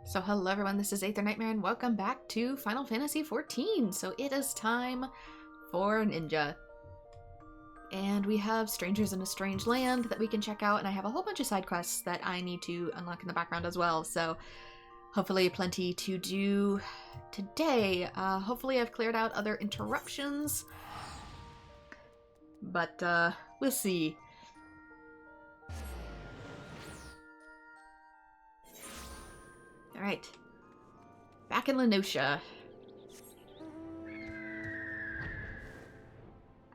So hello everyone, this is AetherNightmare and welcome back to Final Fantasy XIV. So it is time for Ninja. And we have Strangers in a Strange Land that we can check out, and I have a whole bunch of side quests that I need to unlock in the background as well. So hopefully plenty to do today. Hopefully I've cleared out other interruptions. But we'll see. Alright. Back in Lenosha.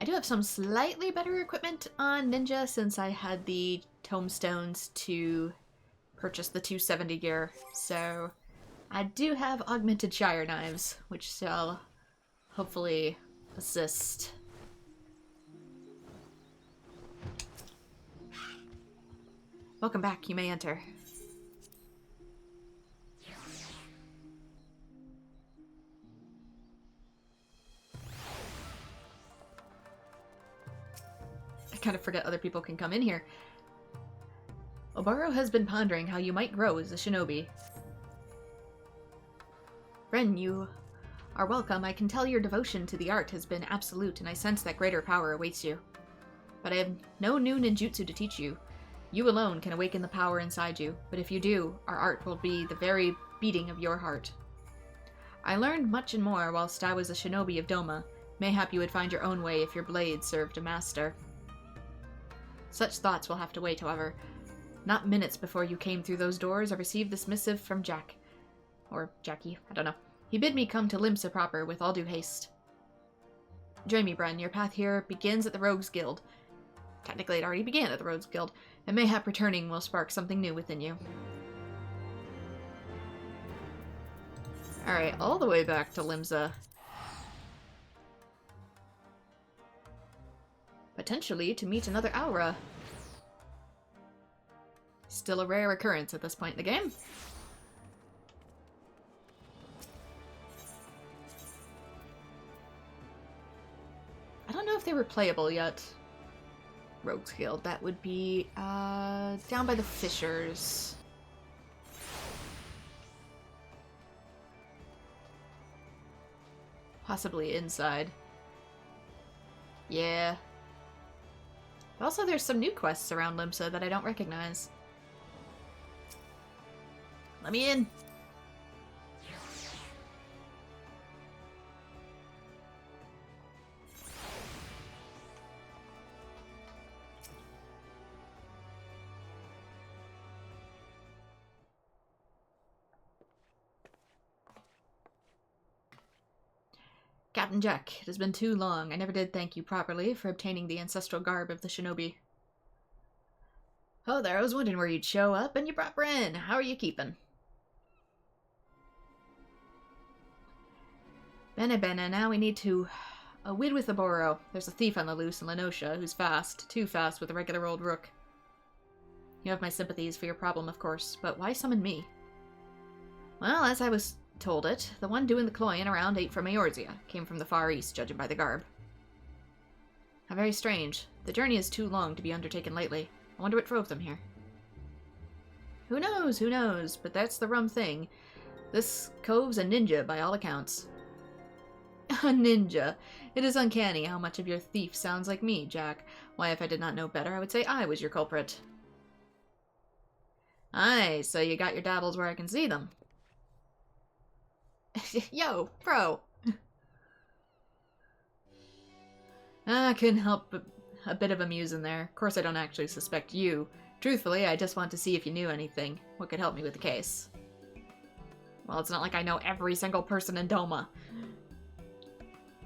I do have some slightly better equipment on Ninja since I had the tomestones to purchase the 270 gear. So I do have augmented Shire knives, which shall hopefully assist. Welcome back, you may enter. Kind of forget other people can come in here. Obaro has been pondering how you might grow as a shinobi. Friend, you are welcome. I can tell your devotion to the art has been absolute, and I sense that greater power awaits you. But I have no new ninjutsu to teach you. You alone can awaken the power inside you, but if you do, our art will be the very beating of your heart. I learned much and more whilst I was a shinobi of Doma. Mayhap you would find your own way if your blade served a master. Such thoughts will have to wait, however. Not minutes before you came through those doors, I received this missive from Jack. Or Jackie, I don't know. He bid me come to Limsa proper with all due haste. Join me, Bren. Your path here begins at the Rogues Guild. Technically, it already began at the Rogues Guild, and mayhap returning will spark something new within you. Alright, all the way back to Limsa. Potentially to meet another Aura. Still a rare occurrence at this point in the game. I don't know if they were playable yet. Rogues Guild, that would be down by the Fishers. Possibly inside. Yeah. Also, there's some new quests around Limsa that I don't recognize. Let me in! Captain Jack, it has been too long. I never did thank you properly for obtaining the ancestral garb of the shinobi. Oh there, I was wondering where you'd show up, and you brought Bren. How are you keeping? Bene, now we need to wid with the Boro. There's a thief on the loose in Lenosha who's fast. Too fast with a regular old rook. You have my sympathies for your problem, of course, but why summon me? Well, as I was told it, the one doing the cloying around ate from Eorzea. Came from the Far East, judging by the garb. How very strange. The journey is too long to be undertaken lightly. I wonder what drove them here. Who knows, but that's the rum thing. This cove's a ninja by all accounts. A ninja. It is uncanny how much of your thief sounds like me, Jack. Why, if I did not know better, I would say I was your culprit. Aye, so you got your dabbles where I can see them. Yo, bro! I couldn't help but a bit of amusing there. Of course I don't actually suspect you. Truthfully, I just want to see if you knew anything. What could help me with the case? Well, it's not like I know every single person in Doma.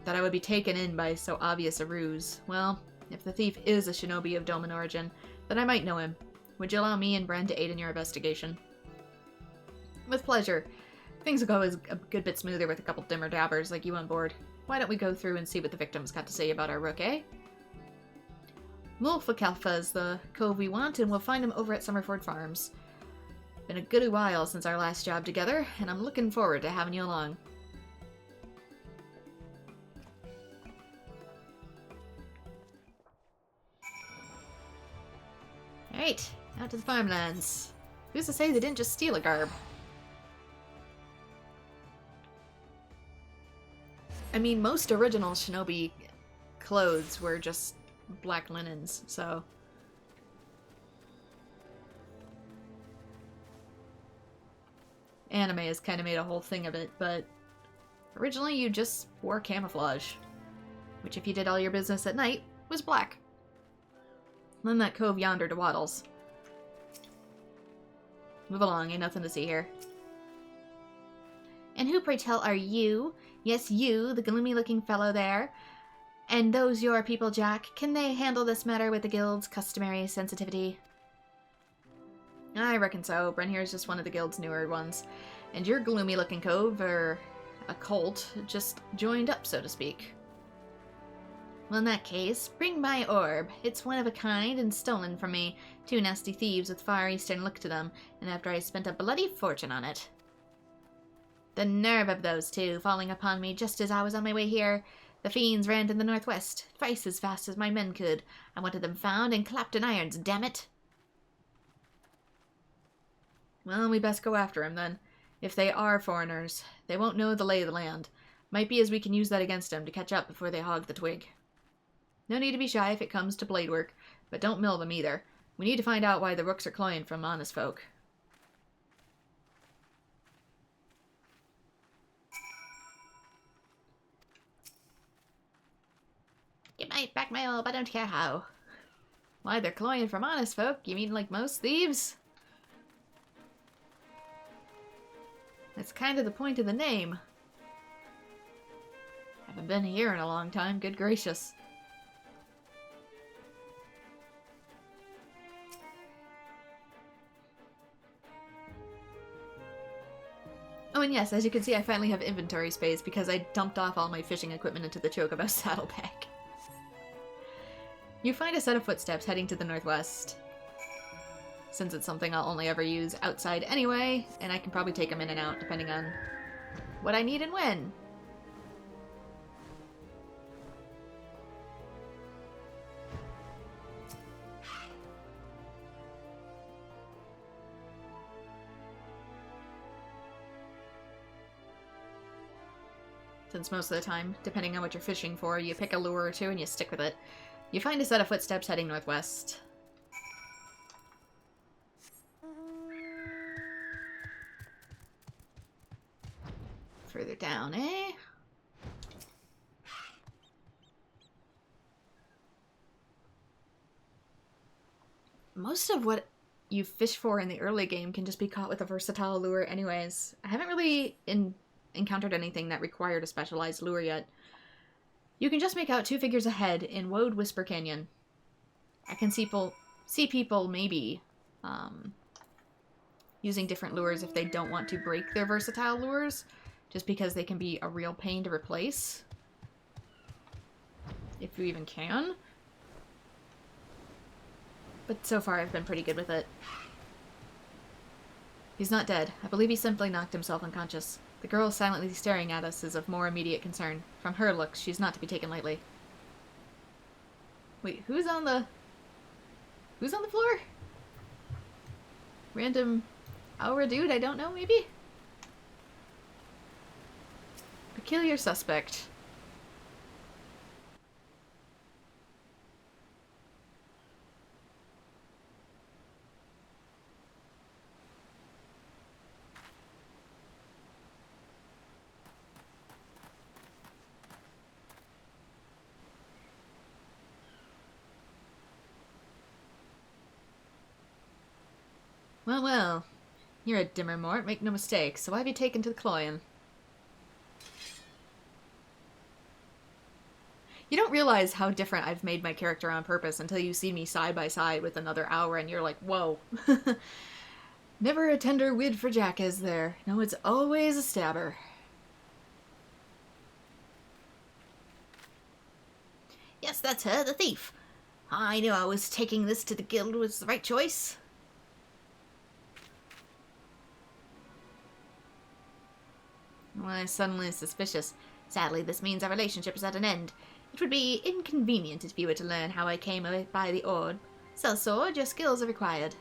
That I would be taken in by so obvious a ruse. Well, if the thief is a shinobi of Doman origin, then I might know him. Would you allow me and Bren to aid in your investigation? With pleasure. Things will go a good bit smoother with a couple dimmer dabbers like you on board. Why don't we go through and see what the victim's got to say about our rook, eh? Mulfakalfa is the cove we want, and we'll find him over at Summerford Farms. Been a goody while since our last job together, and I'm looking forward to having you along. Alright, out to the farmlands. Who's to say they didn't just steal a garb? I mean, most original shinobi clothes were just black linens, so... Anime has kind of made a whole thing of it, but originally you just wore camouflage, which if you did all your business at night, was black. And then that cove yonder to Waddles. Move along, ain't nothing to see here. And who, pray tell, are you? Yes, you, the gloomy-looking fellow there. And those your people, Jack. Can they handle this matter with the guild's customary sensitivity? I reckon so. Brenhere's just one of the guild's newer ones. And your gloomy-looking cove, or a cult, just joined up, so to speak. Well, in that case, bring my orb. It's one of a kind and stolen from me. 2 nasty thieves with Far Eastern look to them, and after I spent a bloody fortune on it. The nerve of those 2, falling upon me just as I was on my way here. The fiends ran to the northwest, twice as fast as my men could. I wanted them found and clapped in irons, damn it! Well, we best go after him, then. If they are foreigners, they won't know the lay of the land. Might be as we can use that against them to catch up before they hog the twig. No need to be shy if it comes to blade work, but don't mill them either. We need to find out why the rooks are cloying from honest folk. Get back my orb, I don't care how. Why they're cloying from honest folk? You mean like most thieves? That's kind of the point of the name. Haven't been here in a long time, good gracious. Oh, and yes, as you can see, I finally have inventory space because I dumped off all my fishing equipment into the Chocobo saddlebag. You find a set of footsteps heading to the northwest. Since it's something I'll only ever use outside anyway, and I can probably take them in and out depending on what I need and when. Since most of the time, depending on what you're fishing for, you pick a lure or 2 and you stick with it. You find a set of footsteps heading northwest. Further down, eh? Most of what you fish for in the early game can just be caught with a versatile lure anyways. I haven't really encountered anything that required a specialized lure yet. You can just make out 2 figures ahead in Woad Whisper Canyon. I can see people maybe using different lures if they don't want to break their versatile lures, just because they can be a real pain to replace. If you even can. But so far I've been pretty good with it. He's not dead. I believe he simply knocked himself unconscious. The girl silently staring at us is of more immediate concern. From her looks, she's not to be taken lightly. Wait, who's on the floor? Random Aura dude I don't know, maybe? Peculiar suspect. Well, well. You're a dimmer mort, make no mistake. So why have you taken to the cloying? You don't realize how different I've made my character on purpose until you see me side by side with another Aura and you're like, whoa. Never a tender wid for Jack, is there? No, it's always a stabber. Yes, that's her, the thief. I knew I was taking this to the guild was the right choice. Why suddenly suspicious? Sadly, this means our relationship is at an end. It would be inconvenient if you were to learn how I came by the orb. Sellsword, your skills are required.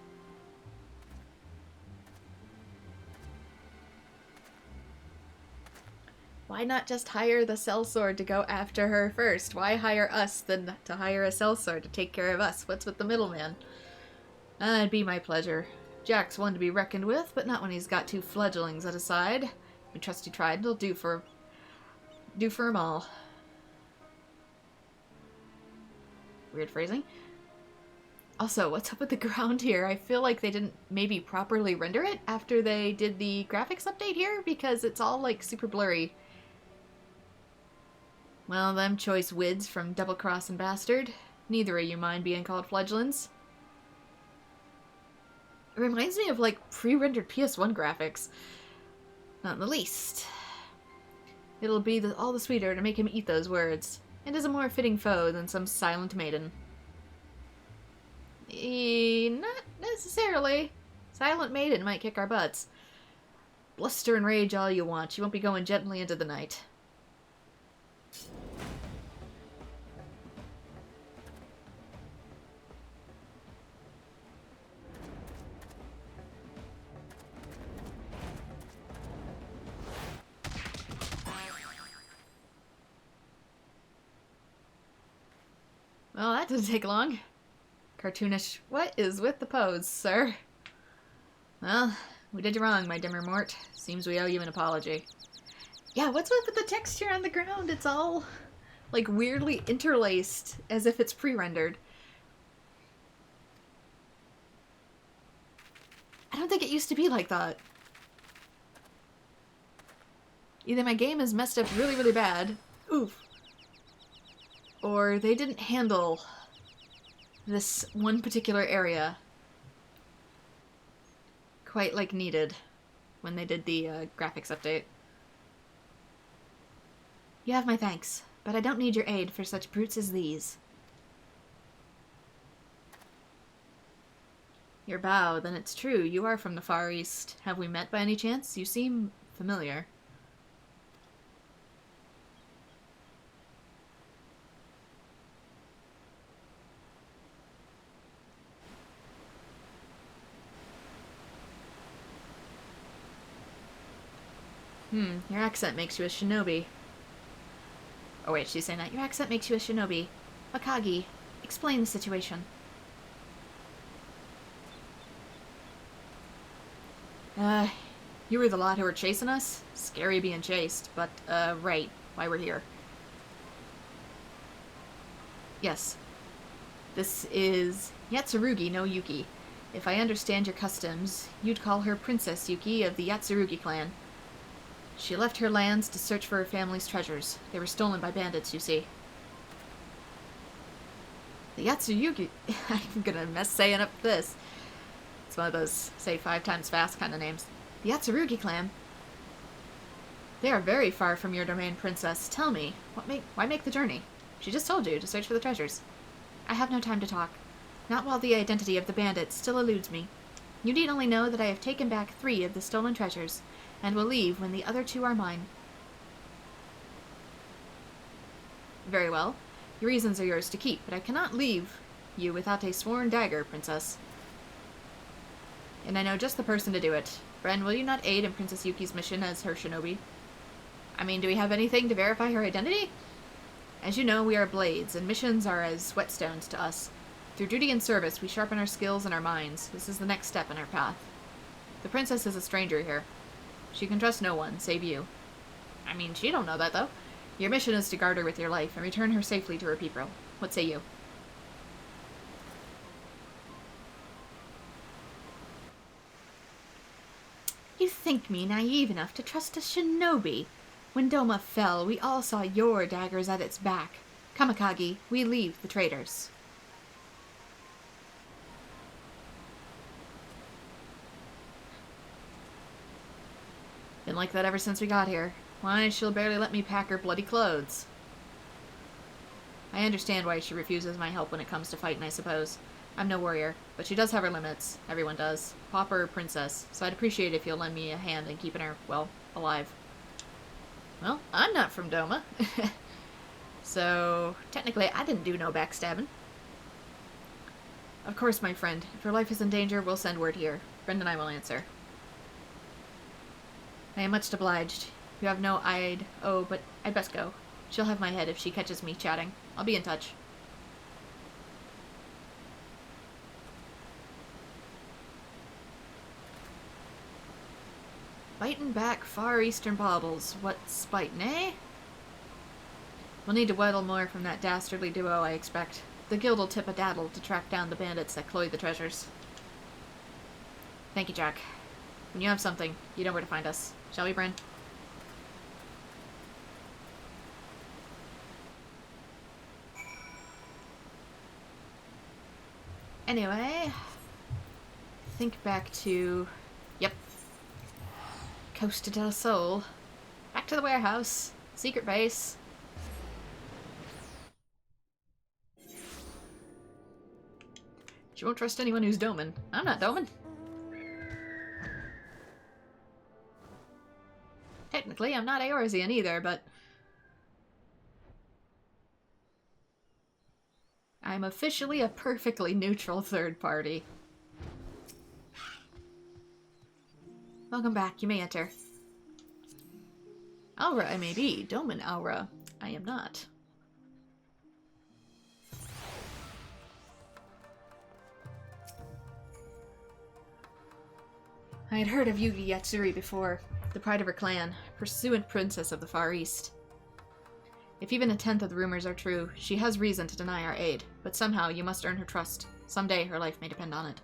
Why not just hire the sellsword to go after her first? Why hire us than to hire a sellsword to take care of us? What's with the middleman? It'd be my pleasure. Jack's one to be reckoned with, but not when he's got two fledglings at his side. We trust he tried. It'll do for 'em all. Weird phrasing. Also, what's up with the ground here? I feel like they didn't maybe properly render it after they did the graphics update here, because it's all, like, super blurry. Well, them choice wids from Double Cross and Bastard. Neither of you mind being called fledglings. It reminds me of, like, pre-rendered PS1 graphics. Not in the least. It'll be all the sweeter to make him eat those words. And is a more fitting foe than some silent maiden. Not necessarily. Silent maiden might kick our butts. Bluster and rage all you want. She won't be going gently into the night. Well, that didn't take long. Cartoonish. What is with the pose, sir? Well, we did you wrong, my dimmer Mort. Seems we owe you an apology. Yeah, what's with the texture on the ground? It's all, like, weirdly interlaced, as if it's pre-rendered. I don't think it used to be like that. Either my game is messed up really, really bad. Oof. Or they didn't handle this one particular area quite like needed when they did the graphics update. You have my thanks, but I don't need your aid for such brutes as these. Your bow, then it's true, you are from the Far East. Have we met by any chance? You seem familiar. Your accent makes you a shinobi. Oh wait, she's saying that. Your accent makes you a shinobi. Akagi, explain the situation. You were the lot who were chasing us? Scary being chased, but, right, why we're here. Yes. This is Yatsurugi no Yuki. If I understand your customs, you'd call her Princess Yuki of the Yatsurugi clan. She left her lands to search for her family's treasures. They were stolen by bandits, you see. The Yatsurugi... I'm gonna mess saying up this. It's one of those, say 5 times fast kind of names. The Yatsurugi clan. They are very far from your domain, Princess. Tell me, why make the journey? She just told you to search for the treasures. I have no time to talk. Not while the identity of the bandits still eludes me. You need only know that I have taken back 3 of the stolen treasures, and will leave when the other 2 are mine. Very well. Your reasons are yours to keep, but I cannot leave you without a sworn dagger, Princess. And I know just the person to do it. Bren, will you not aid in Princess Yuki's mission as her shinobi? I mean, do we have anything to verify her identity? As you know, we are blades, and missions are as whetstones to us. Through duty and service, we sharpen our skills and our minds. This is the next step in our path. The princess is a stranger here. She can trust no one, save you. I mean, she don't know that, though. Your mission is to guard her with your life and return her safely to her people. What say you? You think me naive enough to trust a shinobi? When Doma fell, we all saw your daggers at its back. Kamakagi, we leave the traitors. Been like that ever since we got here. Why, she'll barely let me pack her bloody clothes. I understand why she refuses my help when it comes to fighting, I suppose. I'm no warrior, but she does have her limits. Everyone does. Pauper or princess, so I'd appreciate it if you'll lend me a hand in keeping her, well, alive. Well, I'm not from Doma. So, technically, I didn't do no backstabbing. Of course, my friend. If her life is in danger, we'll send word here. Friend and I will answer. I am much obliged. You have no I'd... Oh, but I'd best go. She'll have my head if she catches me chatting. I'll be in touch. Biting back Far Eastern baubles. What spite, nay? We'll need to whittle more from that dastardly duo, I expect. The guild'll tip a daddle to track down the bandits that cloy the treasures. Thank you, Jack. When you have something, you know where to find us. Shall we, Bryn? Anyway, think back to... Yep. Costa del Sol. Back to the warehouse. Secret base. She won't trust anyone who's Doman. I'm not Doman. Technically, I'm not Eorzean either, but... I'm officially a perfectly neutral third party. Welcome back. You may enter. Aura I may be. Doman Aura I am not. I had heard of Yugi Yatsuri before, the pride of her clan, pursuant princess of the Far East. If even a tenth of the rumors are true, she has reason to deny our aid, but somehow you must earn her trust. Someday her life may depend on it.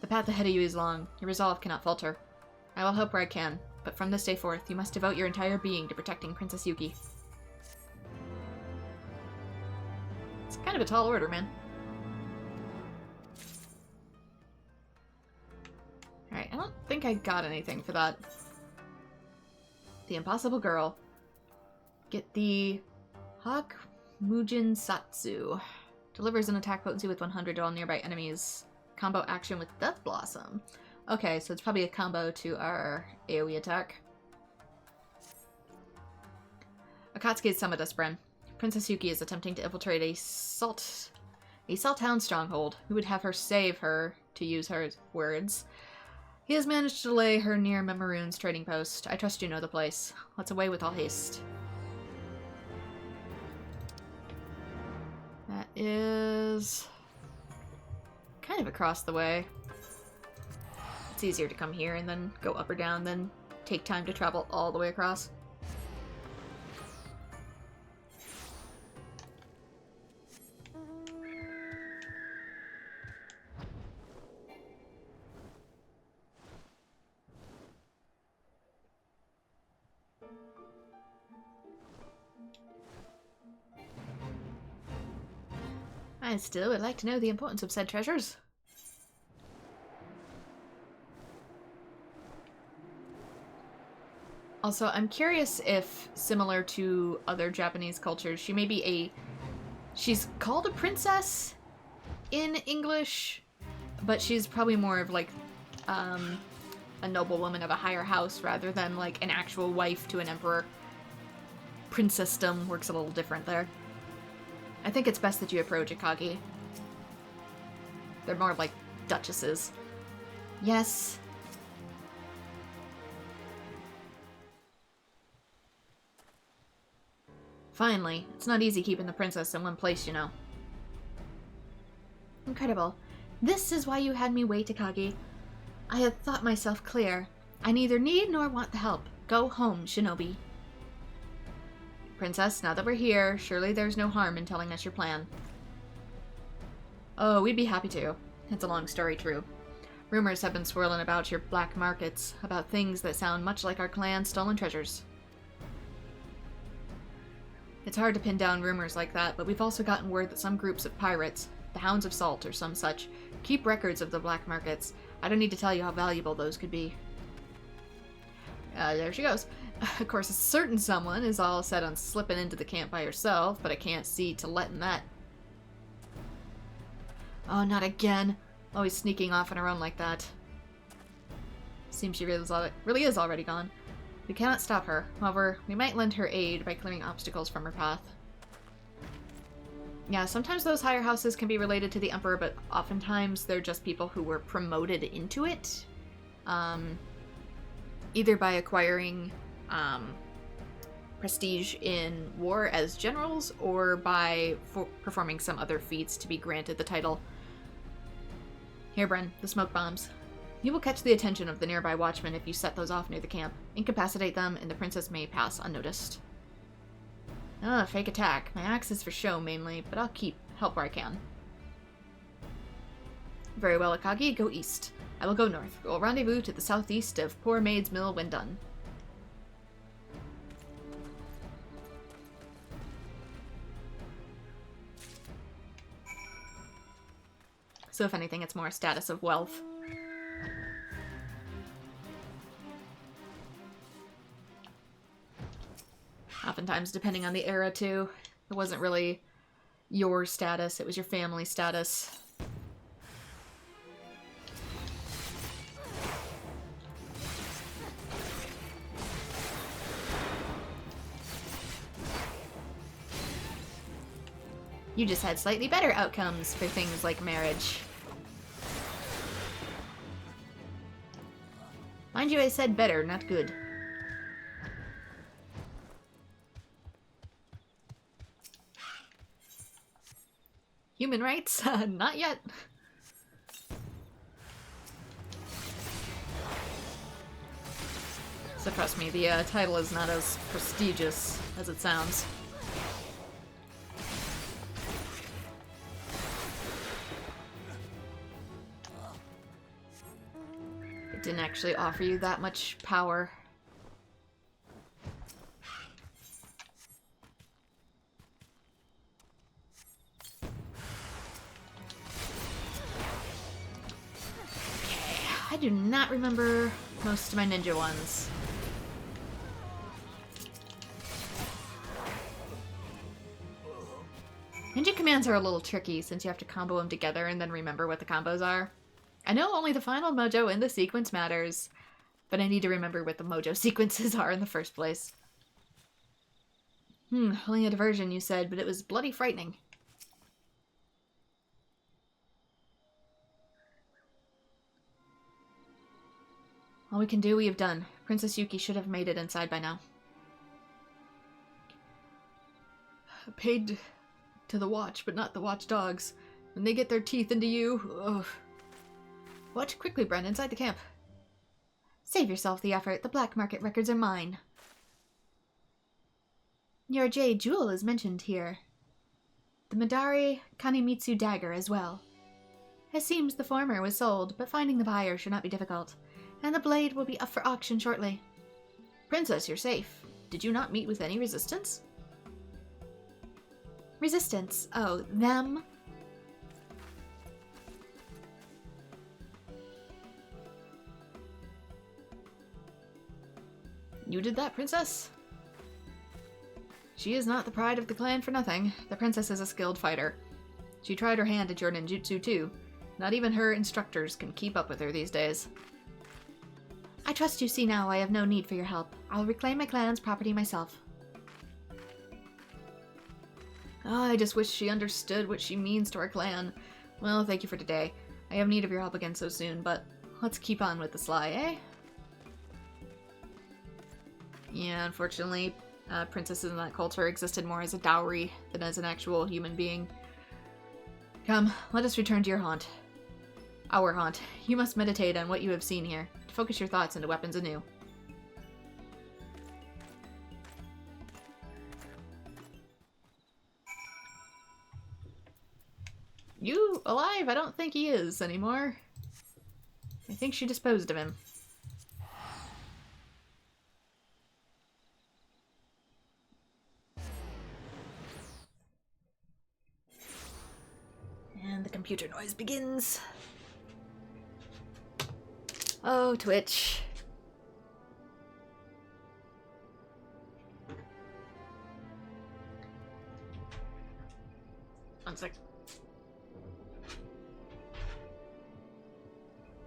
The path ahead of you is long. Your resolve cannot falter. I will help where I can, but from this day forth, you must devote your entire being to protecting Princess Yuki. It's kind of a tall order, man. Alright, I don't think I got anything for that. The Impossible Girl. Get the Hak Mujin Satsu. Delivers an attack potency with 100 to all nearby enemies. Combo action with Death Blossom. Okay, so it's probably a combo to our AoE attack. Akatsuki has summoned us, Bren. Princess Yuki is attempting to infiltrate a salt town stronghold. Who would have her save her, to use her words. He has managed to delay her near Memorune's trading post. I trust you know the place. Let's away with all haste. That is kind of across the way. It's easier to come here and then go up or down than take time to travel all the way across. I still would like to know the importance of said treasures. Also, I'm curious if, similar to other Japanese cultures, she may be she's called a princess in English, but she's probably more of like a noblewoman of a higher house rather than like an actual wife to an emperor. Princessdom works a little different there. I think it's best that you approach Akagi. They're more like duchesses. Yes. Finally. It's not easy keeping the princess in one place, you know. Incredible. This is why you had me wait, Akagi. I had thought myself clear. I neither need nor want the help. Go home, Shinobi. Princess, now that we're here, surely there's no harm in telling us your plan. Oh, we'd be happy to. It's a long story, true. Rumors have been swirling about your black markets, about things that sound much like our clan's stolen treasures. It's hard to pin down rumors like that, but we've also gotten word that some groups of pirates, the Hounds of Salt or some such, keep records of the black markets. I don't need to tell you how valuable those could be. There she goes. Of course, a certain someone is all set on slipping into the camp by herself, but I can't see to letting that. Oh, not again. Always sneaking off on her own like that. Seems she really is already gone. We cannot stop her. However, we might lend her aid by clearing obstacles from her path. Yeah, sometimes those higher houses can be related to the Emperor, but oftentimes they're just people who were promoted into it. Either by acquiring prestige in war as generals, or by performing some other feats to be granted the title. Here, Bren, the smoke bombs. You will catch the attention of the nearby watchmen if you set those off near the camp. Incapacitate them, and the princess may pass unnoticed. Ah, fake attack. My axe is for show, mainly, but I'll help where I can. Very well, Akagi, go east. I will go north. We will rendezvous to the southeast of Poor Maid's Mill when done. So if anything, it's more a status of wealth. Oftentimes, depending on the era, too. It wasn't really your status, it was your family status. You just had slightly better outcomes for things like marriage. Mind you, I said better, not good. Human rights? Not yet. So trust me, the title is not as prestigious as it sounds. It didn't actually offer you that much power. I do not remember most of my ninja ones. Ninja commands are a little tricky since you have to combo them together and then remember what the combos are. I know only the final mojo in the sequence matters, but I need to remember what the mojo sequences are in the first place. Only a diversion, you said, but it was bloody frightening. All we can do, we have done. Princess Yuki should have made it inside by now. Paid to the watch, but not the watchdogs. When they get their teeth into you, ugh. What? Quickly, Bren, inside the camp. Save yourself the effort. The black market records are mine. Your jade jewel is mentioned here. The Madari Kanemitsu dagger as well. It seems the former was sold, but finding the buyer should not be difficult. And the blade will be up for auction shortly. Princess, you're safe. Did you not meet with any resistance? Resistance? Oh, them? You did that, Princess? She is not the pride of the clan for nothing. The princess is a skilled fighter. She tried her hand at your ninjutsu too. Not even her instructors can keep up with her these days. I trust you see now I have no need for your help. I'll reclaim my clan's property myself. Oh, I just wish she understood what she means to our clan. Well, thank you for today. I have need of your help again so soon, but let's keep on with the sly, eh? Yeah, unfortunately, princesses in that culture existed more as a dowry than as an actual human being. Come, let us return to your haunt. Our haunt. You must meditate on what you have seen here, to focus your thoughts into weapons anew. You alive? I don't think he is anymore. I think she disposed of him. And the computer noise begins. Oh, Twitch. One sec.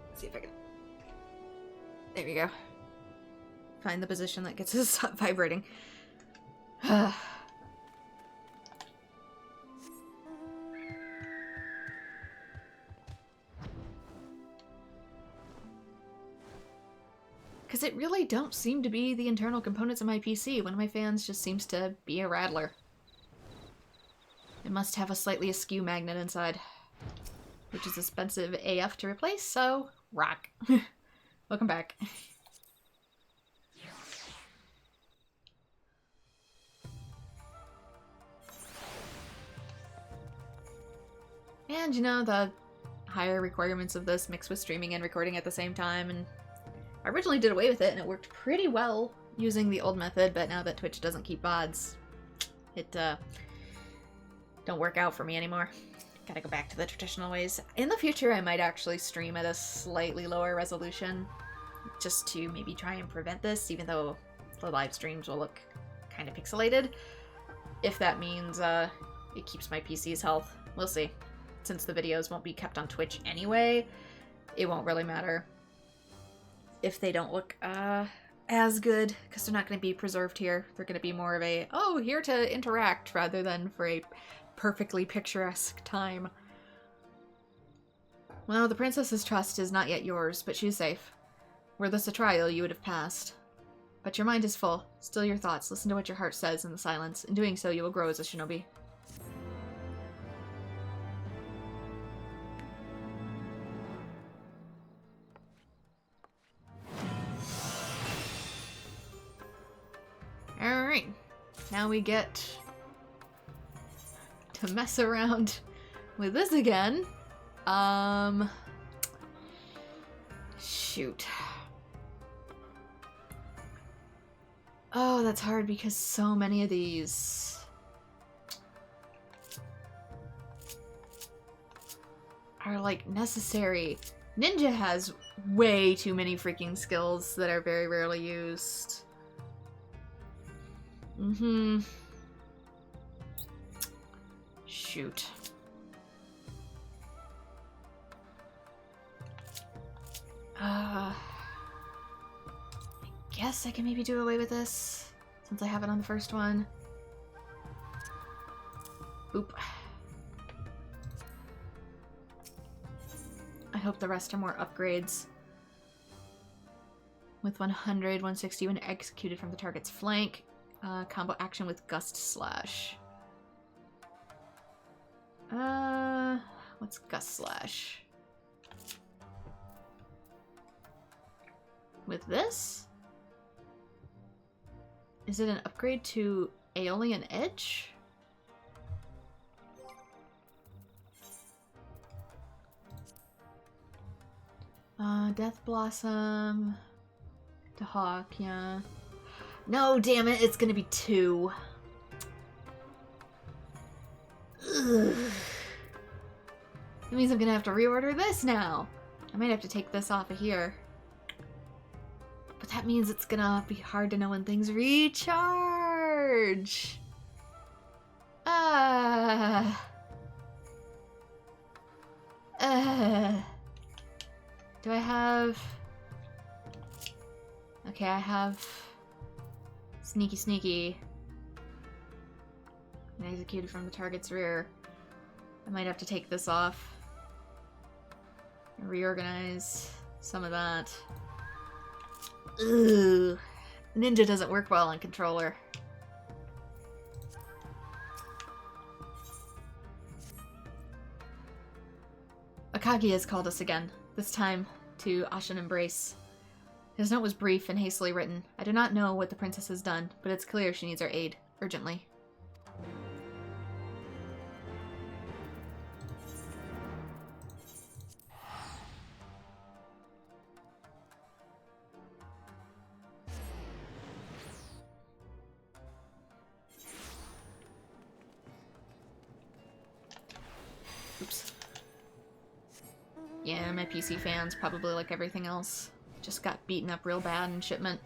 Let's see if I can... There we go. Find the position that gets us stop vibrating. because it really don't seem to be the internal components of my PC. One of my fans just seems to be a rattler. It must have a slightly askew magnet inside, which is expensive AF to replace, so rock. Welcome back. And, you know, the higher requirements of this mixed with streaming and recording at the same time, and I originally did away with it, and it worked pretty well using the old method, but now that Twitch doesn't keep VODs, it, don't work out for me anymore. Gotta go back to the traditional ways. In the future, I might actually stream at a slightly lower resolution, just to maybe try and prevent this, even though the live streams will look kind of pixelated. If that means, it keeps my PC's health. We'll see. Since the videos won't be kept on Twitch anyway, it won't really matter if they don't look as good, because they're not going to be preserved here. They're going to be more of a, oh, here to interact, rather than for a perfectly picturesque time. Well, the princess's trust is not yet yours, but she's safe. Were this a trial, you would have passed. But your mind is full. Still your thoughts. Listen to what your heart says in the silence. In doing so, you will grow as a shinobi. Alright, now we get to mess around with this again. Shoot. Oh, that's hard because so many of these are, like, necessary. Ninja has way too many freaking skills that are very rarely used. Shoot. I guess I can maybe do away with this, since I have it on the first one. Boop. I hope the rest are more upgrades. With 100, 160 when executed from the target's flank. Combo action with Gust Slash. What's Gust Slash? With this? Is it an upgrade to Aeolian Edge? Death Blossom to Hawk, yeah. No, damn it, it's gonna be 2. Ugh. That means I'm gonna have to reorder this now. I might have to take this off of here. But that means it's gonna be hard to know when things recharge. Do I have... Okay, I have... Sneaky Sneaky. And executed from the target's rear. I might have to take this off. And reorganize some of that. Ugh. Ninja doesn't work well on controller. Akagi has called us again, this time to Ashen Embrace. His note was brief and hastily written. I do not know what the princess has done, but it's clear she needs our aid, urgently. Oops. Yeah, my PC fans, probably like everything else, just got beaten up real bad in shipment.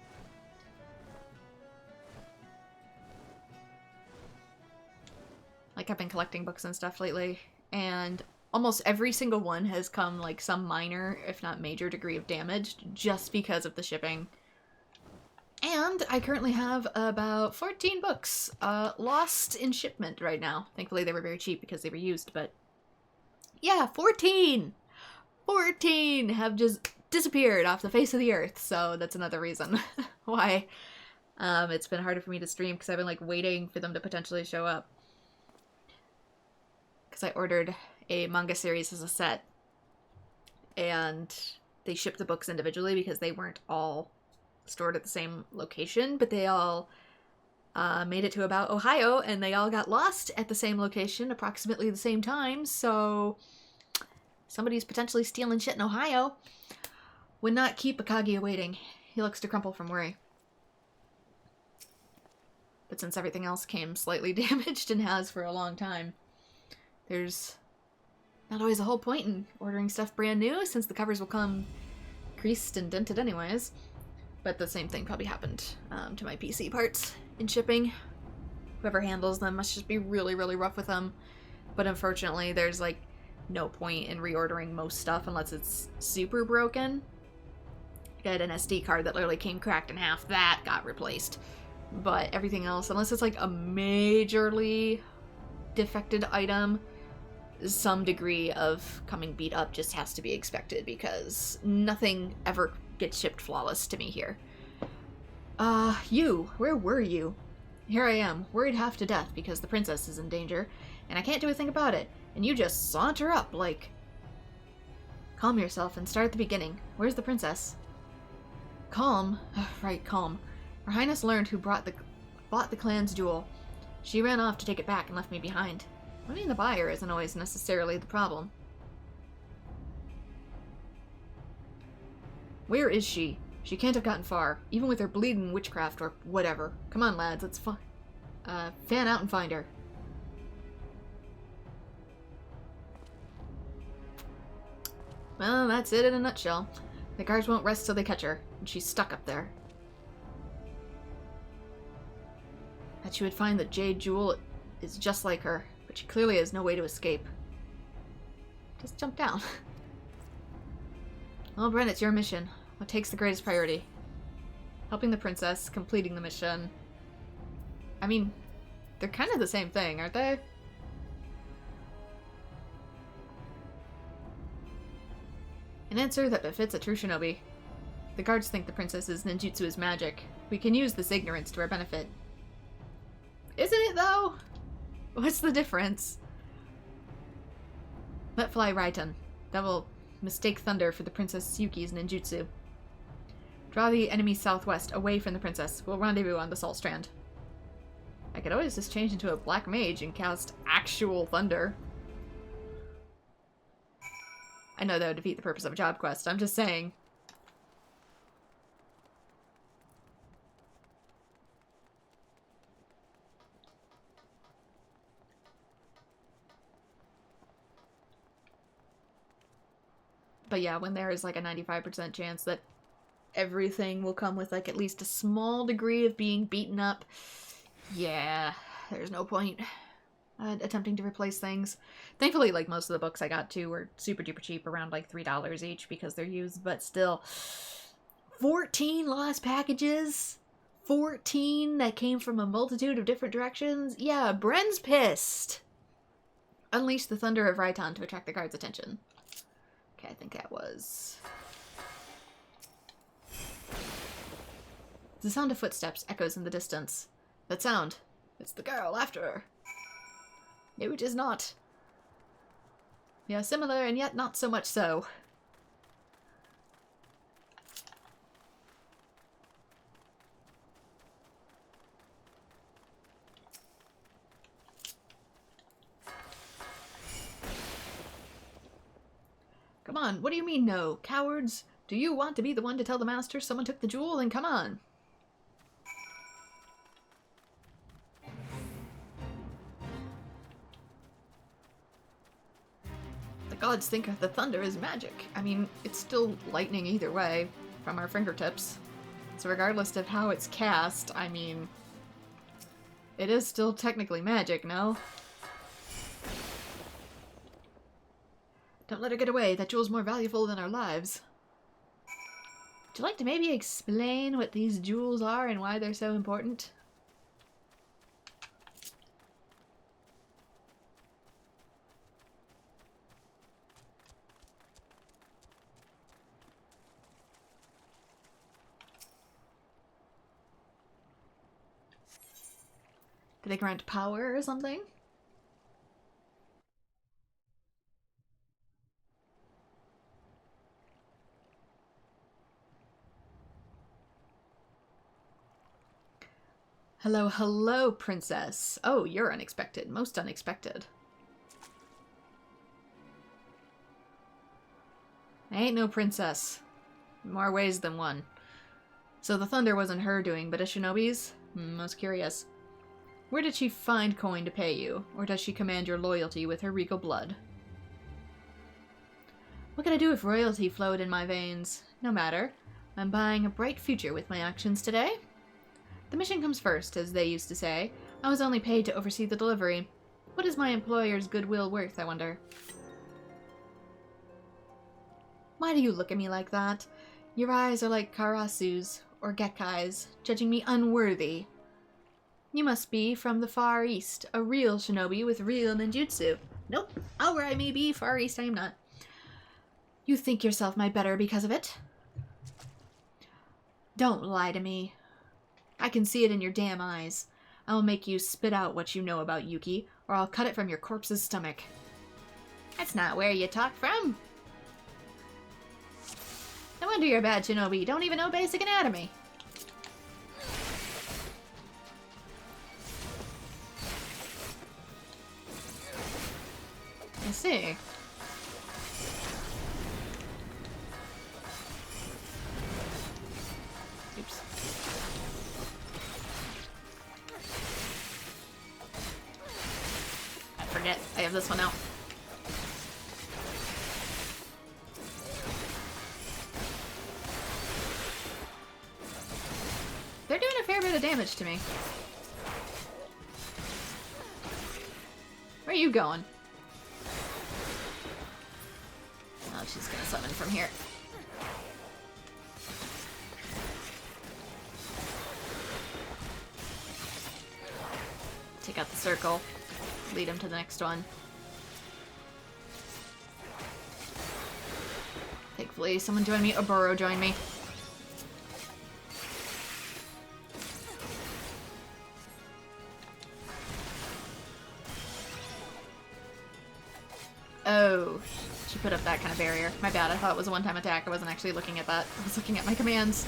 Like, I've been collecting books and stuff lately, and almost every single one has come, like, some minor, if not major degree of damage just because of the shipping. And I currently have about 14 books lost in shipment right now. Thankfully they were very cheap because they were used, but yeah, 14! 14 have just disappeared off the face of the earth, so that's another reason why it's been harder for me to stream, because I've been like waiting for them to potentially show up. Because I ordered a manga series as a set, and they shipped the books individually because they weren't all stored at the same location, but they all made it to about Ohio, and they all got lost at the same location approximately the same time, so somebody's potentially stealing shit in Ohio. Would not keep Akagi waiting. He looks to crumple from worry. But since everything else came slightly damaged and has for a long time, there's not always a whole point in ordering stuff brand new, since the covers will come creased and dented anyways. But the same thing probably happened to my PC parts in shipping. Whoever handles them must just be really, really rough with them. But unfortunately, there's like no point in reordering most stuff unless it's super broken. I had an SD card that literally came cracked in half. That got replaced. But everything else, unless it's like a majorly defected item, some degree of coming beat up just has to be expected, because nothing ever gets shipped flawless to me here. Where were you? Here I am, worried half to death because the princess is in danger, and I can't do a thing about it, and you just saunter up like... Calm yourself and start at the beginning. Where's the princess? Calm? Right, calm. Her Highness learned who bought the clan's jewel. She ran off to take it back and left me behind. I mean, the buyer isn't always necessarily the problem. Where is she? She can't have gotten far, even with her bleeding witchcraft or whatever. Come on, lads, let's fan out and find her. Well, that's it in a nutshell. The guards won't rest till they catch her, and she's stuck up there. That she would find the jade jewel is just like her, but she clearly has no way to escape. Just jump down. Well, Brent, it's your mission. What takes the greatest priority? Helping the princess, completing the mission. I mean, they're kind of the same thing, aren't they? An answer that befits a true shinobi. The guards think the princess's ninjutsu is magic. We can use this ignorance to our benefit. Isn't it, though? What's the difference? Let fly Raiten. That will mistake thunder for the Princess Yuki's ninjutsu. Draw the enemy southwest, away from the princess. We'll rendezvous on the Salt Strand. I could always just change into a black mage and cast actual thunder. I know that would defeat the purpose of a job quest. I'm just saying. But yeah, when there is like a 95% chance that everything will come with like at least a small degree of being beaten up, yeah, there's no point attempting to replace things. Thankfully, like most of the books I got to were super duper cheap, around like $3 each because they're used, but still, 14 lost packages? 14 that came from a multitude of different directions? Yeah, Bren's pissed. Unleash the thunder of Raiten to attract the guard's attention. Okay, I think that was... The sound of footsteps echoes in the distance. That sound. It's the girl after her. No, it is not. We are similar, and yet not so much so. Come on, what do you mean no? Cowards? Do you want to be the one to tell the master someone took the jewel? Then come on. The gods think the thunder is magic. I mean, it's still lightning either way, from our fingertips. So regardless of how it's cast, I mean, it is still technically magic, no? Don't let her get away. That jewel's more valuable than our lives. Would you like to maybe explain what these jewels are and why they're so important? Do they grant power or something? Hello, hello, princess. Oh, you're unexpected. Most unexpected. I ain't no princess. In more ways than one. So the thunder wasn't her doing, but a shinobi's? Most curious. Where did she find coin to pay you? Or does she command your loyalty with her regal blood? What could I do if royalty flowed in my veins? No matter. I'm buying a bright future with my actions today. The mission comes first, as they used to say. I was only paid to oversee the delivery. What is my employer's goodwill worth, I wonder? Why do you look at me like that? Your eyes are like Karasu's, or Gekkai's, judging me unworthy. You must be from the Far East, a real shinobi with real ninjutsu. Nope, where I may be, Far East I am not. You think yourself my better because of it? Don't lie to me. I can see it in your damn eyes. I will make you spit out what you know about Yuki, or I'll cut it from your corpse's stomach. That's not where you talk from. No wonder you're a bad shinobi. You don't even know basic anatomy. I see. Oops. I forget. I have this one out. They're doing a fair bit of damage to me. Where are you going? Oh, she's gonna summon from here. Take out the circle. Lead him to the next one. Thankfully, someone joined me. Oboro joined me. Oh, she put up that kind of barrier. My bad, I thought it was a one-time attack. I wasn't actually looking at that. I was looking at my commands.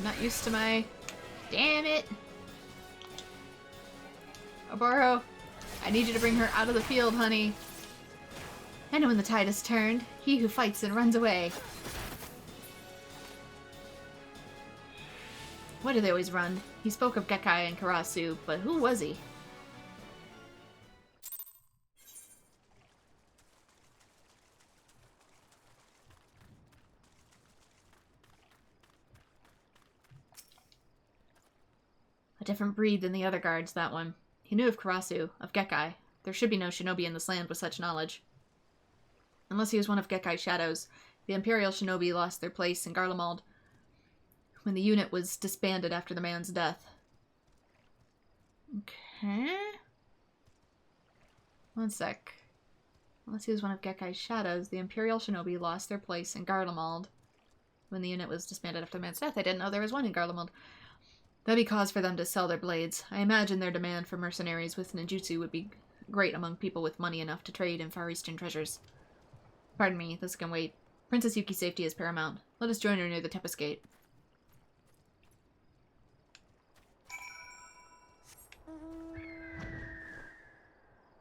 Not used to my... Damn it! Oboro, I need you to bring her out of the field, honey. I know when the tide has turned. He who fights and runs away. Why do they always run? He spoke of Gekkai and Karasu, but who was he? A different breed than the other guards, that one. He knew of Karasu, of Gekkai. There should be no shinobi in this land with such knowledge. Unless he was one of Gekkai's shadows. The Imperial shinobi lost their place in Garlemald when the unit was disbanded after the man's death. Okay. One sec. Unless he was one of Gekkai's shadows, the Imperial shinobi lost their place in Garlemald when the unit was disbanded after the man's death. I didn't know there was one in Garlemald. That'd be cause for them to sell their blades. I imagine their demand for mercenaries with ninjutsu would be great among people with money enough to trade in Far Eastern treasures. Pardon me, this can wait. Princess Yuki's safety is paramount. Let us join her near the Tempest Gate.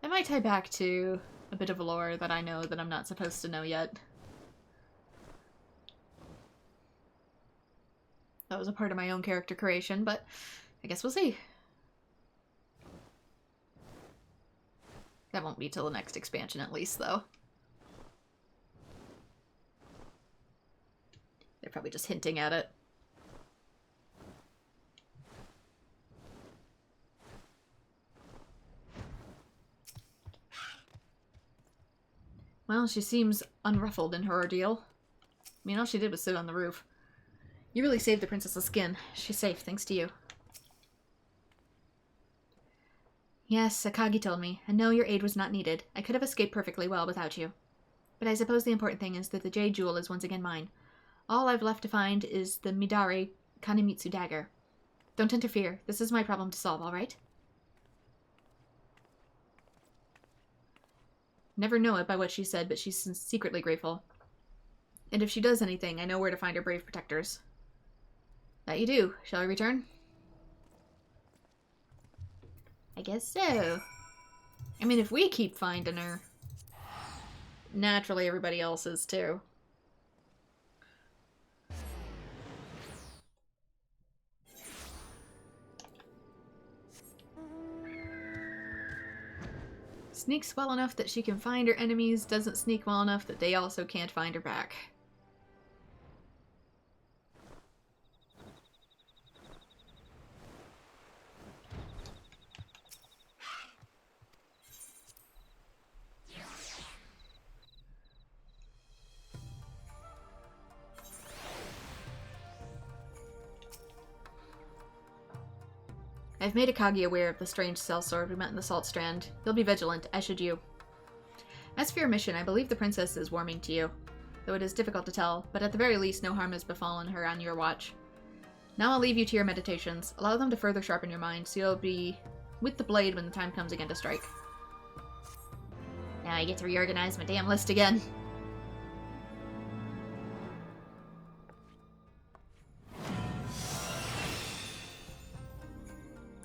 It might tie back to a bit of lore that I know that I'm not supposed to know yet. That was a part of my own character creation, but I guess we'll see. That won't be till the next expansion at least, though. They're probably just hinting at it. Well, she seems unruffled in her ordeal. I mean, all she did was sit on the roof. You really saved the princess's skin. She's safe, thanks to you. Yes, Akagi told me, and no, your aid was not needed. I could have escaped perfectly well without you. But I suppose the important thing is that the jade jewel is once again mine. All I've left to find is the Midare Kanemitsu dagger. Don't interfere. This is my problem to solve, alright? Never know it by what she said, but she's secretly grateful. And if she does anything, I know where to find her brave protectors. That you do. Shall I return? I guess so. I mean, if we keep finding her, naturally everybody else is too. Sneaks well enough that she can find her enemies, doesn't sneak well enough that they also can't find her back. I've made Akagi aware of the strange sellsword we met in the Salt Strand. He'll be vigilant, as should you. As for your mission, I believe the princess is warming to you, though it is difficult to tell, but at the very least no harm has befallen her on your watch. Now I'll leave you to your meditations. Allow them to further sharpen your mind, so you'll be with the blade when the time comes again to strike. Now I get to reorganize my damn list again.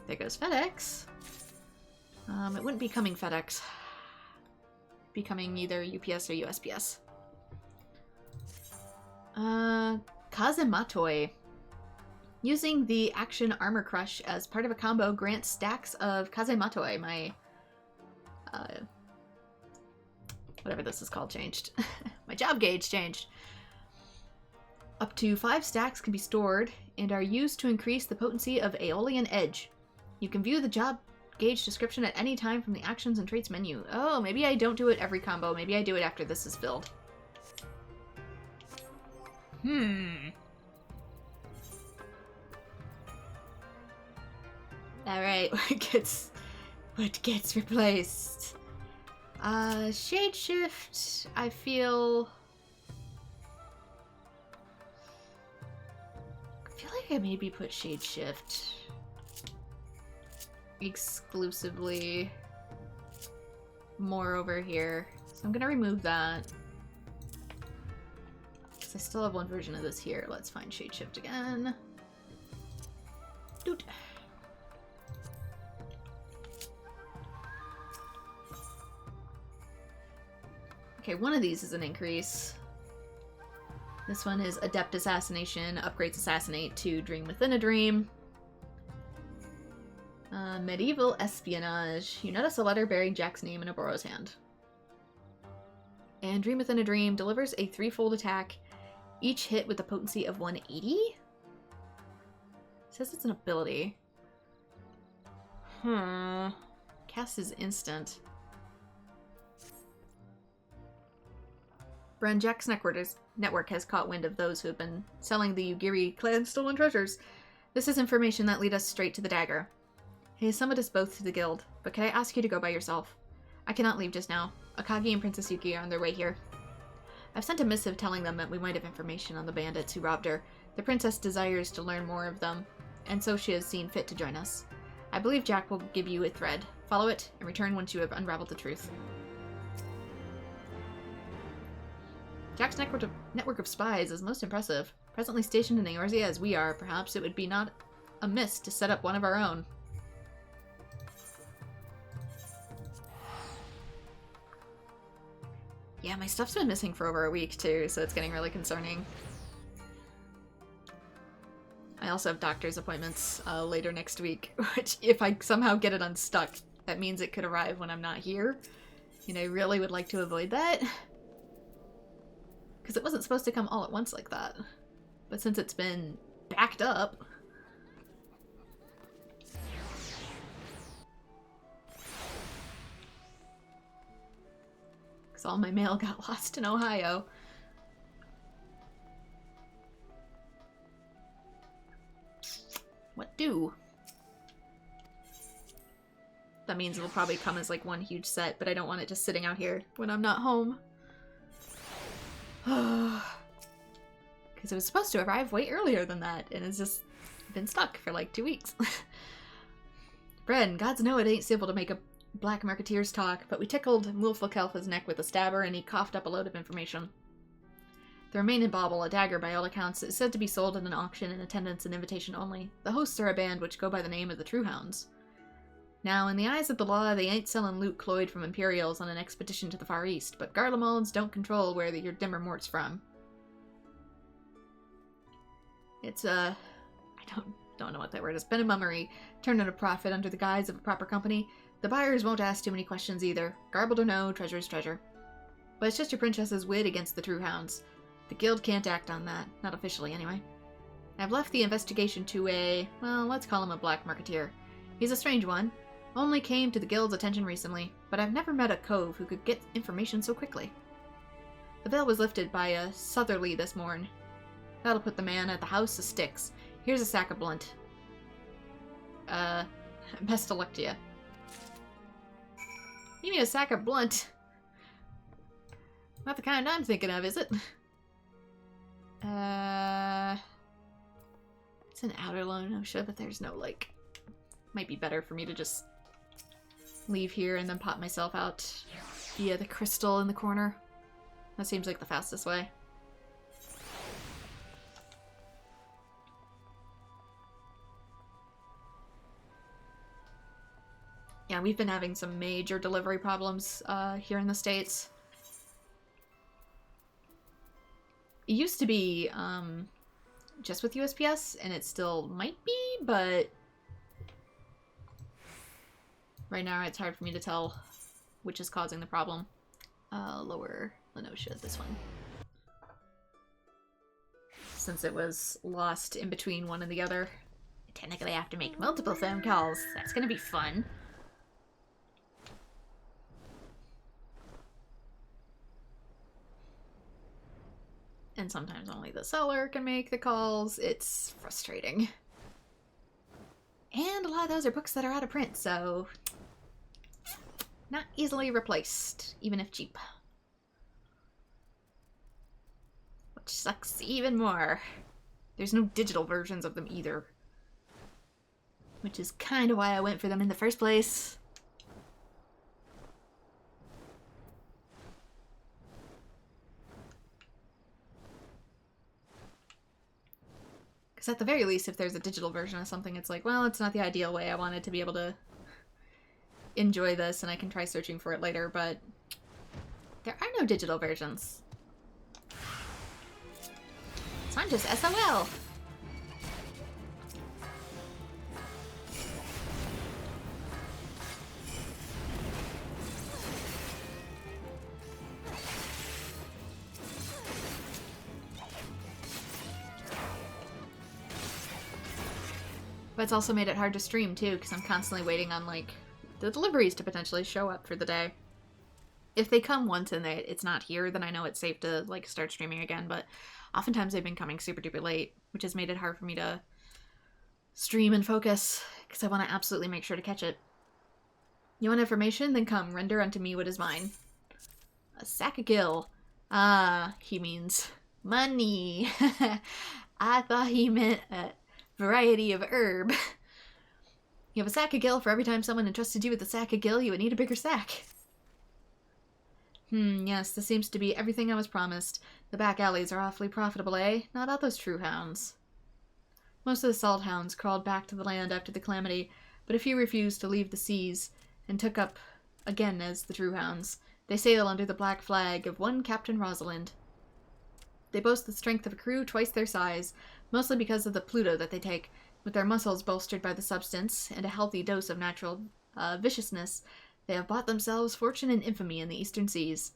There goes FedEx. It wouldn't be coming FedEx. It'd be coming either UPS or USPS. Kazematoi. Using the action Armor Crush as part of a combo grants stacks of Kazematoi. My, whatever this is called changed. My job gauge changed. Up to 5 stacks can be stored and are used to increase the potency of Aeolian Edge. You can view the job gauge description at any time from the Actions and Traits menu. Oh, maybe I don't do it every combo. Maybe I do it after this is filled. Alright, what gets replaced? Shade Shift, I feel like I maybe put Shade Shift exclusively more over here. So I'm gonna remove that. Because I still have one version of this here. Let's find Shade Shift again. Doot. Okay, one of these is an increase. This one is Adept Assassination, upgrades Assassinate to Dream Within a Dream. Medieval Espionage. You notice a letter bearing Jack's name in a Boro's hand. And Dream Within a Dream delivers a 3-fold attack, each hit with a potency of 180? It says it's an ability. Cast is instant. Bren, Jack's network has caught wind of those who have been selling the Yugiri clan's stolen treasures. This is information that lead us straight to the dagger. He has summoned us both to the guild, but can I ask you to go by yourself? I cannot leave just now. Akagi and Princess Yuki are on their way here. I've sent a missive telling them that we might have information on the bandits who robbed her. The princess desires to learn more of them, and so she has seen fit to join us. I believe Jack will give you a thread. Follow it, and return once you have unraveled the truth. Jack's network of spies is most impressive. Presently stationed in Eorzea as we are, perhaps it would be not amiss to set up one of our own. Yeah, my stuff's been missing for over a week too, so it's getting really concerning. I also have doctor's appointments later next week, which if I somehow get it unstuck, that means it could arrive when I'm not here. And I really would like to avoid that. Because it wasn't supposed to come all at once like that. But since it's been backed up... Because all my mail got lost in Ohio. What do? That means it'll probably come as like one huge set, but I don't want it just sitting out here when I'm not home. Because it was supposed to arrive way earlier than that, and it's just been stuck for like 2 weeks. Bren, gods know it ain't simple to make a black marketeers talk, but we tickled Wilful Kelfa's neck with a stabber, and he coughed up a load of information. The remaining bauble, a dagger by all accounts, is said to be sold at an auction in attendance and invitation only. The hosts are a band which go by the name of the True Hounds. Now, in the eyes of the law, they ain't selling loot cloyed from Imperials on an expedition to the Far East, but Garlemald's don't control where your dimmer mort's from. It's, I don't know what that word is. Been a mummery, turned in a profit under the guise of a proper company. The buyers won't ask too many questions either. Garbled or no, treasure's treasure. But it's just your princess's wit against the True Hounds. The guild can't act on that. Not officially, anyway. I've left the investigation to a, well, let's call him a black marketeer. He's a strange one. Only came to the guild's attention recently, but I've never met a cove who could get information so quickly. The veil was lifted by a southerly this morn. That'll put the man at the house of sticks. Here's a sack of blunt. Best of luck to you. You mean a sack of blunt? Not the kind I'm thinking of, is it? It's an outer Lonosha, but there's no, like... Might be better for me to just leave here and then pop myself out via the crystal in the corner. That seems like the fastest way. Yeah, we've been having some major delivery problems here in the States. It used to be just with USPS, and it still might be, but right now it's hard for me to tell which is causing the problem. Lower Lenosha, this one. Since it was lost in between one and the other. I technically have to make multiple phone calls. That's gonna be fun. And sometimes only the seller can make the calls. It's frustrating. And a lot of those are books that are out of print, so not easily replaced, even if cheap. Which sucks even more. There's no digital versions of them either. Which is kind of why I went for them in the first place. Because at the very least, if there's a digital version of something, it's like, well, it's not the ideal way. I wanted to be able to enjoy this, and I can try searching for it later, but there are no digital versions. So I'm just SOL. But it's also made it hard to stream, too, because I'm constantly waiting on, like, the deliveries to potentially show up for the day. If they come once and it's not here, then I know it's safe to, like, start streaming again, but oftentimes they've been coming super duper late, which has made it hard for me to stream and focus, because I want to absolutely make sure to catch it. You want information? Then come, render unto me what is mine. A sack of gil. Ah, he means money. I thought he meant a variety of herb. You have a sack of gil. For every time someone entrusted you with a sack of gil, you would need a bigger sack. Yes, this seems to be everything I was promised. The back alleys are awfully profitable, eh? Not about those true hounds. Most of the salt hounds crawled back to the land after the calamity, but a few refused to leave the seas and took up again as the true hounds. They sail under the black flag of one Captain Rosalind. They boast the strength of a crew twice their size, mostly because of the Pluto that they take. With their muscles bolstered by the substance and a healthy dose of natural viciousness, they have bought themselves fortune and infamy in the eastern seas.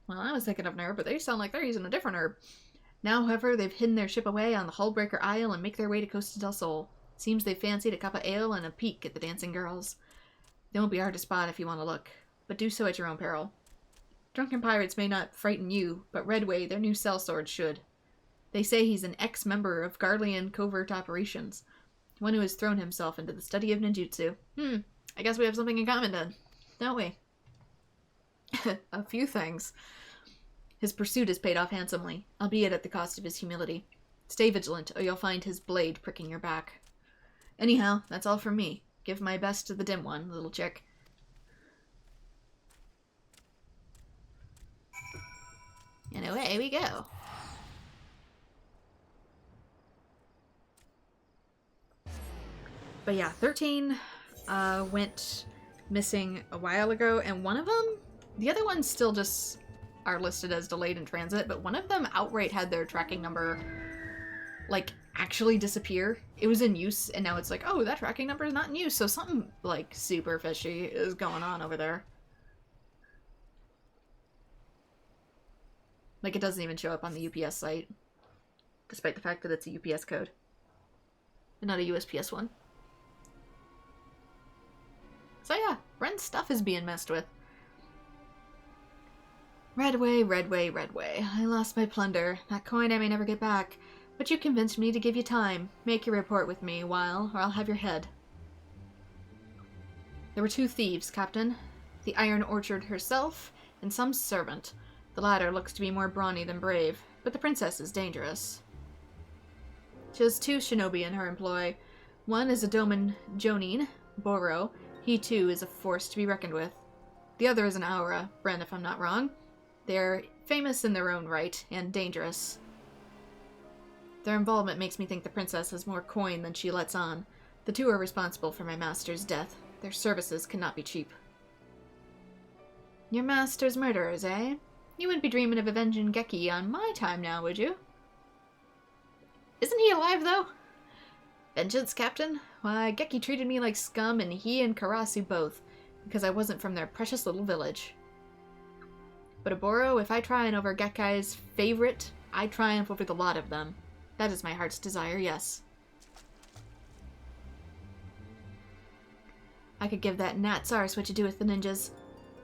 Well, I was thinking of an herb, but they sound like they're using a different herb. Now, however, they've hidden their ship away on the Hullbreaker Isle and make their way to Costa del Sol. Seems they fancied a cup of ale and a peek at the dancing girls. They won't be hard to spot if you want to look, but do so at your own peril. Drunken pirates may not frighten you, but Redway, their new sellsword, should. They say he's an ex-member of Garlean covert operations, one who has thrown himself into the study of ninjutsu. I guess we have something in common then, don't we? A few things. His pursuit has paid off handsomely, albeit at the cost of his humility. Stay vigilant, or you'll find his blade pricking your back. Anyhow, that's all from me. Give my best to the dim one, little chick. And away we go. But yeah, 13 went missing a while ago, and one of them, the other ones still just are listed as delayed in transit, but one of them outright had their tracking number, like, actually disappear. It was in use, and now it's like, oh, that tracking number is not in use, so something, like, super fishy is going on over there. Like, it doesn't even show up on the UPS site, despite the fact that it's a UPS code, and not a USPS one. So yeah, Bren's stuff is being messed with. Redway, Redway, Redway. I lost my plunder. That coin I may never get back. But you convinced me to give you time. Make your report with me, or I'll have your head. There were 2 thieves, Captain. The Iron Orchard herself, and some servant. The latter looks to be more brawny than brave, but the princess is dangerous. She has 2 shinobi in her employ. One is a Doman Jonin, Boro. He too is a force to be reckoned with. The other is an Aura, Bren if I'm not wrong. They're famous in their own right, and dangerous. Their involvement makes me think the princess has more coin than she lets on. The 2 are responsible for my master's death. Their services cannot be cheap. Your master's murderers, eh? You wouldn't be dreaming of avenging Geki on my time now, would you? Isn't he alive, though? Vengeance, Captain? Why, Geki treated me like scum, and he and Karasu both, because I wasn't from their precious little village. But Aboro, if I triumph over Gekai's favorite, I triumph over the lot of them. That is my heart's desire, yes. I could give that gnat's arse what you do with the ninjas.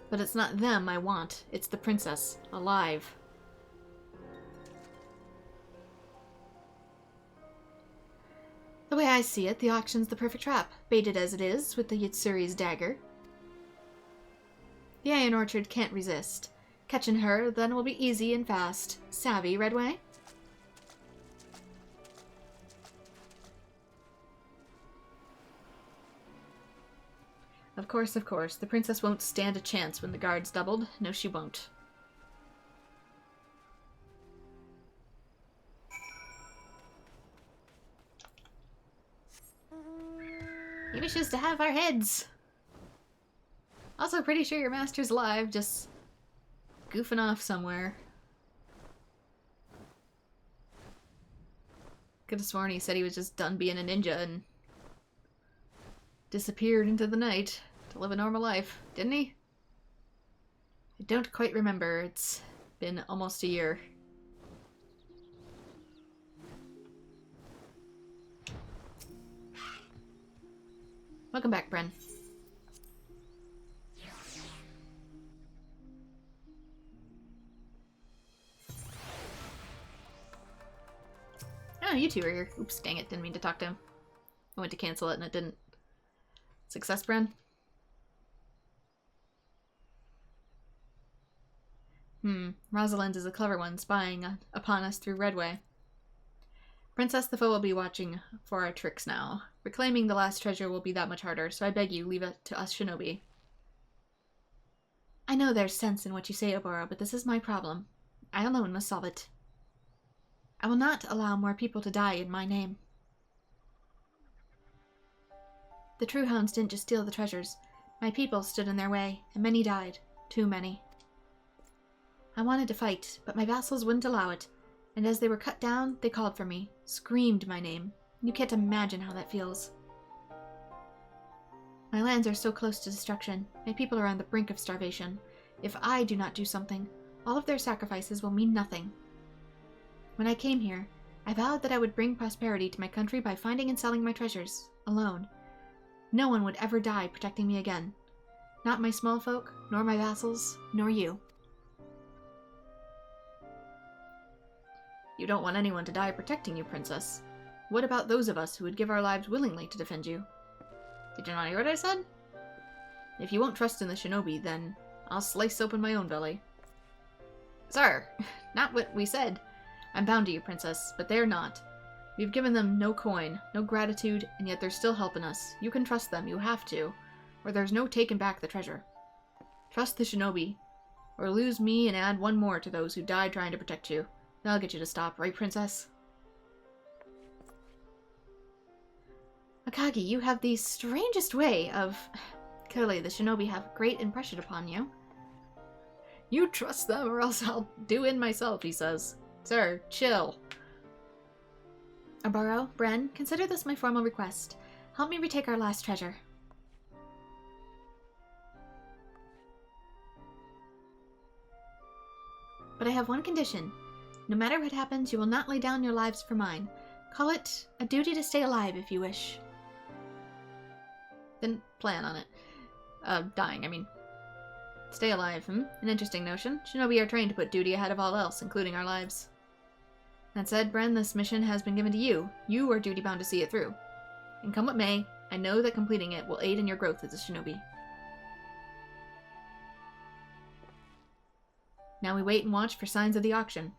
But it's not them I want, it's the princess, alive. The way I see it, the auction's the perfect trap, baited as it is, with the Yatsuri's dagger. The Iron Orchard can't resist. Catching her, then will be easy and fast. Savvy, Redway? Of course, of course. The princess won't stand a chance when the guard's doubled. No, she won't. He wishes to have our heads. Also pretty sure your master's alive, just goofing off somewhere. Could have sworn he said he was just done being a ninja and disappeared into the night to live a normal life, didn't he? I don't quite remember. It's been almost a year. Welcome back, Bren. Oh, you two are here. Oops, dang it. Didn't mean to talk to him. I went to cancel it and it didn't. Success, Bren? Rosalind is a clever one, spying upon us through Redway. Princess, the foe will be watching for our tricks now. Reclaiming the last treasure will be that much harder, so I beg you, leave it to us shinobi. I know there's sense in what you say, Oboro, but this is my problem. I alone must solve it. I will not allow more people to die in my name. The True Hounds didn't just steal the treasures. My people stood in their way, and many died. Too many. I wanted to fight, but my vassals wouldn't allow it, and as they were cut down, they called for me, screamed my name. You can't imagine how that feels. My lands are so close to destruction. My people are on the brink of starvation. If I do not do something, all of their sacrifices will mean nothing. When I came here, I vowed that I would bring prosperity to my country by finding and selling my treasures, alone. No one would ever die protecting me again. Not my small folk, nor my vassals, nor you. You don't want anyone to die protecting you, Princess. What about those of us who would give our lives willingly to defend you? Did you not hear what I said? If you won't trust in the shinobi, then I'll slice open my own belly. Sir, not what we said. I'm bound to you, Princess, but they're not. We've given them no coin, no gratitude, and yet they're still helping us. You can trust them, you have to, or there's no taking back the treasure. Trust the shinobi, or lose me and add one more to those who died trying to protect you. That'll get you to stop, right, Princess? Akagi, you have the strangest way of... Clearly, the shinobi have great impression upon you. You trust them or else I'll do in myself, he says. Sir, chill. Oboro, Bren, consider this my formal request. Help me retake our last treasure. But I have one condition. No matter what happens, you will not lay down your lives for mine. Call it a duty to stay alive if you wish. Then plan on it. Dying, I mean. Stay alive, An interesting notion. Shinobi are trained to put duty ahead of all else, including our lives. That said, Bren, this mission has been given to you. You are duty-bound to see it through. And come what may, I know that completing it will aid in your growth as a shinobi. Now we wait and watch for signs of the auction.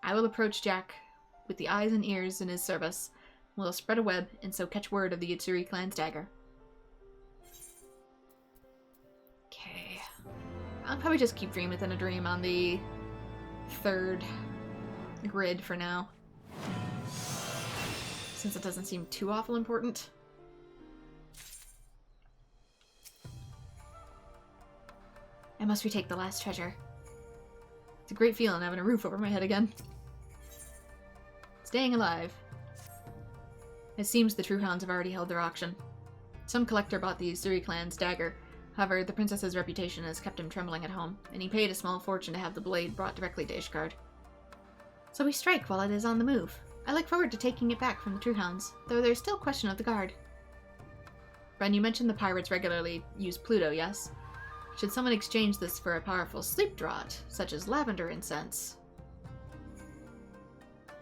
I will approach Jack with the eyes and ears in his service. We'll spread a web and so catch word of the Yatsuri clan's dagger. Okay. I'll probably just keep Dream Within a Dream on the third grid for now, since it doesn't seem too awful important. I must retake the last treasure. It's a great feeling having a roof over my head again. Staying alive. It seems the True Hounds have already held their auction. Some collector bought the Yatsuri clan's dagger. However, the princess's reputation has kept him trembling at home, and he paid a small fortune to have the blade brought directly to Ishgard. So we strike while it is on the move. I look forward to taking it back from the True Hounds, though there's still question of the guard. Bren, you mentioned the pirates regularly use Pluto, yes? Should someone exchange this for a powerful sleep draught, such as lavender incense? I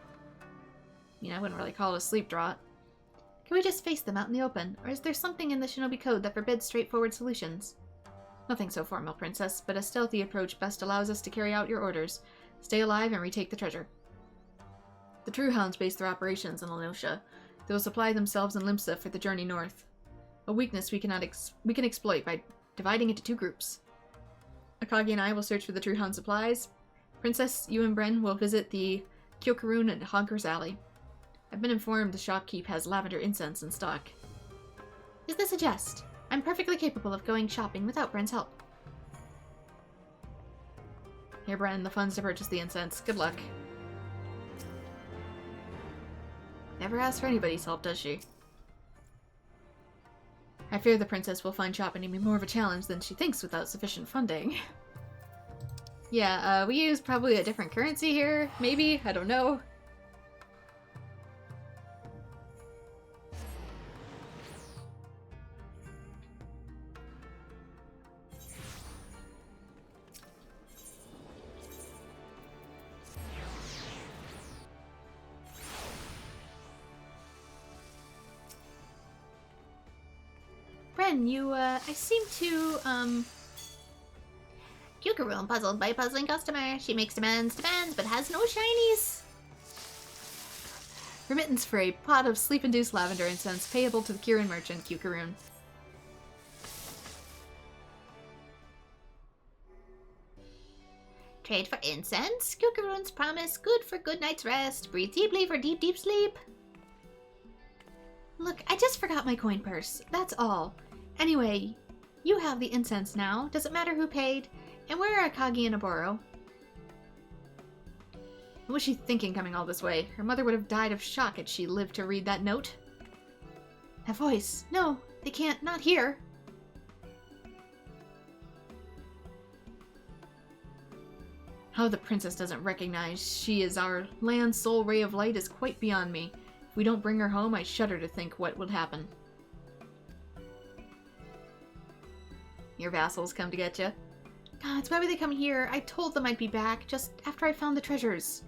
mean, I wouldn't really call it a sleep draught. Can we just face them out in the open, or is there something in the shinobi code that forbids straightforward solutions? Nothing so formal, Princess, but a stealthy approach best allows us to carry out your orders. Stay alive and retake the treasure. The True Hounds base their operations in Lenosha. They will supply themselves in Limsa for the journey north. A weakness we can exploit by dividing into two groups. Akagi and I will search for the True Hound supplies. Princess, you and Bren will visit the Kyokurun and Honker's Alley. I've been informed the shopkeep has lavender incense in stock. Is this a jest? I'm perfectly capable of going shopping without Bren's help. Here, Bren, the funds to purchase the incense. Good luck. Never asks for anybody's help, does she? I fear the princess will find shopping to be more of a challenge than she thinks without sufficient funding. Yeah, we use probably a different currency here, maybe? I don't know. Bren, you, I seem to, Kyokurun puzzled by a puzzling customer. She makes demands, but has no shinies. Remittance for a pot of sleep-induced lavender incense payable to the Kirin merchant, Kyokurun. Trade for incense? Kyokurun's promise, good for good night's rest. Breathe deeply for deep, deep sleep. Look, I just forgot my coin purse. That's all. Anyway, you have the incense now. Does it matter who paid? And where are Akagi and Oboro? What was she thinking coming all this way? Her mother would have died of shock had she lived to read that note. That voice. No, they can't. Not here. How the princess doesn't recognize she is our land's sole ray of light is quite beyond me. If we don't bring her home, I shudder to think what would happen. Your vassals come to get you. God, why would they come here? I told them I'd be back, just after I found the treasures.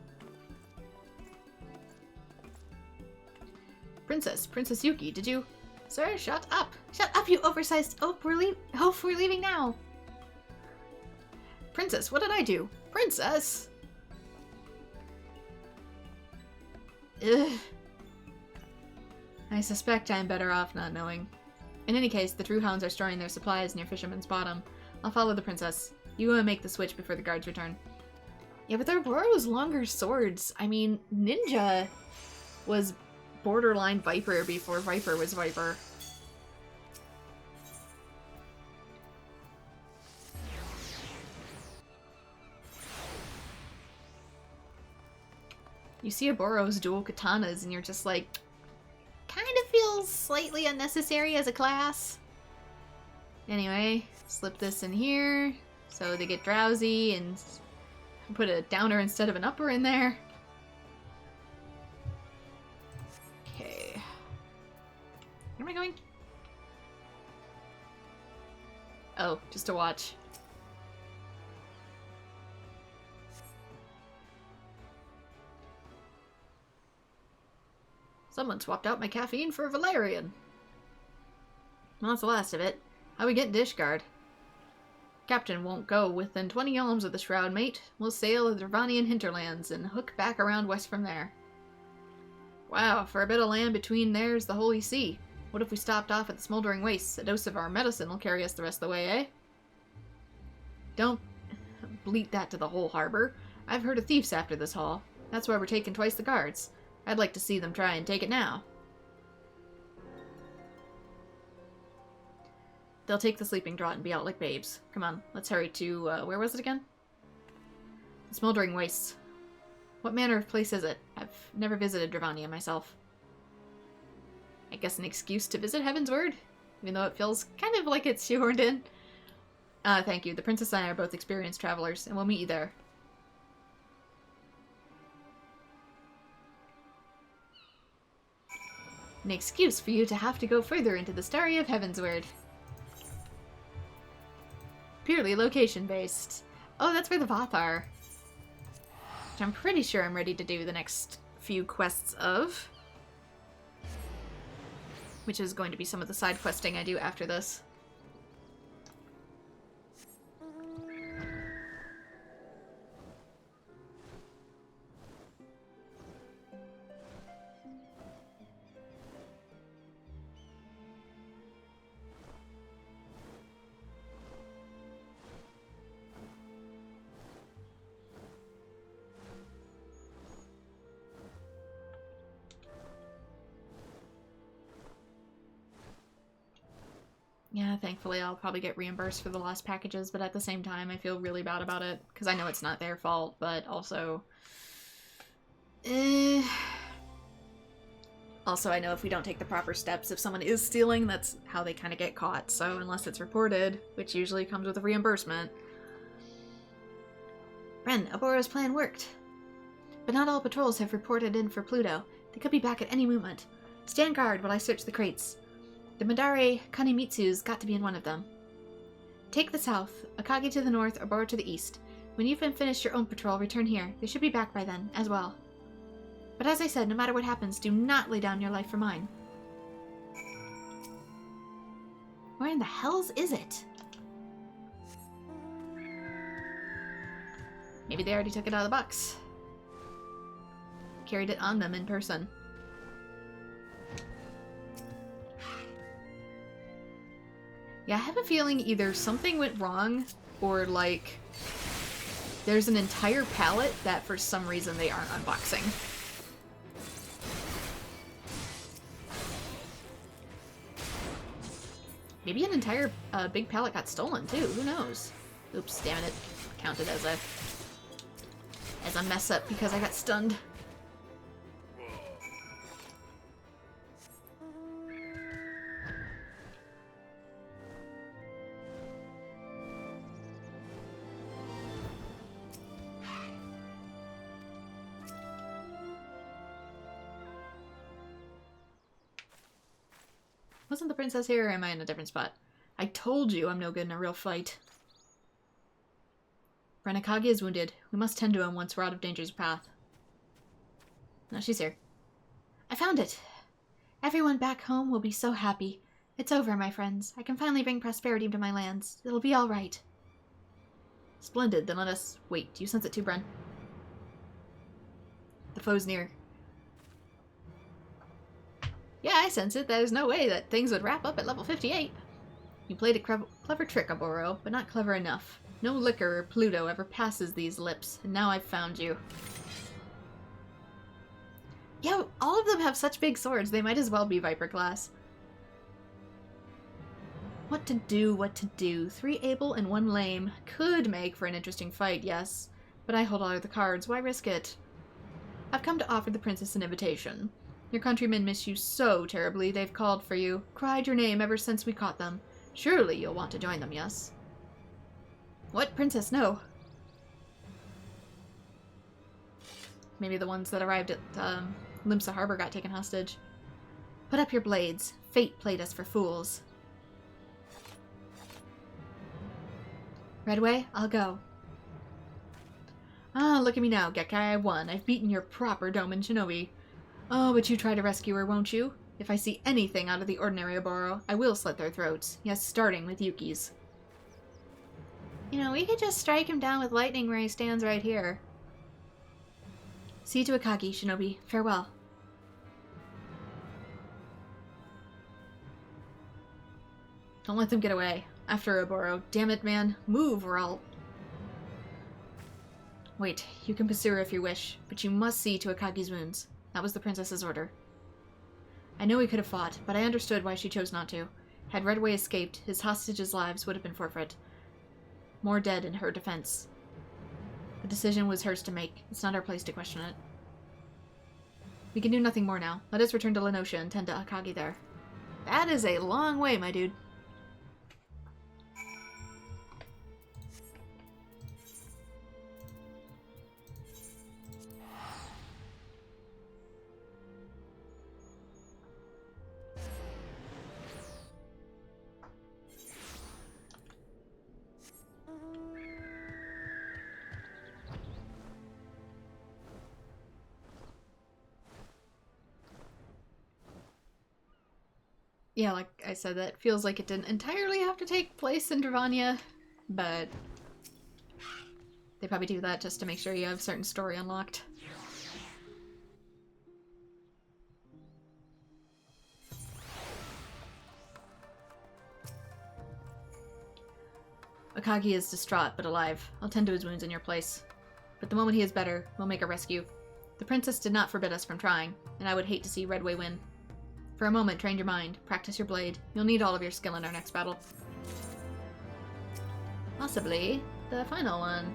Princess Yuki, did you... Sir, shut up! Shut up, you oversized... Oh, we're leaving now! Princess, what did I do? Princess! Ugh. I suspect I'm better off not knowing. In any case, the true hounds are storing their supplies near Fisherman's Bottom. I'll follow the princess. You go and make the switch before the guards return. Yeah, but they're Boro's longer swords. I mean, Ninja was borderline Viper before Viper was Viper. You see a Boro's dual katanas and you're just like, kind of feels slightly unnecessary as a class. Anyway, slip this in here so they get drowsy and put a downer instead of an upper in there. Okay. Where am I going? Oh, just to watch. Someone swapped out my caffeine for Valerian. Well, that's the last of it. How we get Dishguard? Captain won't go within 20 elms of the Shroud, mate. We'll sail the Dravanian hinterlands and hook back around west from there. Wow, for a bit of land between there's the Holy See. What if we stopped off at the Smoldering Wastes? A dose of our medicine will carry us the rest of the way, eh? Don't bleat that to the whole harbor. I've heard of thieves after this haul. That's why we're taking twice the guards. I'd like to see them try and take it now. They'll take the sleeping draught and be out like babes. Come on, let's hurry to, where was it again? The Smoldering Wastes. What manner of place is it? I've never visited Dravania myself. I guess an excuse to visit Heavensward? Even though it feels kind of like it's shoehorned in. Thank you. The princess and I are both experienced travelers, and we'll meet you there. An excuse for you to have to go further into the story of Heavensward. Purely location-based. Oh, that's where the Voth are. Which I'm pretty sure I'm ready to do the next few quests of. Which is going to be some of the side questing I do after this. Yeah, thankfully I'll probably get reimbursed for the lost packages, but at the same time I feel really bad about it, because I know it's not their fault, but also... Also, I know if we don't take the proper steps, if someone is stealing, that's how they kind of get caught, so unless it's reported, which usually comes with a reimbursement. Ren, Aboro's plan worked. But not all patrols have reported in for Pluto. They could be back at any moment. Stand guard while I search the crates. The Madare Kanemitsu's got to be in one of them. Take the south, Akagi to the north, Aboro to the east. When you've finished your own patrol, return here. They should be back by then, as well. But as I said, no matter what happens, do not lay down your life for mine. Where in the hells is it? Maybe they already took it out of the box. Carried it on them in person. Yeah, I have a feeling either something went wrong, or, like, there's an entire pallet that for some reason they aren't unboxing. Maybe an entire big pallet got stolen, too. Who knows? Oops, damn it. Counted as a mess up because I got stunned. Wasn't the princess here, or am I in a different spot? I told you I'm no good in a real fight. Renakage is wounded. We must tend to him once we're out of danger's path. No, she's here. I found it! Everyone back home will be so happy. It's over, my friends. I can finally bring prosperity to my lands. It'll be all right. Splendid. Then let us... Wait, do you sense it too, Bren? The foe's near. Yeah, I sense it. There's no way that things would wrap up at level 58. You played a clever trick, Oboro, but not clever enough. No liquor or Pluto ever passes these lips, and now I've found you. Yeah, all of them have such big swords, they might as well be Viper class. What to do, what to do. 3 able and 1 lame. Could make for an interesting fight, yes. But I hold all of the cards, why risk it? I've come to offer the princess an invitation. Your countrymen miss you so terribly, they've called for you, cried your name ever since we caught them. Surely you'll want to join them, yes? What? Princess, no. Maybe the ones that arrived at Limsa Harbor got taken hostage. Put up your blades. Fate played us for fools. Redway, I'll go. Ah, look at me now, Gekkai, I won. I've beaten your proper Doman Shinobi. Oh, but you try to rescue her, won't you? If I see anything out of the ordinary, Oboro, I will slit their throats. Yes, starting with Yuki's. You know, we could just strike him down with lightning where he stands right here. See you to Akagi, Shinobi. Farewell. Don't let them get away. After Oboro. Damn it, man. Move or I'll... Wait, you can pursue her if you wish, but you must see to Akagi's wounds. That was the princess's order. I know he could have fought, but I understood why she chose not to. Had Redway escaped, his hostages' lives would have been forfeit. More dead in her defense. The decision was hers to make. It's not our place to question it. We can do nothing more now. Let us return to Lenosha and tend to Akagi there. That is a long way, my dude. Yeah, like I said, that feels like it didn't entirely have to take place in Dravania, but they probably do that just to make sure you have certain story unlocked. Akagi is distraught, but alive. I'll tend to his wounds in your place. But the moment he is better, we'll make a rescue. The princess did not forbid us from trying, and I would hate to see Redway win. For a moment, train your mind. Practice your blade. You'll need all of your skill in our next battle. Possibly the final one.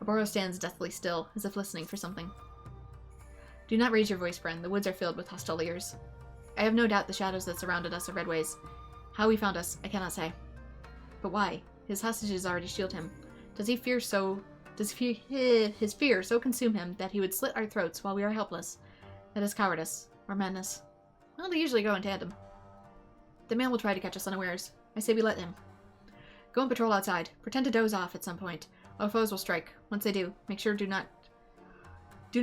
Oboro stands deathly still, as if listening for something. Do not raise your voice, friend. The woods are filled with hostile ears. I have no doubt the shadows that surrounded us are Redway's. How he found us, I cannot say. But why? His hostages already shield him. Does his fear so consume him that he would slit our throats while we are helpless? That is cowardice, or madness. Well, they usually go in tandem. The man will try to catch us unawares. I say we let him. Go and patrol outside. Pretend to doze off at some point. Our foes will strike. Once they do, make sure they do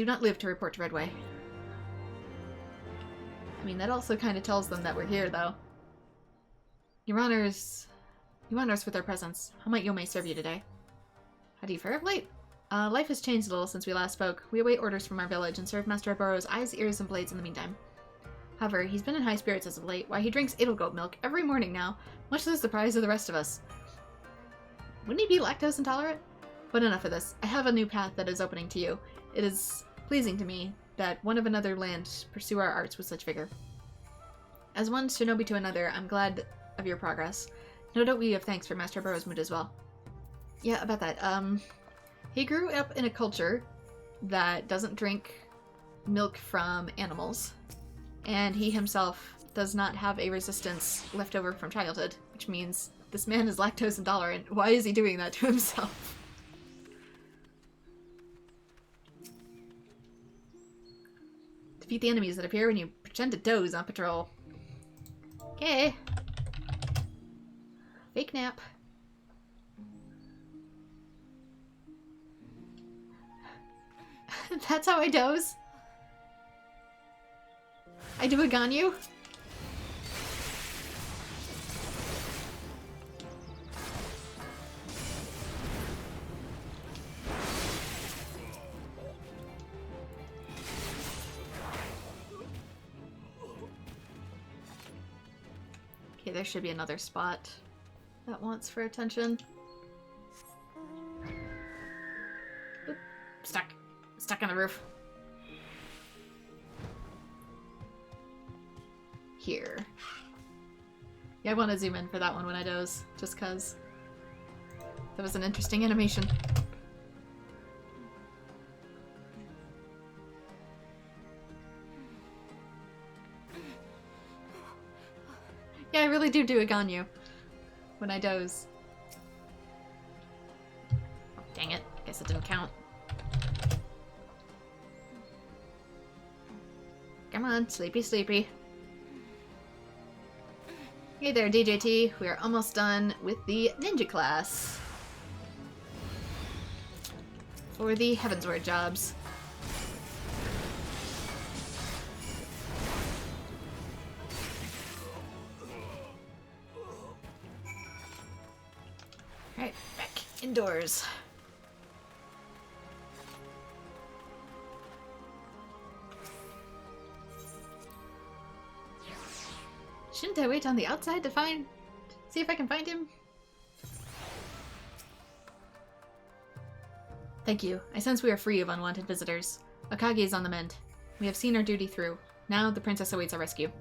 not live to report to Redway. I mean, that also kind of tells them that we're here, though. You honor us with our presence. How might Yomei serve you today? How do you fare of late? Life has changed a little since we last spoke. We await orders from our village and serve Master Oboro's eyes, ears, and blades in the meantime. However, he's been in high spirits as of late. Why, he drinks Edelgoat milk every morning now, much to the surprise of the rest of us. Wouldn't he be lactose intolerant? But enough of this. I have a new path that is opening to you. It is pleasing to me that one of another land pursue our arts with such vigor. As one shinobi to another, I'm glad of your progress. No doubt we have thanks for Master Oboro's mood as well. Yeah, about that. He grew up in a culture that doesn't drink milk from animals. And he himself does not have a resistance left over from childhood, which means this man is lactose intolerant. Why is he doing that to himself? Defeat the enemies that appear when you pretend to doze on patrol. Okay. Fake nap. That's how I doze. I do a Ganyu? Okay, there should be another spot that wants for attention. Oop, stuck. Stuck on the roof. Here. Yeah, I want to zoom in for that one when I doze, just cause that was an interesting animation. Yeah, I really do a Ganyu when I doze. Oh, dang it. Guess it didn't count. Come on, sleepy, sleepy. Hey there, DJT. We are almost done with the ninja class for the Heavensward jobs. Alright, back indoors. Shouldn't I wait on the outside to see if I can find him? Thank you. I sense we are free of unwanted visitors. Akagi is on the mend. We have seen our duty through. Now the princess awaits our rescue.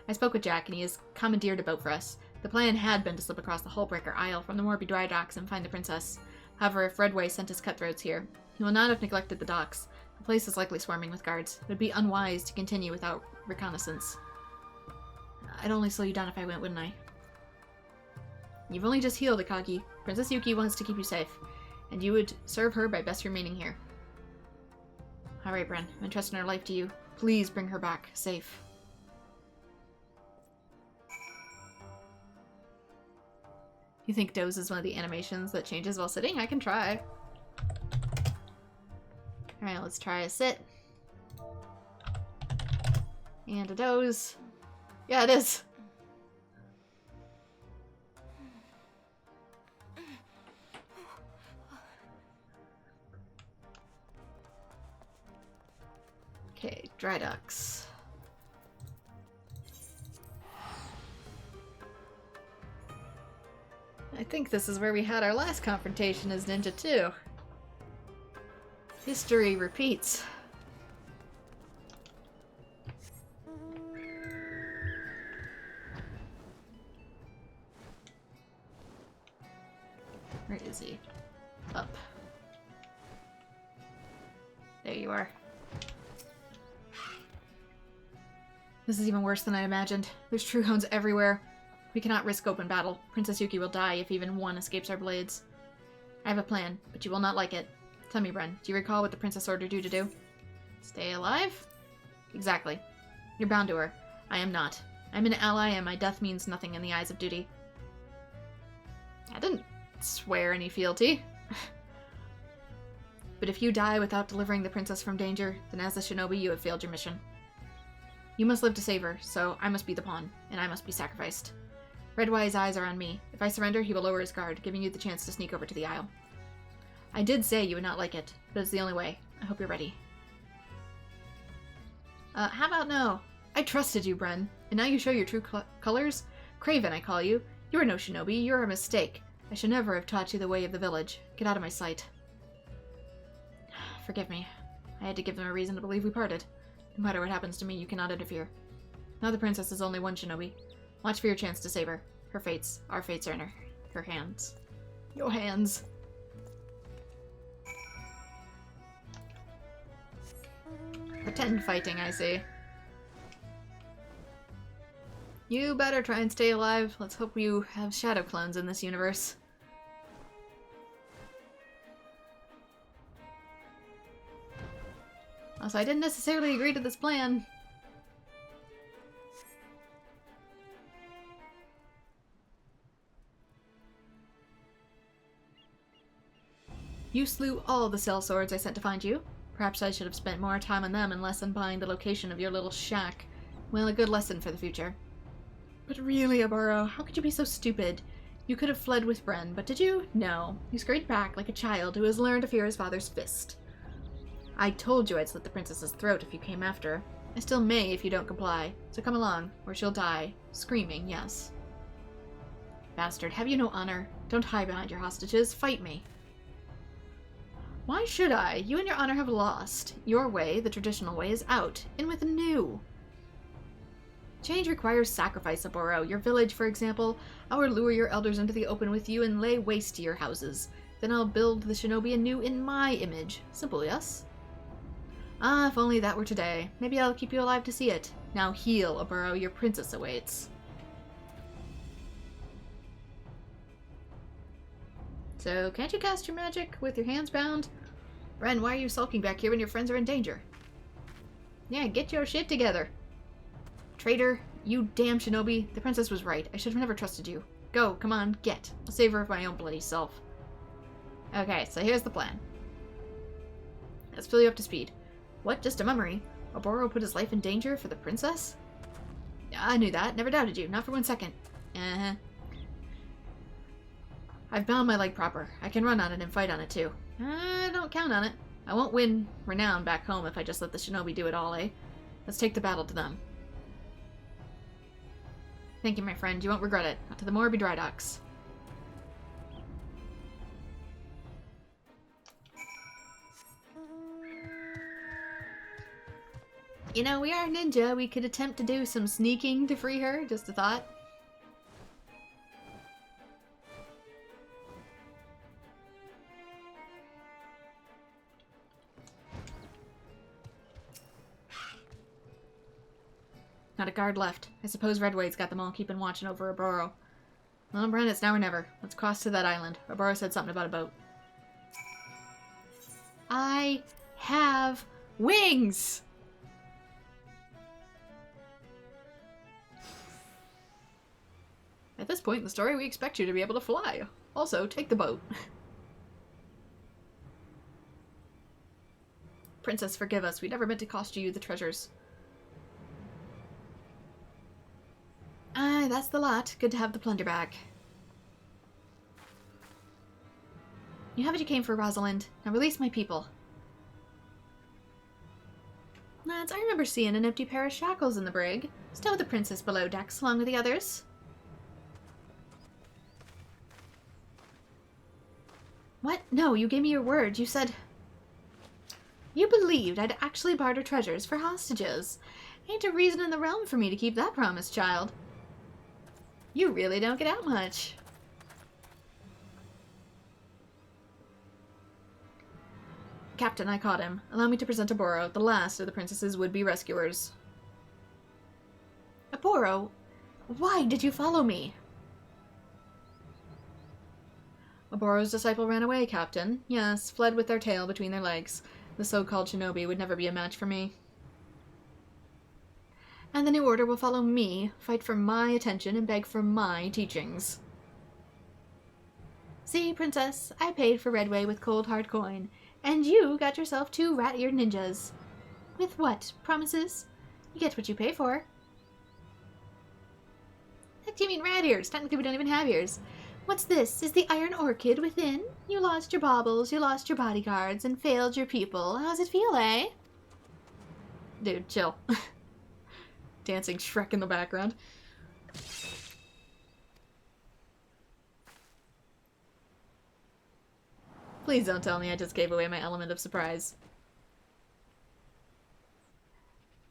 I spoke with Jack and he has commandeered a boat for us. The plan had been to slip across the Hullbreaker Isle from the Morby dry docks and find the princess. However, if Redway sent his cutthroats here, he will not have neglected the docks. The place is likely swarming with guards. It would be unwise to continue without reconnaissance. I'd only slow you down if I went, wouldn't I? You've only just healed, Akagi. Princess Yuki wants to keep you safe, and you would serve her by best remaining here. Alright, Bren. I'm entrusting her life to you. Please bring her back, safe. You think doze is one of the animations that changes while sitting? I can try. Alright, let's try a sit. And a doze. Yeah, it is. Okay, dry docks. I think this is where we had our last confrontation as Ninja 2. History repeats. Where is he? Up. There you are. This is even worse than I imagined. There's true hounds everywhere. We cannot risk open battle. Princess Yuki will die if even one escapes our blades. I have a plan, but you will not like it. Tell me, Bren, do you recall what the princess ordered you to do? Stay alive? Exactly. You're bound to her. I am not. I'm an ally and my death means nothing in the eyes of duty. I didn't swear any fealty. But if you die without delivering the princess from danger, then as a shinobi you have failed your mission. You must live to save her, so I must be the pawn, and I must be sacrificed. Redwire's eyes are on me. If I surrender, he will lower his guard, giving you the chance to sneak over to the Isle. I did say you would not like it, but it's the only way. I hope you're ready. How about no? I trusted you, Bren, and now you show your true colors? Craven, I call you. You are no shinobi, you're a mistake. I should never have taught you the way of the village. Get out of my sight. Forgive me. I had to give them a reason to believe we parted. No matter what happens to me, you cannot interfere. Now the princess is only one shinobi. Watch for your chance to save her. Our fates are in her hands. Your hands. Pretend fighting, I see. You better try and stay alive. Let's hope you have shadow clones in this universe. Also, I didn't necessarily agree to this plan. You slew all the sellswords I sent to find you. Perhaps I should have spent more time on them and less on buying the location of your little shack. Well, a good lesson for the future. But really, Oboro, how could you be so stupid? You could have fled with Bren, but did you? No. You scurried back like a child who has learned to fear his father's fist. I told you I'd slit the princess's throat if you came after her. I still may if you don't comply. So come along, or she'll die. Screaming, yes. Bastard, have you no honor? Don't hide behind your hostages. Fight me. Why should I? You and your honor have lost. Your way, the traditional way, is out. In with a new. Change requires sacrifice, Oboro. Your village, for example. I'll lure your elders into the open with you and lay waste to your houses. Then I'll build the shinobi anew in my image. Simple, yes? Ah, if only that were today. Maybe I'll keep you alive to see it. Now heal, Oboro. Your princess awaits. So, can't you cast your magic with your hands bound? Bren, why are you sulking back here when your friends are in danger? Yeah, get your shit together. Traitor, you damn shinobi. The princess was right. I should have never trusted you. Go, come on, get. I'll save her of my own bloody self. Okay, so here's the plan. Let's fill you up to speed. What? Just a memory? Oboro put his life in danger for the princess? Yeah, I knew that. Never doubted you. Not for 1 second. Uh-huh. I've bound my leg proper. I can run on it and fight on it too. I don't count on it. I won't win renown back home if I just let the shinobi do it all, eh? Let's take the battle to them. Thank you, my friend. You won't regret it. Not to the Morbi Dry Docks. You know, we are ninja. We could attempt to do some sneaking to free her. Just a thought. Not a guard left. I suppose Redwade's got them all keeping watching over Oboro. Well, Bren, it's now or never. Let's cross to that island. Oboro said something about a boat. I have wings! At this point in the story, we expect you to be able to fly. Also, take the boat. Princess, forgive us. We never meant to cost you the treasures. Aye, that's the lot. Good to have the plunder back. You have what you came for, Rosalind. Now release my people. Lads, I remember seeing an empty pair of shackles in the brig. Stow the princess below decks along with the others. What? No, you gave me your word. You said... You believed I'd actually barter treasures for hostages. Ain't a reason in the realm for me to keep that promise, child. You really don't get out much. Captain, I caught him. Allow me to present Oboro, the last of the princess's would-be rescuers. Oboro, why did you follow me? Oboro's disciple ran away, Captain. Yes, fled with their tail between their legs. The so-called shinobi would never be a match for me. And the new order will follow me, fight for my attention, and beg for my teachings. See, Princess, I paid for Redway with cold hard coin, and you got yourself 2 rat-eared ninjas. With what? Promises? You get what you pay for. Heck do you mean rat ears? Technically we don't even have ears. What's this? Is the iron orchid within? You lost your baubles, you lost your bodyguards, and failed your people. How's it feel, eh? Dude, chill. Dancing Shrek in the background. Please don't tell me I just gave away my element of surprise.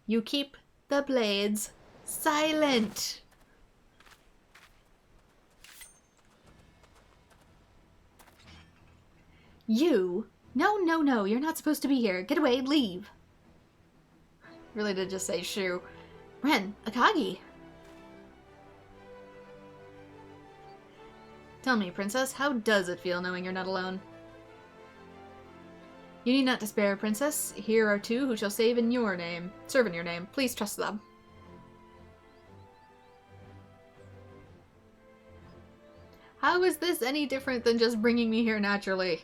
You keep the blades silent. You? No, no, no, you're not supposed to be here. Get away, leave. Really did just say shoo. Ren, Akagi. Tell me, Princess, how does it feel knowing you're not alone? You need not despair, Princess. Here are 2 who shall serve in your name. Please trust them. How is this any different than just bringing me here naturally?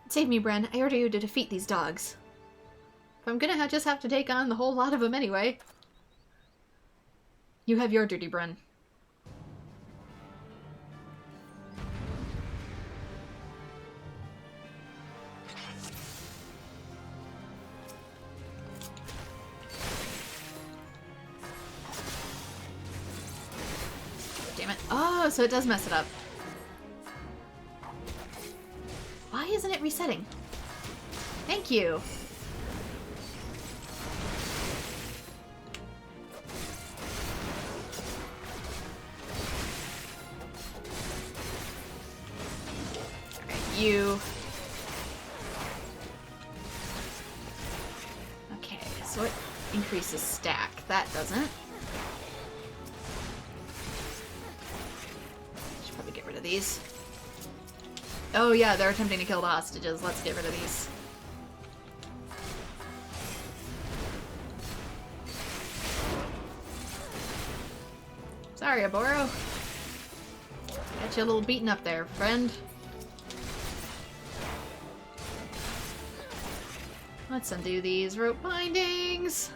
Save me, Bren. I order you to defeat these dogs. If I'm gonna just have to take on the whole lot of them anyway. You have your duty, Brun. Damn it. Oh, so it does mess it up. Why isn't it resetting? Thank you. Alright, you. Okay, so it increases stack. That doesn't. Should probably get rid of these. Oh yeah, they're attempting to kill the hostages. Let's get rid of these. Sorry, Aboro. Got you a little beaten up there, friend. Let's undo these rope bindings.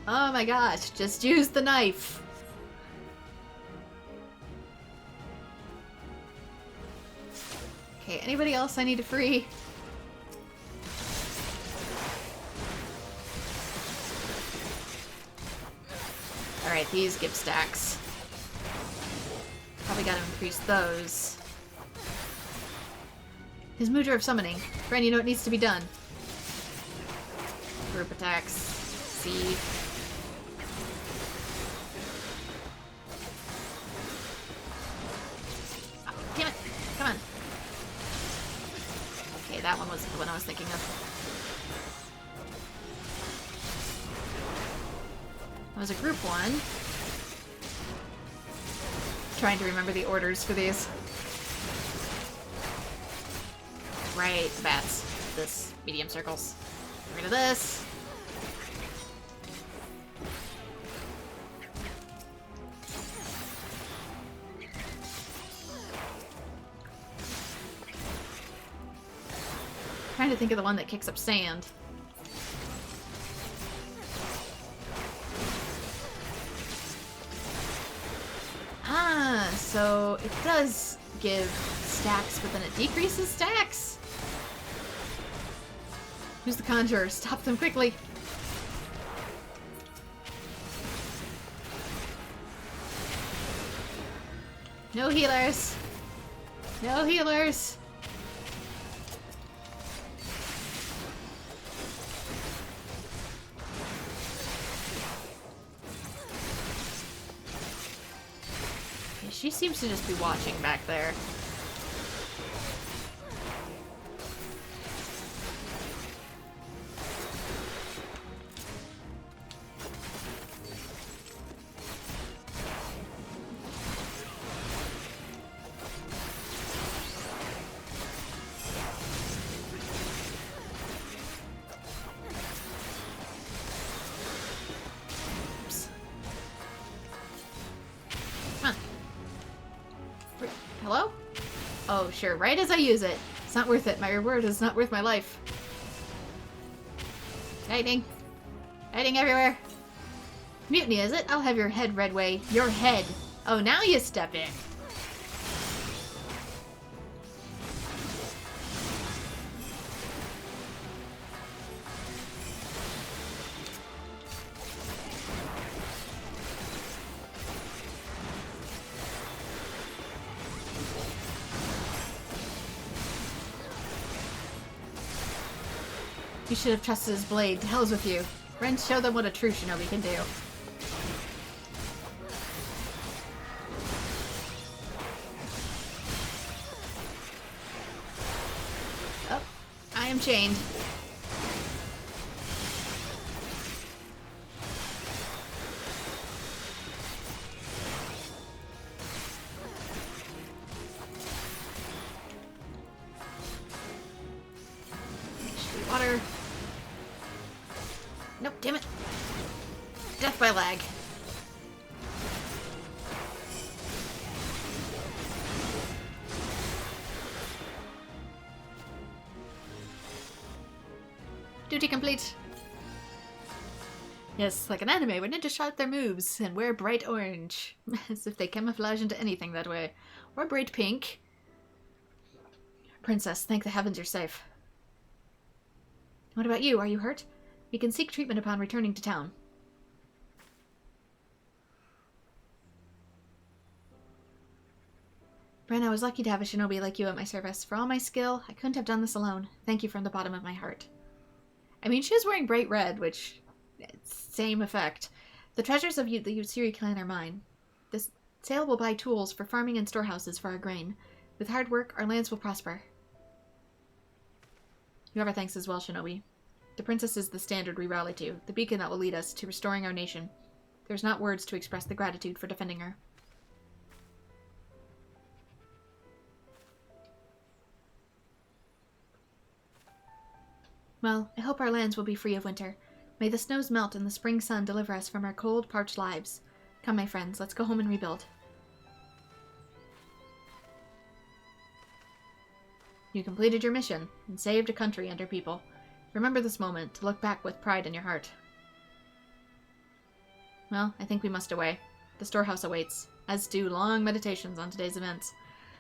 Oh my gosh, just use the knife. Okay, anybody else I need to free? Alright, these give stacks. Probably gotta increase those. His Mudra of Summoning. Friend, you know what needs to be done. Group attacks. C. Oh, damn it! Come on. Okay, that one was the one I was thinking of. That was a group one. Trying to remember the orders for these. Right, the bats. This, medium circles. Get rid of this. Trying to think of the one that kicks up sand. Ah, so it does give stacks, but then it decreases stacks? Who's the conjurer? Stop them quickly! No healers! No healers! She seems to just be watching back there. Hello? Oh, sure. Right as I use it. It's not worth it. My reward is not worth my life. Lightning. Lightning everywhere. Mutiny, is it? I'll have your head, Redway. Your head. Oh, now you step in. You should have trusted his blade. To hell's with you. Ren, show them what a true shinobi can do. Oh, I am chained. Water. Nope, damn it. Death by lag. Duty complete. Yes, like an anime where ninjas shout their moves and wear bright orange. As if they camouflage into anything that way. Or bright pink. Princess, thank the heavens you're safe. What about you? Are you hurt? You can seek treatment upon returning to town. Bren, I was lucky to have a shinobi like you at my service. For all my skill, I couldn't have done this alone. Thank you from the bottom of my heart. I mean, she was wearing bright red, which... same effect. The treasures of the Utsuri clan are mine. This sale will buy tools for farming and storehouses for our grain. With hard work, our lands will prosper. You have our thanks as well, shinobi. The princess is the standard we rally to, the beacon that will lead us to restoring our nation. There's not words to express the gratitude for defending her. Well, I hope our lands will be free of winter. May the snows melt and the spring sun deliver us from our cold, parched lives. Come, my friends, let's go home and rebuild. You completed your mission and saved a country and her people. Remember this moment to look back with pride in your heart. Well, I think we must away. The storehouse awaits, as do long meditations on today's events.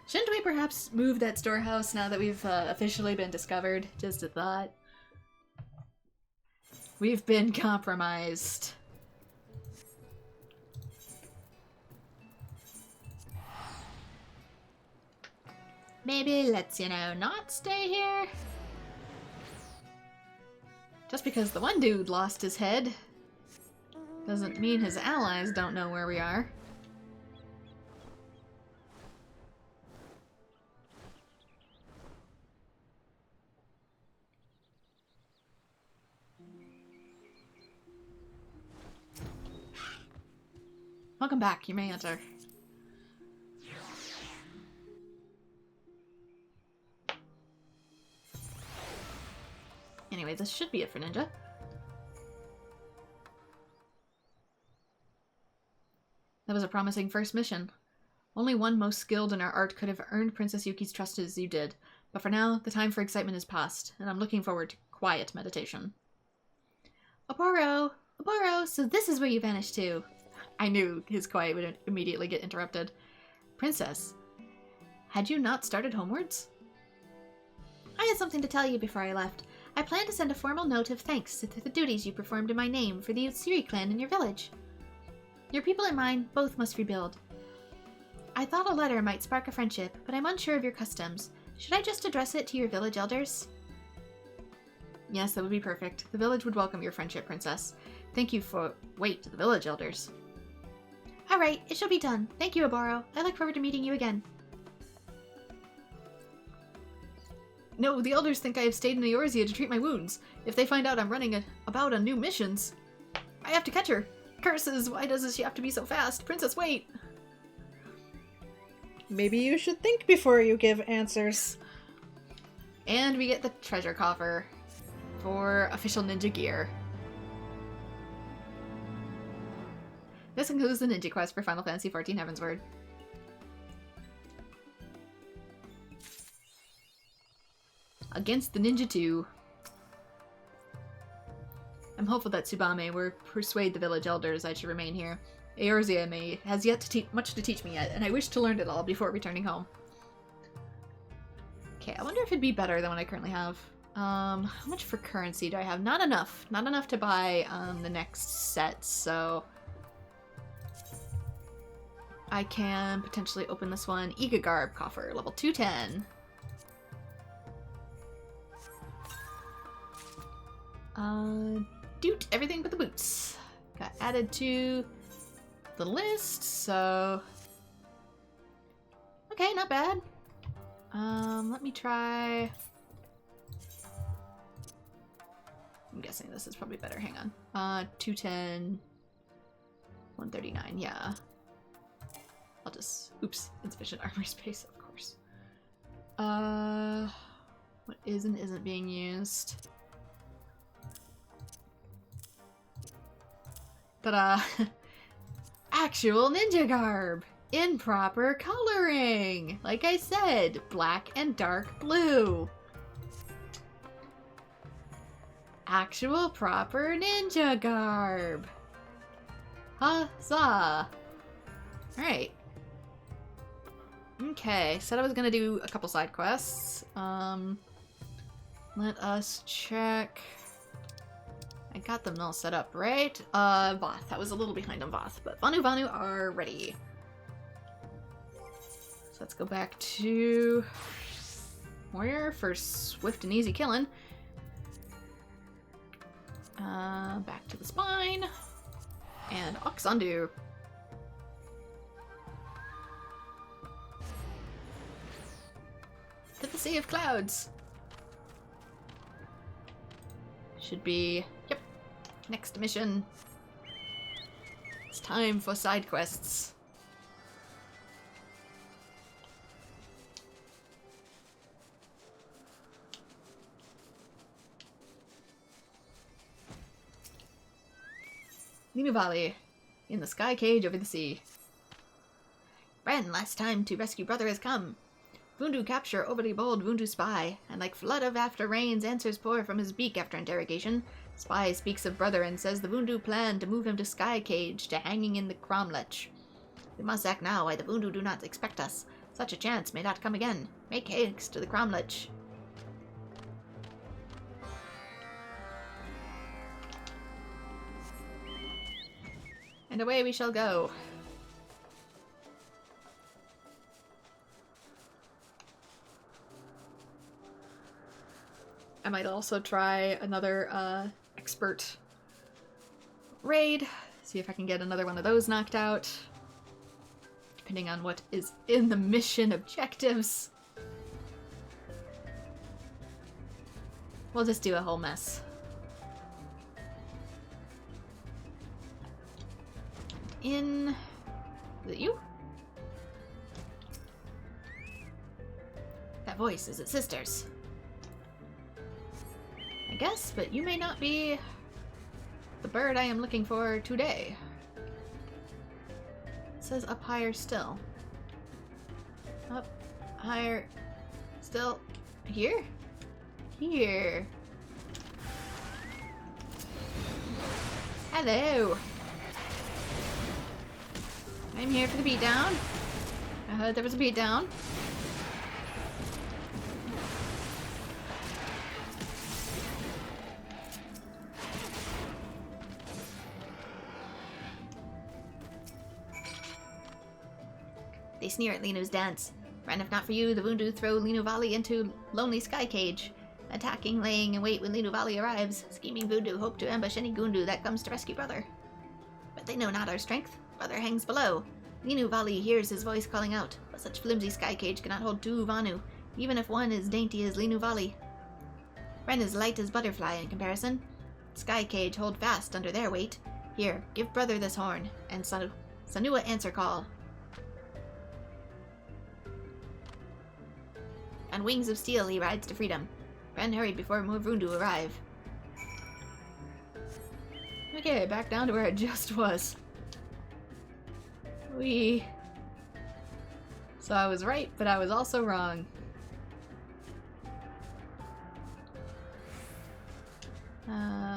Shouldn't we perhaps move that storehouse now that we've officially been discovered? Just a thought. We've been compromised. Maybe let's, not stay here. Just because the one dude lost his head doesn't mean his allies don't know where we are. Welcome back, you may enter. Anyway, this should be it for Ninja. That was a promising first mission. Only one most skilled in our art could have earned Princess Yuki's trust as you did, but for now, the time for excitement is past, and I'm looking forward to quiet meditation. Oboro! Oboro! So this is where you vanished to! I knew his quiet would immediately get interrupted. Princess, had you not started homewards? I had something to tell you before I left. I plan to send a formal note of thanks to the duties you performed in my name for the Utsuri clan in your village. Your people and mine both must rebuild. I thought a letter might spark a friendship, but I'm unsure of your customs. Should I just address it to your village elders? Yes, that would be perfect. The village would welcome your friendship, Princess. Thank you for... Wait, the village elders. Alright, it shall be done. Thank you, Oboro. I look forward to meeting you again. No, the elders think I have stayed in Eorzea to treat my wounds. If they find out I'm running about on new missions, I have to catch her. Curses, why does she have to be so fast? Princess, wait! Maybe you should think before you give answers. And we get the treasure coffer for official ninja gear. This includes the ninja quest for Final Fantasy XIV Heavensward. Against the Ninja 2. I'm hopeful that Tsubame will persuade the village elders I should remain here. Eorzea has yet to much to teach me yet, and I wish to learn it all before returning home. Okay, I wonder if it'd be better than what I currently have. How much for currency do I have? Not enough. Not enough to buy the next set, so... I can potentially open this one. Iga Garb coffer, level 210. Doot, everything but the boots. Got added to the list, so... Okay, not bad. Let me try... I'm guessing this is probably better, hang on. 210... 139, yeah. I'll just... Oops, insufficient armor space, of course. What is and isn't being used? Ta-da! Actual ninja garb! In proper coloring! Like I said, black and dark blue. actual proper ninja garb. Huzzah! Alright. Okay, said I was gonna do a couple side quests. Let us check. I got them all set up, right? Voth. I was a little behind on Voth, but Vanu are ready. So let's go back to Warrior for swift and easy killing. Back to the spine. And Oxandu. To the Sea of Clouds. Should be, yep, next mission. It's time for side quests. Linu Valley, in the sky cage over the sea. Friend, last time to rescue brother has come. Vundu capture overly bold Vundu spy, and like flood of after rains answers pour from his beak after interrogation. Spy speaks of brother and says the Vundu plan to move him to sky cage, to hanging in the cromlech. We must act now, why the Vundu do not expect us. Such a chance may not come again. Make haste to the cromlech. And away we shall go. I might also try another expert raid. See if I can get another one of those knocked out. Depending on what is in the mission objectives. We'll just do a whole mess. Is it you? That voice, is it sisters? I guess, but you may not be the bird I am looking for today. It says up higher still. Up higher still. Here? Here. Hello. I'm here for the beatdown. I heard there was a beatdown. They sneer at Linu's dance. Ran if not for you, the Vundu throw Linu Valley into lonely sky cage. Attacking, laying in wait when Linu Valley arrives. Scheming Vundu hope to ambush any Gundu that comes to rescue brother. But they know not our strength. Brother hangs below. Linu Valley hears his voice calling out, but such flimsy sky cage cannot hold two Vanu, even if one is dainty as Linu Valley. Ren is light as butterfly in comparison. Sky cage hold fast under their weight. Here, give brother this horn, and Sanua answer call. On wings of steel he rides to freedom. Ren hurried before more Vundu arrive. Okay, back down to where it just was. So I was right, but I was also wrong.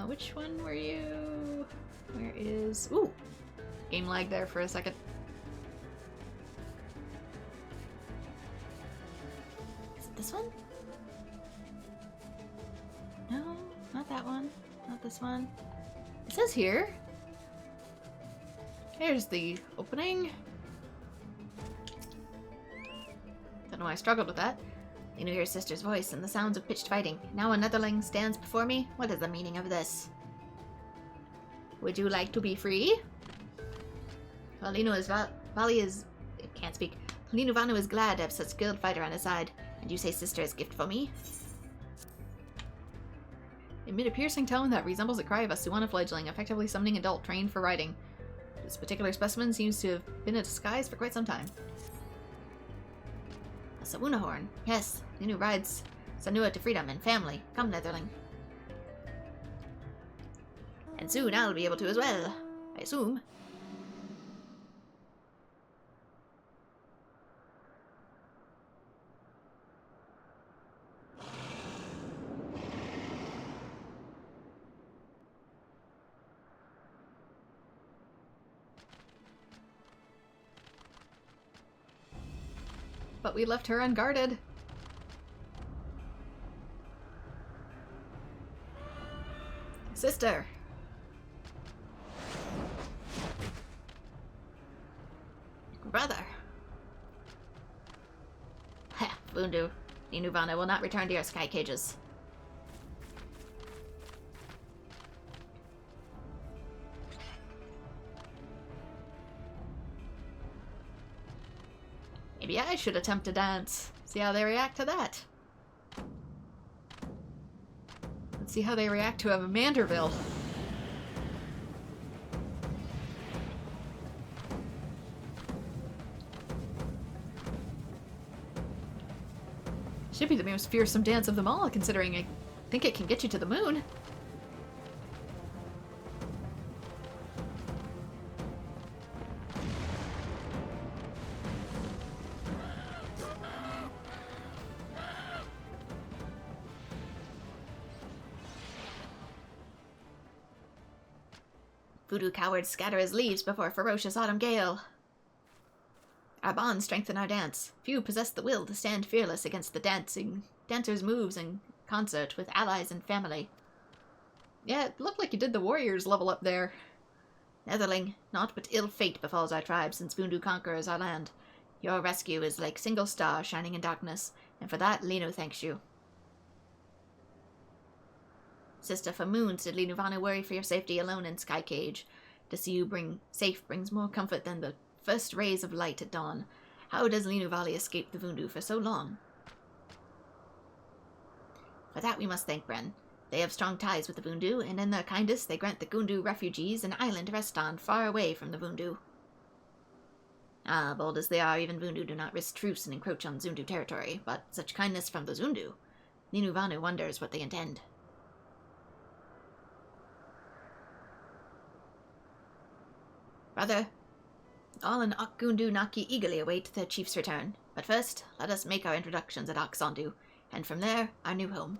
Which one were you? Where is... Ooh! Game lag there for a second. Is it this one? No, not that one. Not this one. It says here. Here's the opening. Don't know why I struggled with that. You know your sister's voice and the sounds of pitched fighting. Now a Netherling stands before me? What is the meaning of this? Would you like to be free? Well, Valley is... It can't speak. Linu Vanu is glad to have such skilled fighter on his side. And you say sister is gift for me? Emit a piercing tone that resembles a cry of a Suana fledgling, effectively summoning adult trained for riding. This particular specimen seems to have been in disguise for quite some time. A Sauna horn. Yes, Linu rides Sanua to freedom and family. Come, Netherling. And soon I'll be able to as well, I assume. but we left her unguarded. Sister! Brother! Ha! Vundu. Linuvana will not return to your sky cages. Maybe I should attempt to dance. See how they react to that. Let's see how they react to a Manderville. Should be the most fearsome dance of them all, considering I think it can get you to the moon. Voodoo cowards scatter as leaves before a ferocious autumn gale. Our bonds strengthen our dance. Few possess the will to stand fearless against the dancers' moves in concert with allies and family. Yeah, it looked like you did the warriors level up there. Netherling, naught but ill fate befalls our tribe since Voodoo conquers our land. Your rescue is like single star shining in darkness, and for that Lino thanks you. Sister, for moons did Linuvana worry for your safety alone in Sky Cage. To see you safe brings more comfort than the first rays of light at dawn. How does Linuvali escape the Vundu for so long? For that we must thank Bren. They have strong ties with the Vundu, and in their kindness they grant the Gundu refugees an island to rest on, far away from the Vundu. Ah, bold as they are, even Vundu do not risk truce and encroach on Zundu territory, but such kindness from the Zundu. Linuvanu wonders what they intend. Brother, all in Okgundu Naki eagerly await their chief's return. But first, let us make our introductions at Oxandu, and from there, our new home.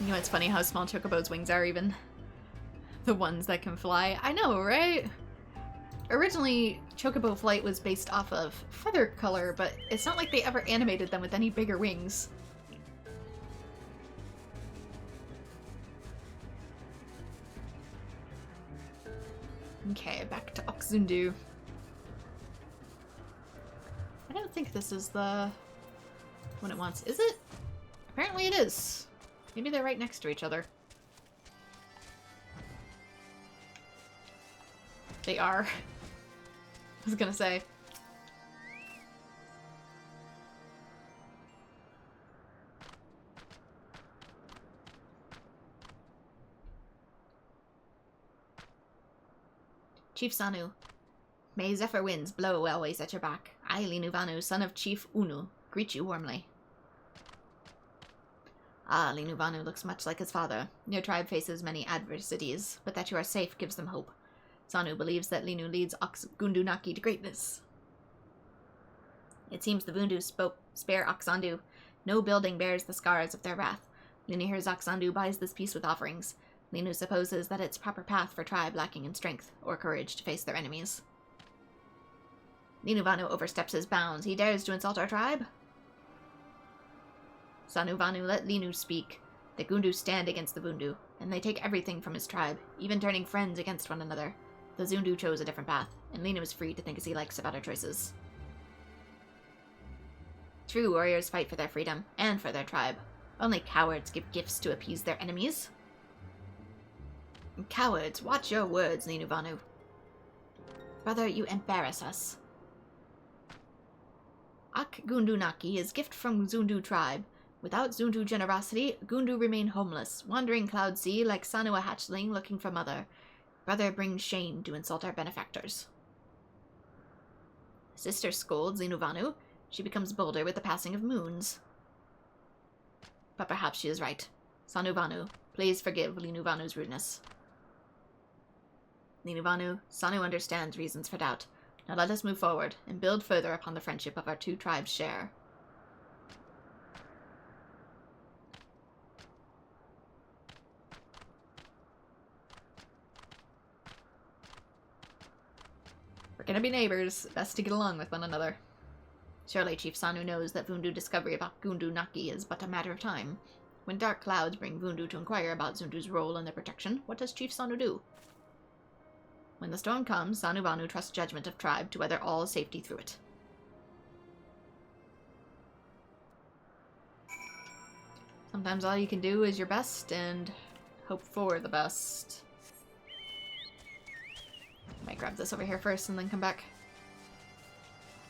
You know, it's funny how small Chocobo's wings are, even the ones that can fly. I know, right? Originally, Chocobo Flight was based off of feather color, but it's not like they ever animated them with any bigger wings. Okay, back to Oxundu. I don't think this is the one it wants. Is it? Apparently it is. Maybe they're right next to each other. They are. I was gonna say. Chief Sanu. May Zephyr winds blow always at your back. I, Linuvanu, son of Chief Unu, greet you warmly. Ah, Linuvanu looks much like his father. Your tribe faces many adversities, but that you are safe gives them hope. Sanu believes that Linu leads Gundu Naki to greatness. It seems the Vundu spare Oxandu. No building bears the scars of their wrath. Linu hears Oxandu buys this peace with offerings. Linu supposes that it's proper path for tribe lacking in strength or courage to face their enemies. Linuvanu oversteps his bounds. He dares to insult our tribe? Sanuvanu let Linu speak. The Gundu stand against the Vundu, and they take everything from his tribe, even turning friends against one another. The Zundu chose a different path, and Linu is free to think as he likes about our choices. True warriors fight for their freedom, and for their tribe. Only cowards give gifts to appease their enemies. Cowards, watch your words, Linuvanu. Brother, you embarrass us. Ak Gundu Naki is gift from Zundu tribe. Without Zundu generosity, Gundu remain homeless, wandering cloud sea like Sanu a hatchling looking for mother. Brother brings shame to insult our benefactors. Sister scolds Linuvanu. She becomes bolder with the passing of moons. But perhaps she is right. Sanuvanu, please forgive Linuvanu's rudeness. Linuvanu, Sanu understands reasons for doubt. Now let us move forward and build further upon the friendship of our two tribes share. gonna be neighbors. Best to get along with one another. Surely Chief Sanu knows that Vundu discovery of Akundu Naki is but a matter of time. When dark clouds bring Vundu to inquire about Zundu's role in their protection, what does Chief Sanu do? When the storm comes, Sanu Vanu trusts judgment of tribe to weather all safety through it. Sometimes all you can do is your best and hope for the best. Might grab this over here first and then come back.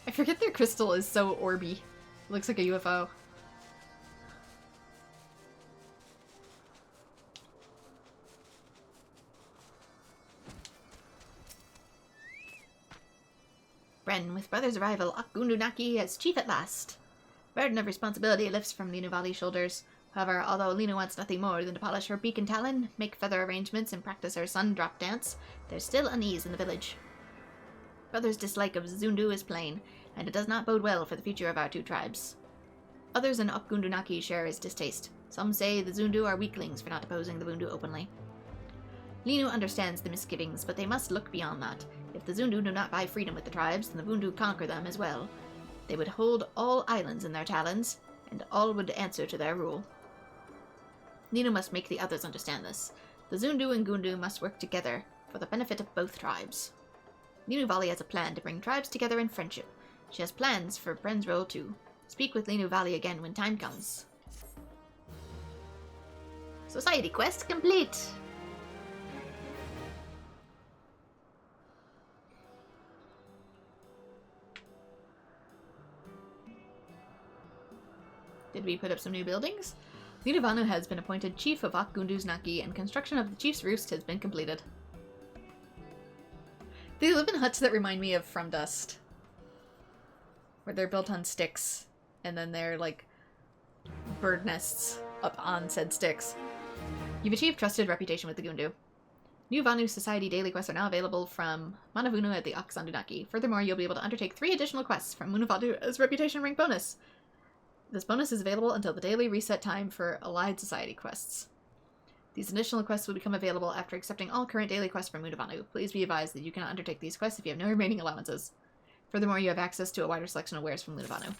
I forget their crystal is so orby. Looks like a UFO. Bren, with brother's arrival, Akundu Naki as chief at last. Burden of responsibility lifts from Linu Vali's shoulders. However, although Linu wants nothing more than to polish her beak and talon, make feather arrangements, and practice her sun drop dance, there's still unease in the village. Brother's dislike of Zundu is plain, and it does not bode well for the future of our two tribes. Others in Akundu Naki share his distaste. Some say the Zundu are weaklings for not opposing the Vundu openly. Linu understands the misgivings, but they must look beyond that. If the Zundu do not buy freedom with the tribes, then the Vundu conquer them as well. They would hold all islands in their talons, and all would answer to their rule. Linu must make the others understand this. The Zundu and Gundu must work together for the benefit of both tribes. Linu Vali has a plan to bring tribes together in friendship. She has plans for Bren's role too. Speak with Linu Vali again when time comes. Society quest complete! Did we put up some new buildings? Linu Vanu has been appointed chief of Akundu's Naki, and construction of the chief's roost has been completed. They live in huts that remind me of From Dust, where they're built on sticks, and then they're like bird nests up on said sticks. You've achieved trusted reputation with the Gundu. New Vanu Society daily quests are now available from Manavunu at the Oxandunaki. Furthermore, you'll be able to undertake 3 additional quests from Munavadu as reputation rank bonus. This bonus is available until the daily reset time for Allied Society quests. These additional quests will become available after accepting all current daily quests from Munavanu. Please be advised that you cannot undertake these quests if you have no remaining allowances. Furthermore, you have access to a wider selection of wares from Munavanu.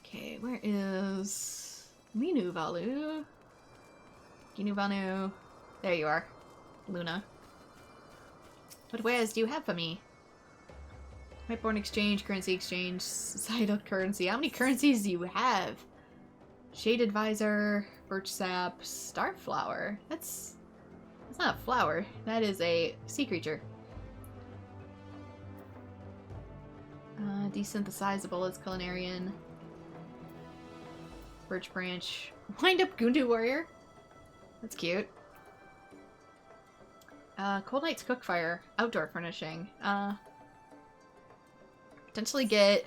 Okay, where is Linu Valu? Ginu Vanu. There you are. Luna. What wares do you have for me? Whiteborn exchange, currency exchange, societal currency. How many currencies do you have? Shade Advisor, Birch Sap, Starflower. That's not a flower. That is a sea creature. Desynthesizable is Culinarian. Birch Branch. Wind Up Gundu Warrior. That's cute. Cold Night's Cookfire. Outdoor furnishing. Potentially get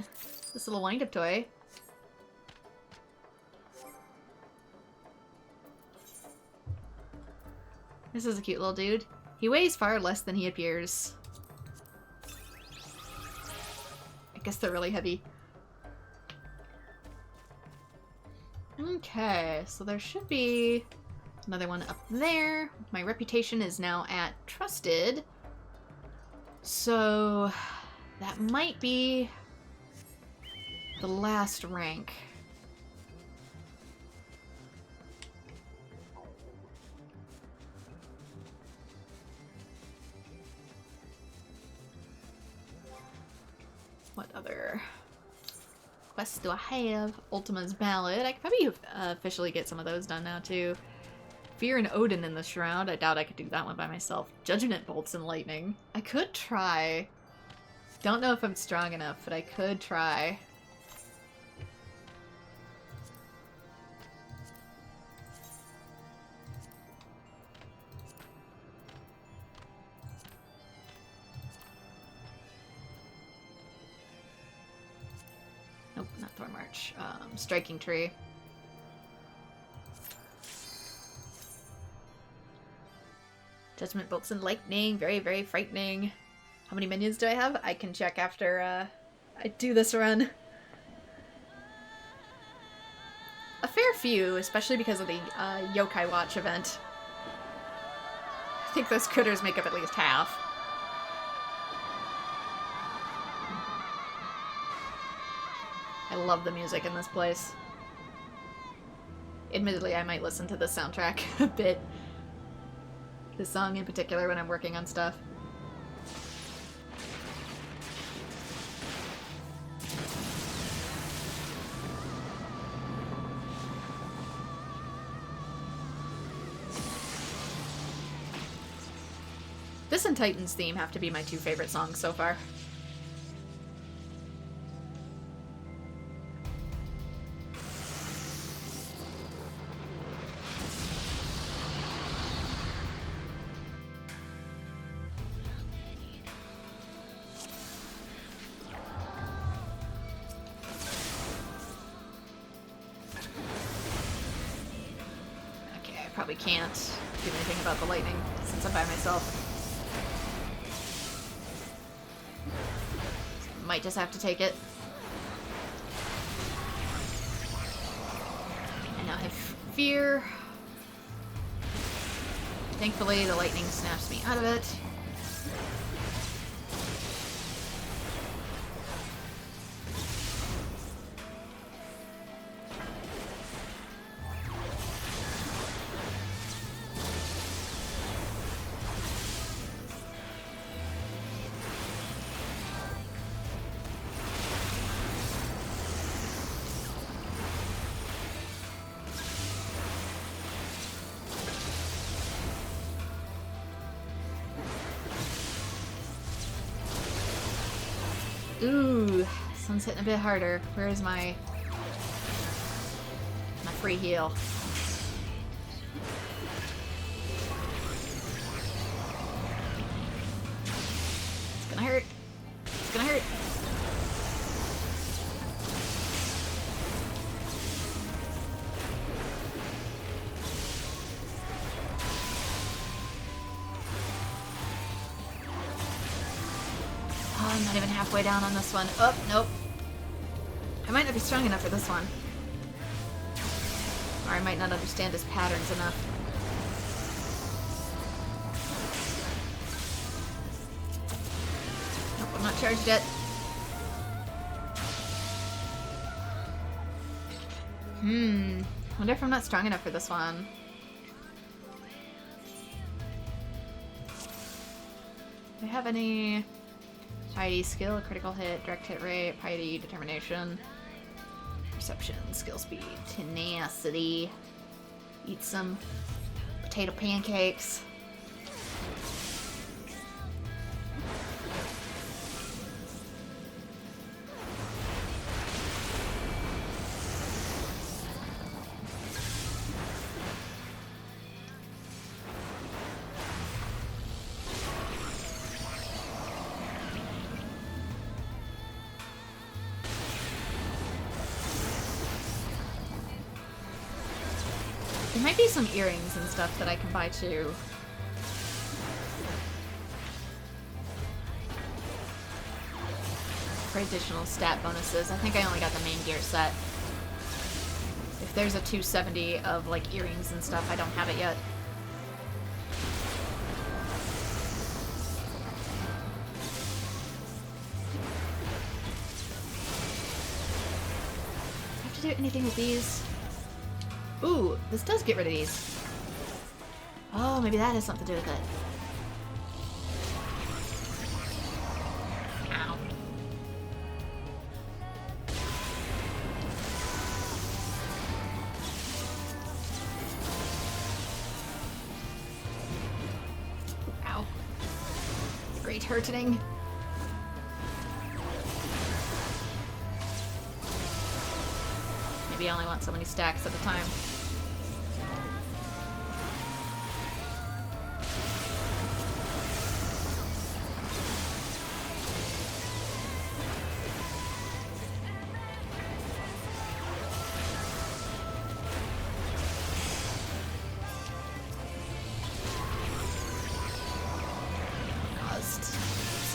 this little wind-up toy. This is a cute little dude. He weighs far less than he appears. I guess they're really heavy. Okay, so there should be another one up there. My reputation is now at trusted. So that might be the last rank. What other quests do I have? Ultima's Ballad. I could probably officially get some of those done now too. Fear and Odin in the Shroud. I doubt I could do that one by myself. Judgment Bolts and Lightning. I could try. Don't know if I'm strong enough, but I could try. Nope, not Thorn March. Striking Tree. Judgment Bolts and Lightning. Very, very frightening. How many minions do I have? I can check after I do this run. A fair few, especially because of the Yokai Watch event. think those critters make up at least half. I love the music in this place. Admittedly, I might listen to the soundtrack a bit. This song in particular when I'm working on stuff. This and Titan's theme have to be my two favorite songs so far. Okay, I probably can't do anything about the lightning since I'm by myself. Might just have to take it. And now I have fear. Thankfully, the lightning snaps me out of it. Ooh, this one's hitting a bit harder. Where is my free heal? It's gonna hurt. It's gonna hurt. I'm not even halfway down on this one. Oh, nope. I might not be strong enough for this one. Or I might not understand his patterns enough. Nope, I'm not charged yet. Wonder if I'm not strong enough for this one. Do I have any... Piety, skill, critical hit, direct hit rate, piety, determination, perception, skill speed, tenacity. Eat some potato pancakes. There might be some earrings and stuff that I can buy too. For additional stat bonuses. I think I only got the main gear set. If there's a 270 of like earrings and stuff, I don't have it yet. Do I have to do anything with these? Ooh, this does get rid of these. Oh, maybe that has something to do with it. Ow. Ow. Great hurting. Maybe I only want so many stacks at a time.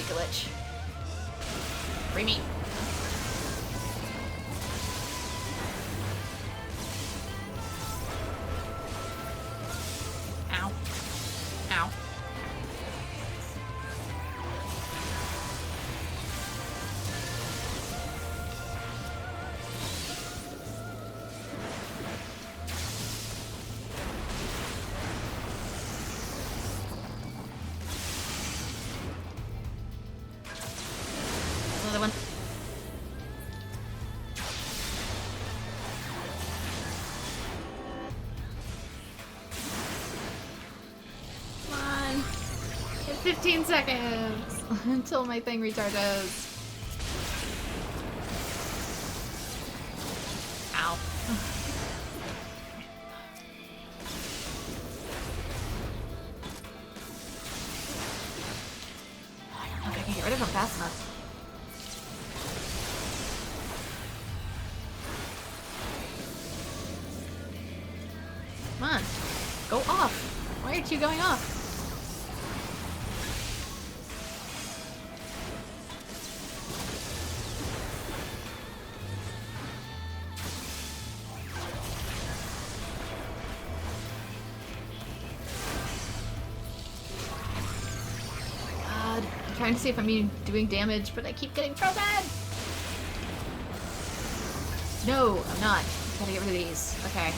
Glitch. Free me. Ow. Ow. 15 seconds until my thing recharges. Ow. I don't know if I can get rid of him fast enough. Come on. Go off. Why aren't you going off? Trying to see if I'm doing damage, but I keep getting frozen! No, I'm not. Gotta get rid of these. Okay.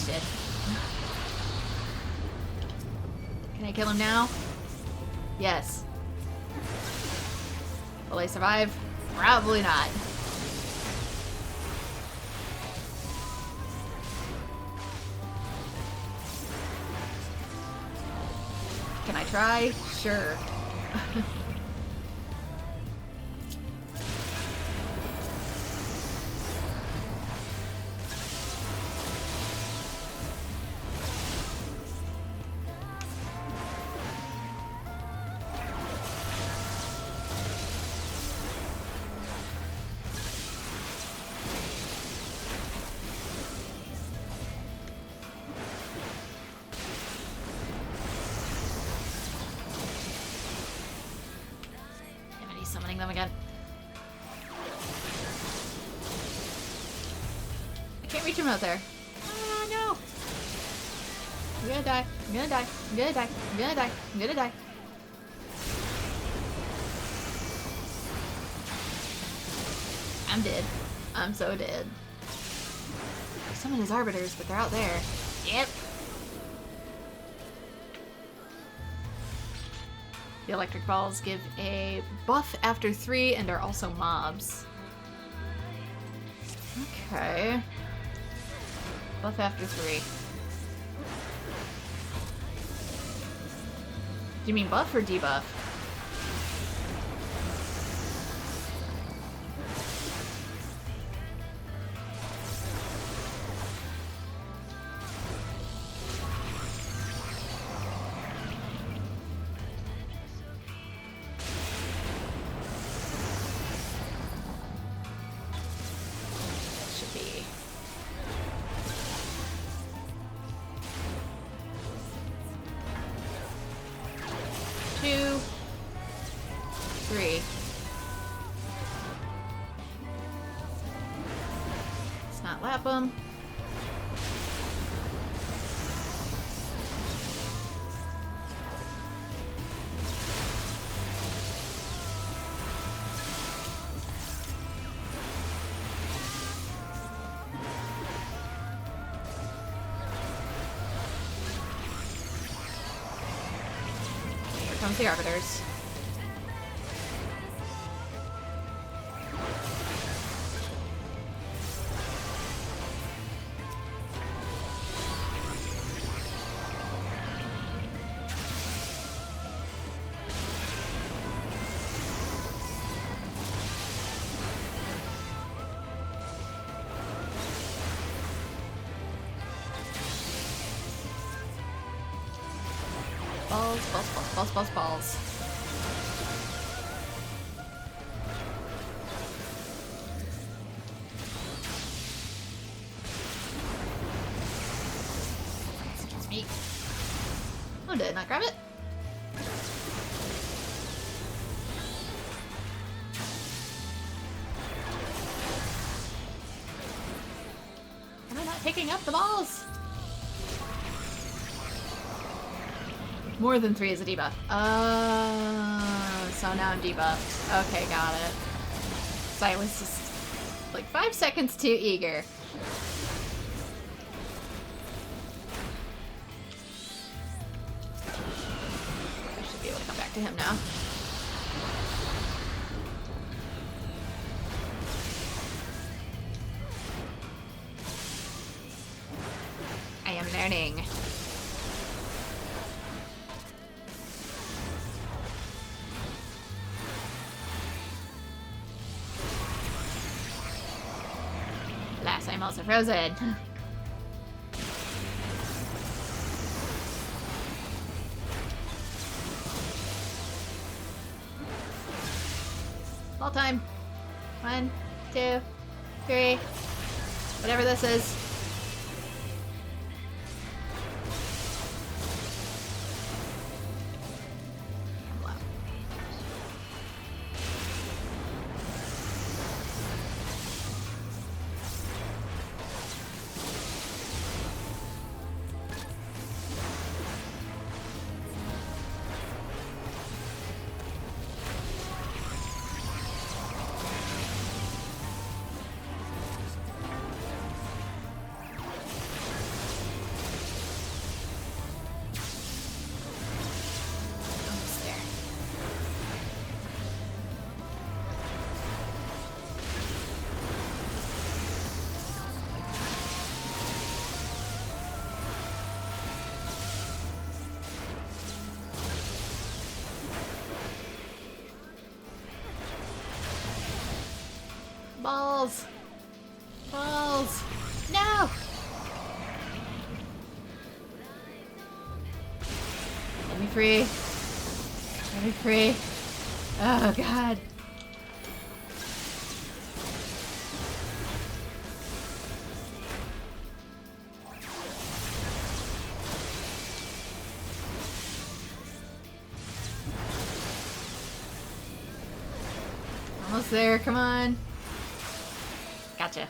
Shit. Can I kill him now? Yes. Will I survive? Probably not. Can I try? Sure. Summoning them again. I can't reach him out there. Ah, no! I'm gonna die. I'm gonna die. I'm gonna die. I'm gonna die. I'm gonna die. I'm dead. I'm so dead. I summon his arbiters, but they're out there. Yep. The electric balls give a buff after 3 and are also mobs. Okay. Buff after 3. Do you mean buff or debuff? Lap them. Here comes the arbiters. Balls. Excuse me. Oh, did I not grab it? Am I not picking up the balls? More than 3 is a debuff. So now I'm debuffed. Okay, got it. So I was just like 5 seconds too eager. I should be able to come back to him now. I'm learning. Alas, I'm also frozen. All time. 1, 2, 3. Whatever this is. Balls! Balls! No! Let me free. Let me free. Oh, God. Almost there, come on. Gotcha.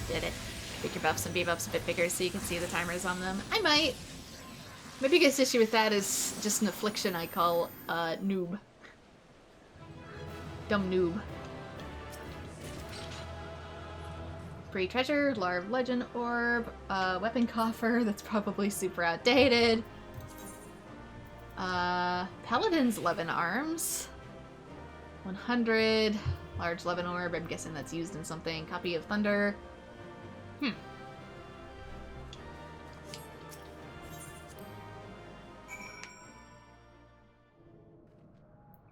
Did it. Make your buffs and debuffs a bit bigger so you can see the timers on them. I might. My biggest issue with that is just an affliction I call noob. Dumb noob. Free treasure, larv legend orb, weapon coffer that's probably super outdated. Paladin's 11 arms. 100 large 11 orb, I'm guessing that's used in something. Copy of thunder.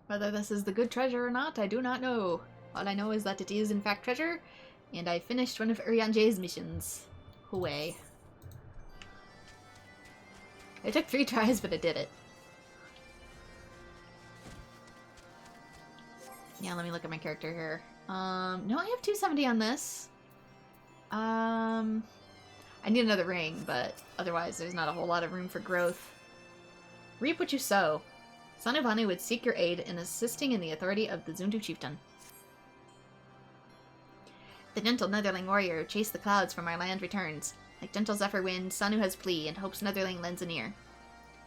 Whether this is the good treasure or not, I do not know. All I know is that it is in fact treasure, and I finished one of Urianje's missions. Hooray. It took 3 tries, but I did it. Yeah, let me look at my character here. No, I have 270 on this. I need another ring, but otherwise there's not a whole lot of room for growth. Reap what you sow. Son of Anu would seek your aid in assisting in the authority of the Zundu chieftain. The gentle Netherling warrior who chased the clouds from our land returns. Like gentle zephyr wind, Sanu has plea, and hopes Netherling lends an ear.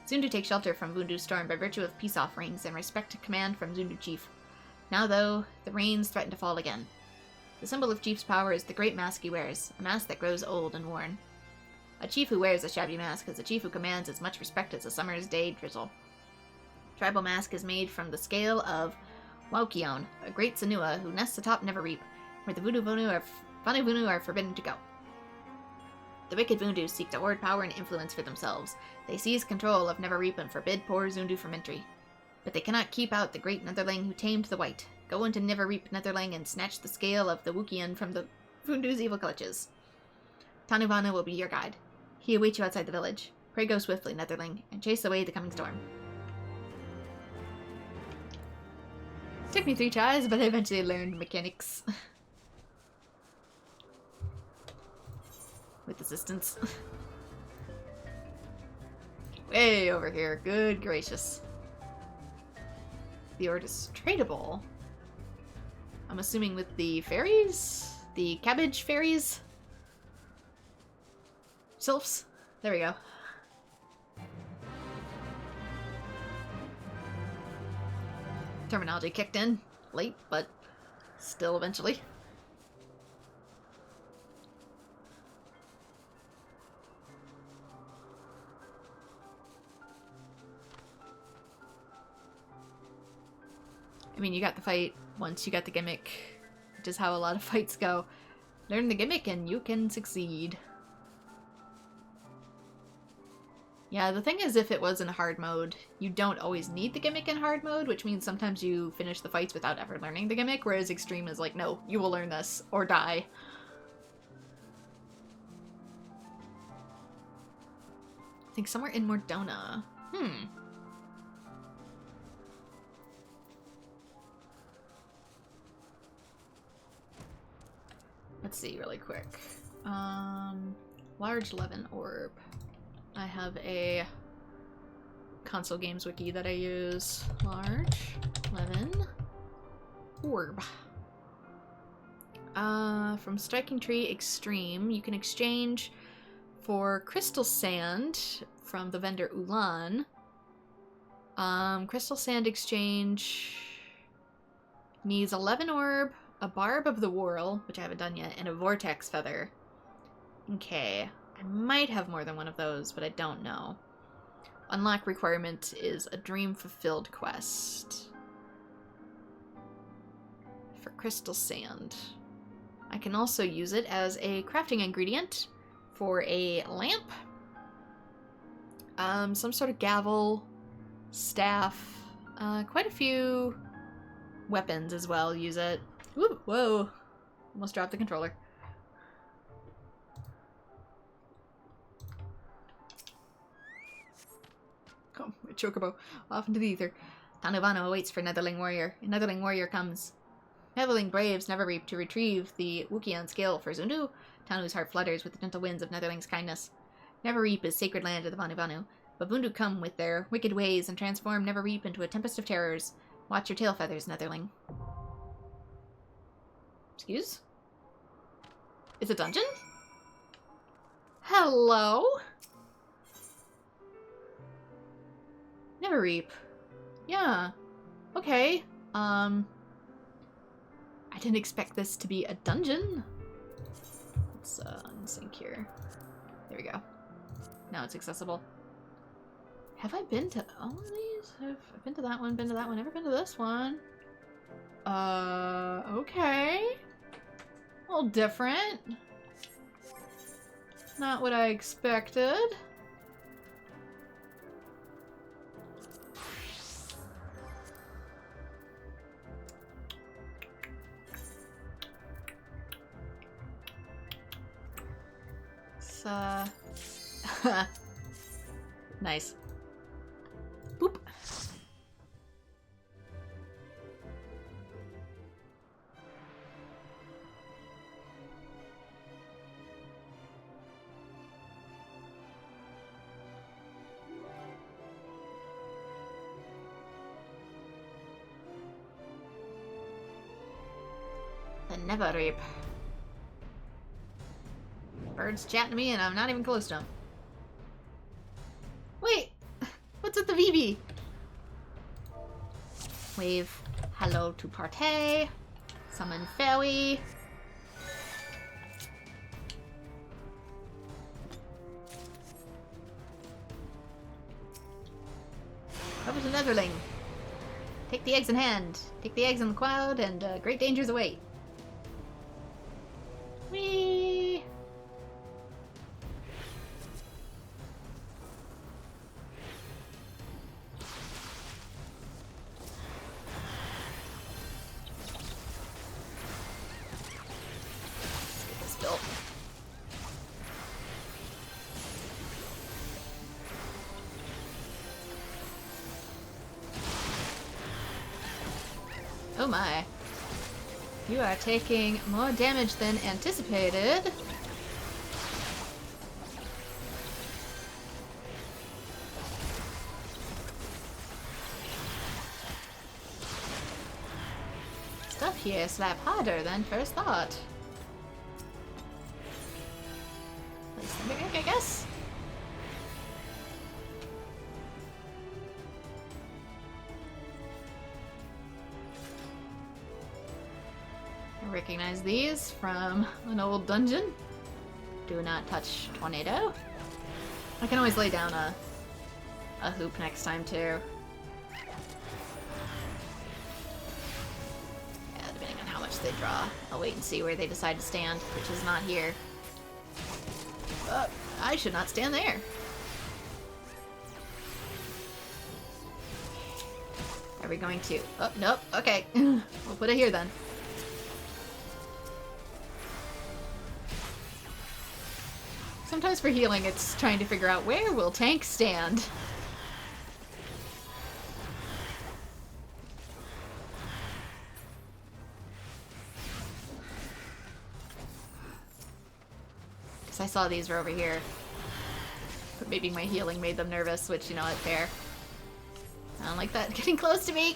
Zundu take shelter from Vundu's storm by virtue of peace offerings and respect to command from Zundu chief. Now, though, the rains threaten to fall again. The symbol of chief's power is the great mask he wears, a mask that grows old and worn. A chief who wears a shabby mask is a chief who commands as much respect as a summer's day drizzle. Tribal mask is made from the scale of Waukion, a great Sanua who nests atop Neverreap, where the Vunu are forbidden to go. The wicked Vundu seek to hoard power and influence for themselves. They seize control of Neverreap and forbid poor Zundu from entry. But they cannot keep out the great Netherling who tamed the White. Go into Neverreap Netherling and snatch the scale of the Wukian from the Vundu's evil clutches. Tanuvana will be your guide. He awaits you outside the village. Pray go swiftly, Netherling, and chase away the coming storm. Took me 3 tries, but I eventually learned mechanics. With assistance. Way over here. Good gracious. The ord is tradable. I'm assuming with the fairies? The cabbage fairies? Sylphs? There we go. Terminology kicked in. Late, but still eventually. mean, you got the fight once you got the gimmick, which is how a lot of fights go. Learn the gimmick and you can succeed. Yeah, the thing is, if it was in hard mode, you don't always need the gimmick in hard mode, which means sometimes you finish the fights without ever learning the gimmick, whereas extreme is like, no, you will learn this, or die. I think somewhere in Mordona. Let's see really quick. Large Levin Orb. I have a console games wiki that I use. Large Levin Orb. From Striking Tree Extreme, you can exchange for Crystal Sand from the vendor Ulan. Crystal Sand exchange needs a Levin Orb, a Barb of the Whirl, which I haven't done yet, and a Vortex Feather. Okay. I might have more than one of those, but I don't know. Unlock requirement is a Dream Fulfilled quest. For Crystal Sand. I can also use it as a crafting ingredient for a lamp. Some sort of gavel, staff, quite a few weapons as well use it. Ooh, whoa, almost dropped the controller. Oh, a chocobo. Off into the ether. Tanuvano awaits for Netherling Warrior. A Netherling Warrior comes. Netherling braves Neverreap to retrieve the Wukian scale for Zundu. Tanu's heart flutters with the gentle winds of Netherling's kindness. Neverreap is sacred land of the Vanuvanu, but Vundu come with their wicked ways and transform Neverreap into a tempest of terrors. Watch your tail feathers, Netherling. Excuse? It's a dungeon? Hello? Neverreap. Yeah. Okay. I didn't expect this to be a dungeon. Let's unsync here. There we go. Now it's accessible. Have I been to all of these? I've been to that one, never been to this one. Okay. A little different. Not what I expected. Nice. Boop. The Neverreap. Bird's chatting to me and I'm not even close to him. Wait! What's at the VB? Wave hello to Partey. Summon Fairy. Over to Netherling. Take the eggs in hand. Take the eggs in the cloud and great dangers await. Whee! Oh my. You are taking more damage than anticipated. Stuff here slap harder than first thought. Place the mimic, I guess? Recognize these from an old dungeon. Do not touch tornado. I can always lay down a hoop next time too. they draw. I'll wait and see where they decide to stand, which is not here. I should not stand there. Are we going to... Oh, nope. Okay. We'll put it here then. Sometimes for healing, it's trying to figure out where will tank stand. Because I saw these were over here. But maybe my healing made them nervous, which, you know what, fair. I don't like that getting close to me.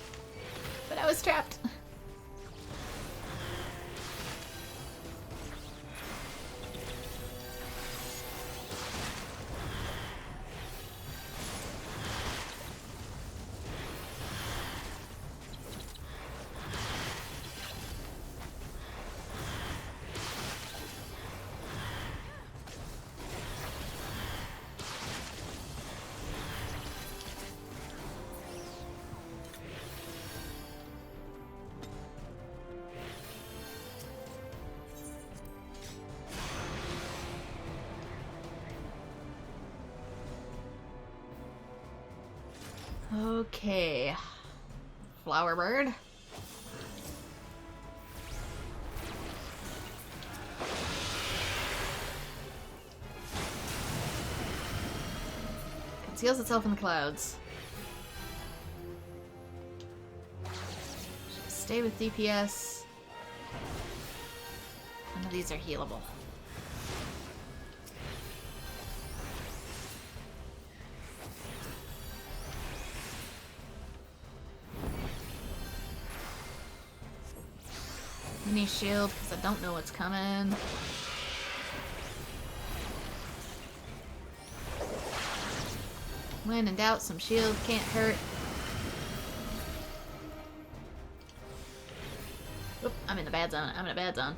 But I was trapped. Okay. Flower bird. Conceals itself in the clouds. Stay with DPS. None of these are healable. Mini shield, because I don't know what's coming. When in doubt, some shield can't hurt. Oop, I'm in the bad zone. I'm in a bad zone.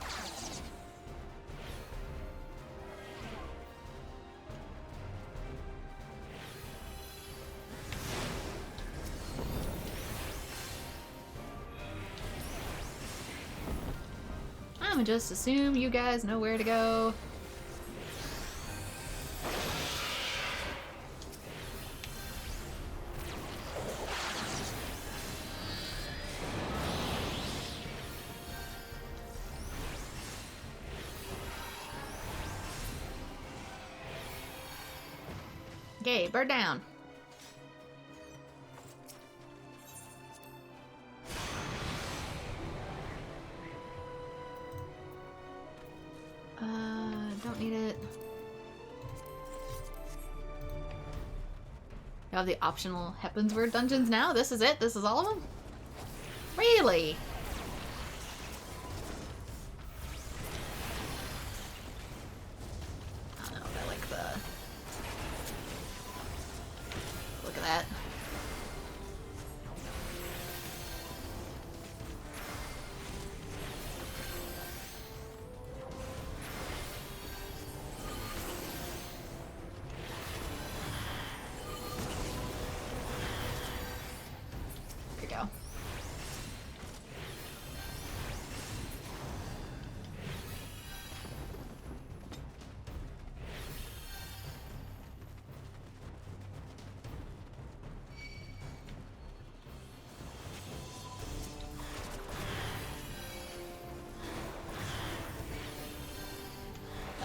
I'm just assume you guys know where to go. Okay, bird down. Don't need it. You have the optional Heavensward dungeons now? This is it? This is all of them? Really? I don't know if I like the... Look at that.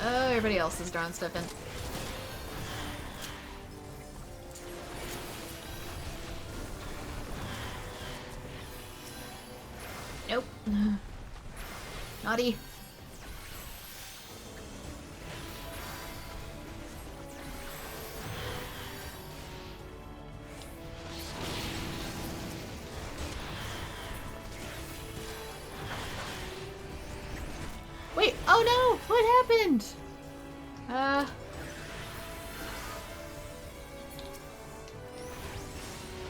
Oh, everybody else is drawing stuff in. Nope. Naughty. Wait, oh no! What happened?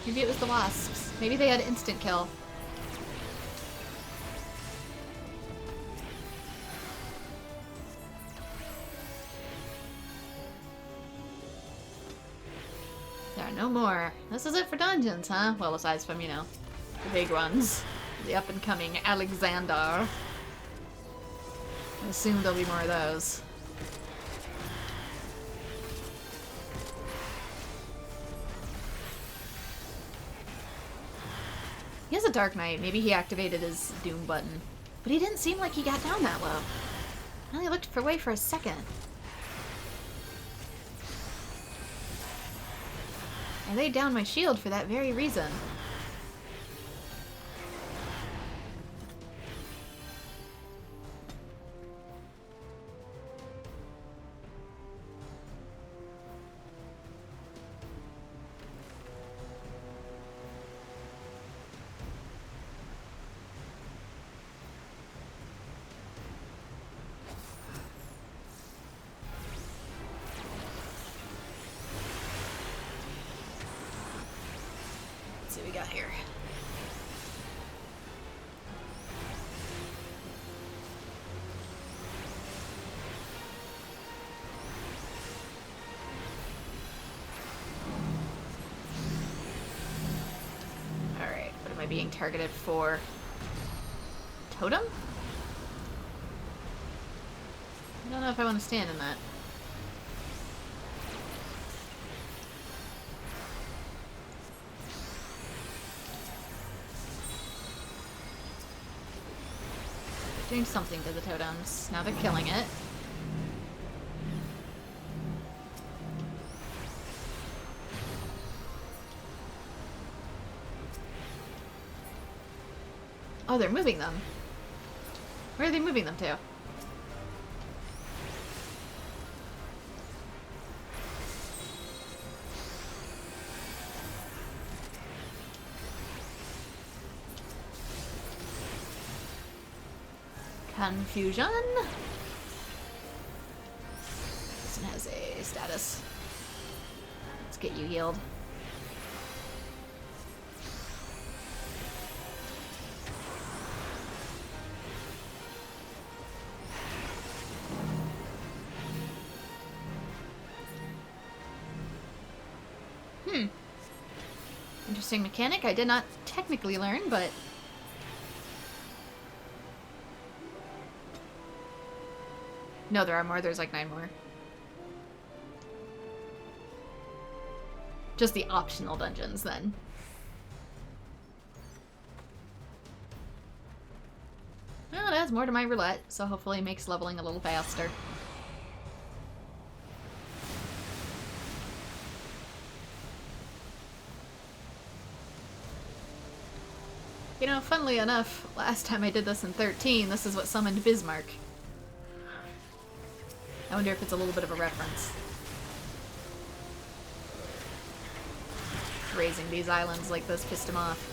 Maybe it was the wasps. Maybe they had instant kill. There are no more. This is it for dungeons, huh? Well, aside from, you know, the big ones. The up-and-coming Alexander. I assume there'll be more of those. He has a Dark Knight. Maybe he activated his Doom button. But he didn't seem like he got down that low. I only looked away for a second. I laid down my shield for that very reason. Let's see what we got here. Alright, what am I being targeted for? Totem? I don't know if I want to stand in that. Doing something to the totems. Now they're killing it. Oh, they're moving them. Where are they moving them to? Confusion. This one has a status. Let's get you healed. Interesting mechanic I did not technically learn, but no, there are more. There's like 9 more. Just the optional dungeons, then. Well, it adds more to my roulette, so hopefully it makes leveling a little faster. You know, funnily enough, last time I did this in 13, this is what summoned Bismarck. I wonder if it's a little bit of a reference. Raising these islands like this pissed him off.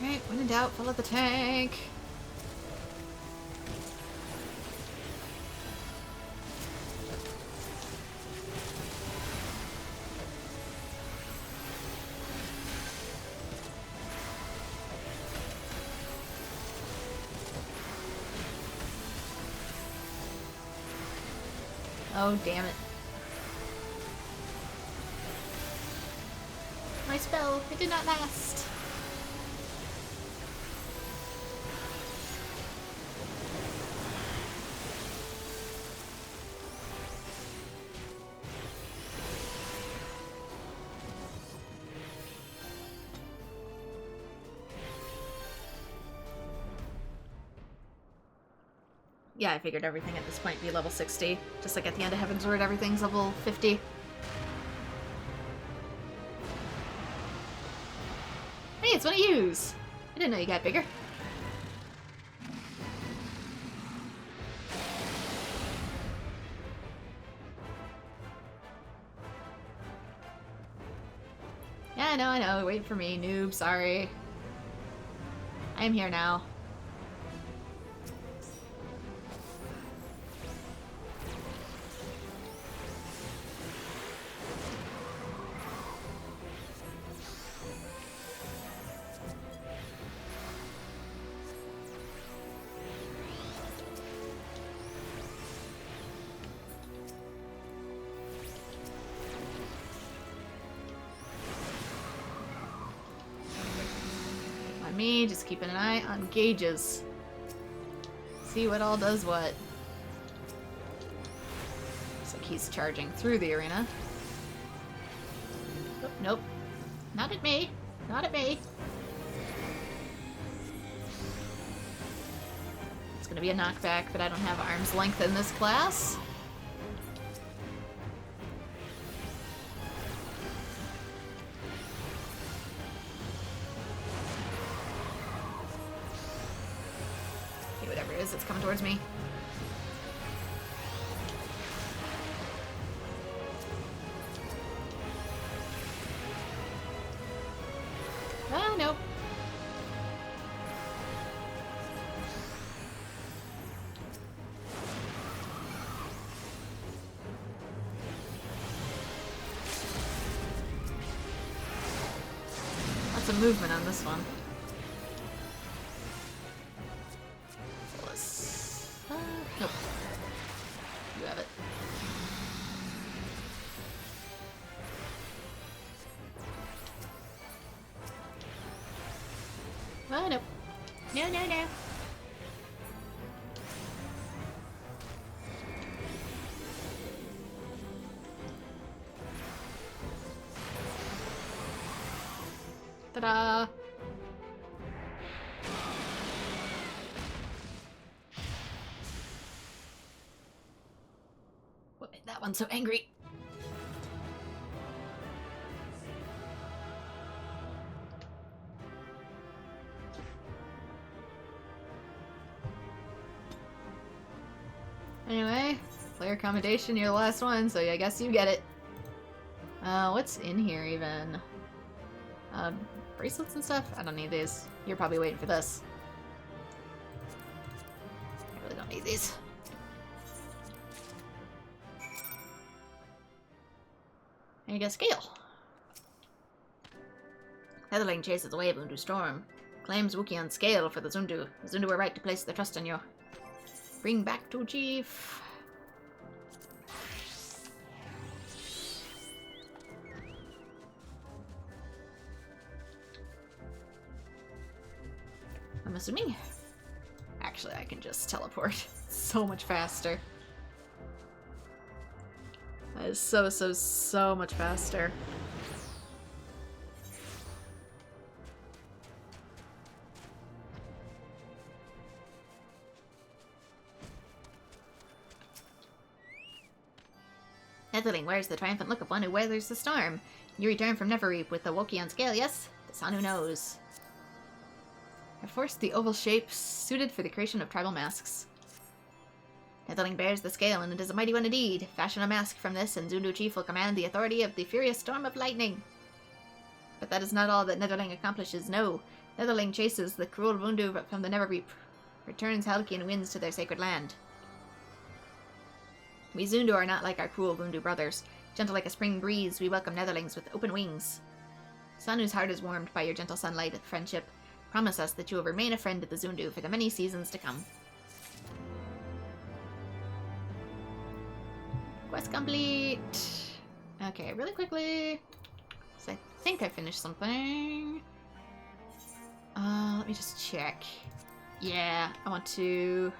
Alright, when in doubt, fill up the tank. Oh, damn it. My spell, it did not last. Yeah, I figured everything at this point would be level 60. Just like at the end of Heavensward, everything's level 50. Hey, it's one of yous! I didn't know you got bigger. I know. Wait for me, noob. Sorry. I am here now. Me just keeping an eye on gauges. See what all does what. Looks like he's charging through the arena. Oh, nope. Not at me. Not at me. It's gonna be a knockback, but I don't have arm's length in this class. It's coming towards me. Oh, nope. Lots of movement on this one. Nope. You have it. Oh, no. No, no, no. Ta-da! What made that one so angry? Anyway, player accommodation, you're the last one, so I guess you get it. What's in here even? Bracelets and stuff? I don't need these. You're probably waiting for this. I really don't need these. And you get scale. Heatherling chases away Zundu Storm. Claims Wookiee scale for the Zundu. The Zundu were right to place their trust in you. Bring back to Chief. I'm assuming. Actually, I can just teleport. So much faster. That is so much faster. Heatherling wears the triumphant look of one who weathers the storm. You return from Neverreap with the Wookiee scale, yes? The son who knows. I forced the oval shape suited for the creation of tribal masks. Heatherling bears the scale, and it is a mighty one indeed. Fashion a mask from this, and Zundu Chief will command the authority of the furious storm of lightning. But that is not all that Netherling accomplishes, no. Netherling chases the cruel Vundu from the Neverreap, returns Halcyon winds to their sacred land. We Zundu are not like our cruel Vundu brothers. Gentle like a spring breeze, we welcome Netherlings with open wings. Son whose heart is warmed by your gentle sunlight of friendship, promise us that you will remain a friend to the Zundu for the many seasons to come. Quest complete! Okay, really quickly, so I think I finished something. Let me just check. Yeah, I want to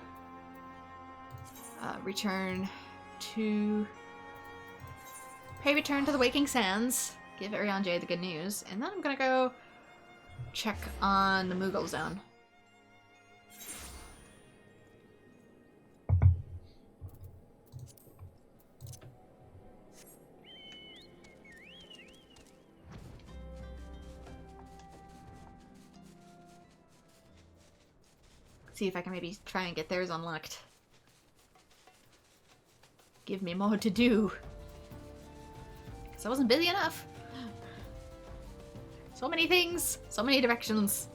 return to pay return to the Waking Sands, give Ariane the good news, and then I'm gonna go check on the Moogle Zone. See if I can maybe try and get theirs unlocked. Give me more to do. Because I wasn't busy enough. So many things, so many directions.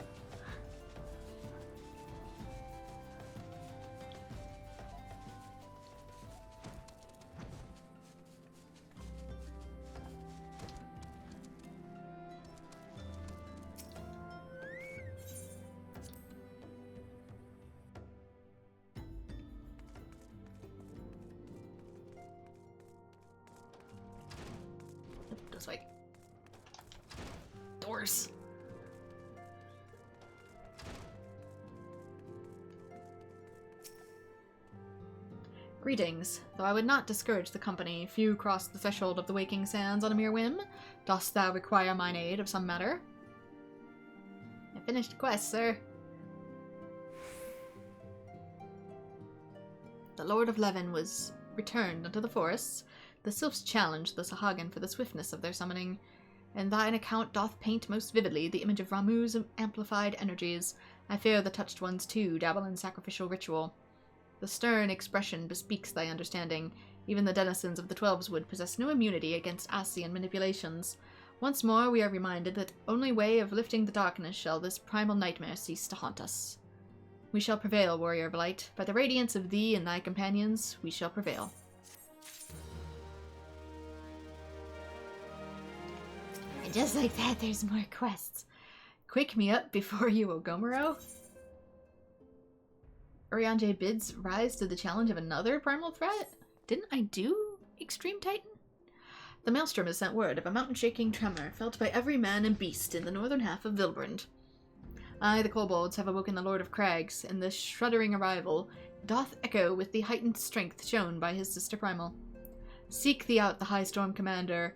This way. Doors. Greetings. Though I would not discourage the company, few cross the threshold of the waking sands on a mere whim. Dost thou require mine aid of some matter? I finished the quest, sir. The Lord of Levin was returned unto the forests. The sylphs challenged the Sahagan for the swiftness of their summoning, and thine account doth paint most vividly the image of Ramuh's amplified energies. I fear the touched ones too dabble in sacrificial ritual. The stern expression bespeaks thy understanding. Even the denizens of the Twelveswood possess no immunity against Ascian manipulations. Once more we are reminded that only way of lifting the darkness shall this primal nightmare cease to haunt us. We shall prevail, warrior of light. By the radiance of thee and thy companions, we shall prevail. And just like that, there's more quests. Quake me up before you, Ogomoro. Urianger bids rise to the challenge of another primal threat? Didn't I do Extreme Titan? The Maelstrom has sent word of a mountain-shaking tremor felt by every man and beast in the northern half of Vilbrand. I, the kobolds, have awoken the Lord of Crags, and this shuddering arrival doth echo with the heightened strength shown by his sister Primal. Seek thee out the High Storm Commander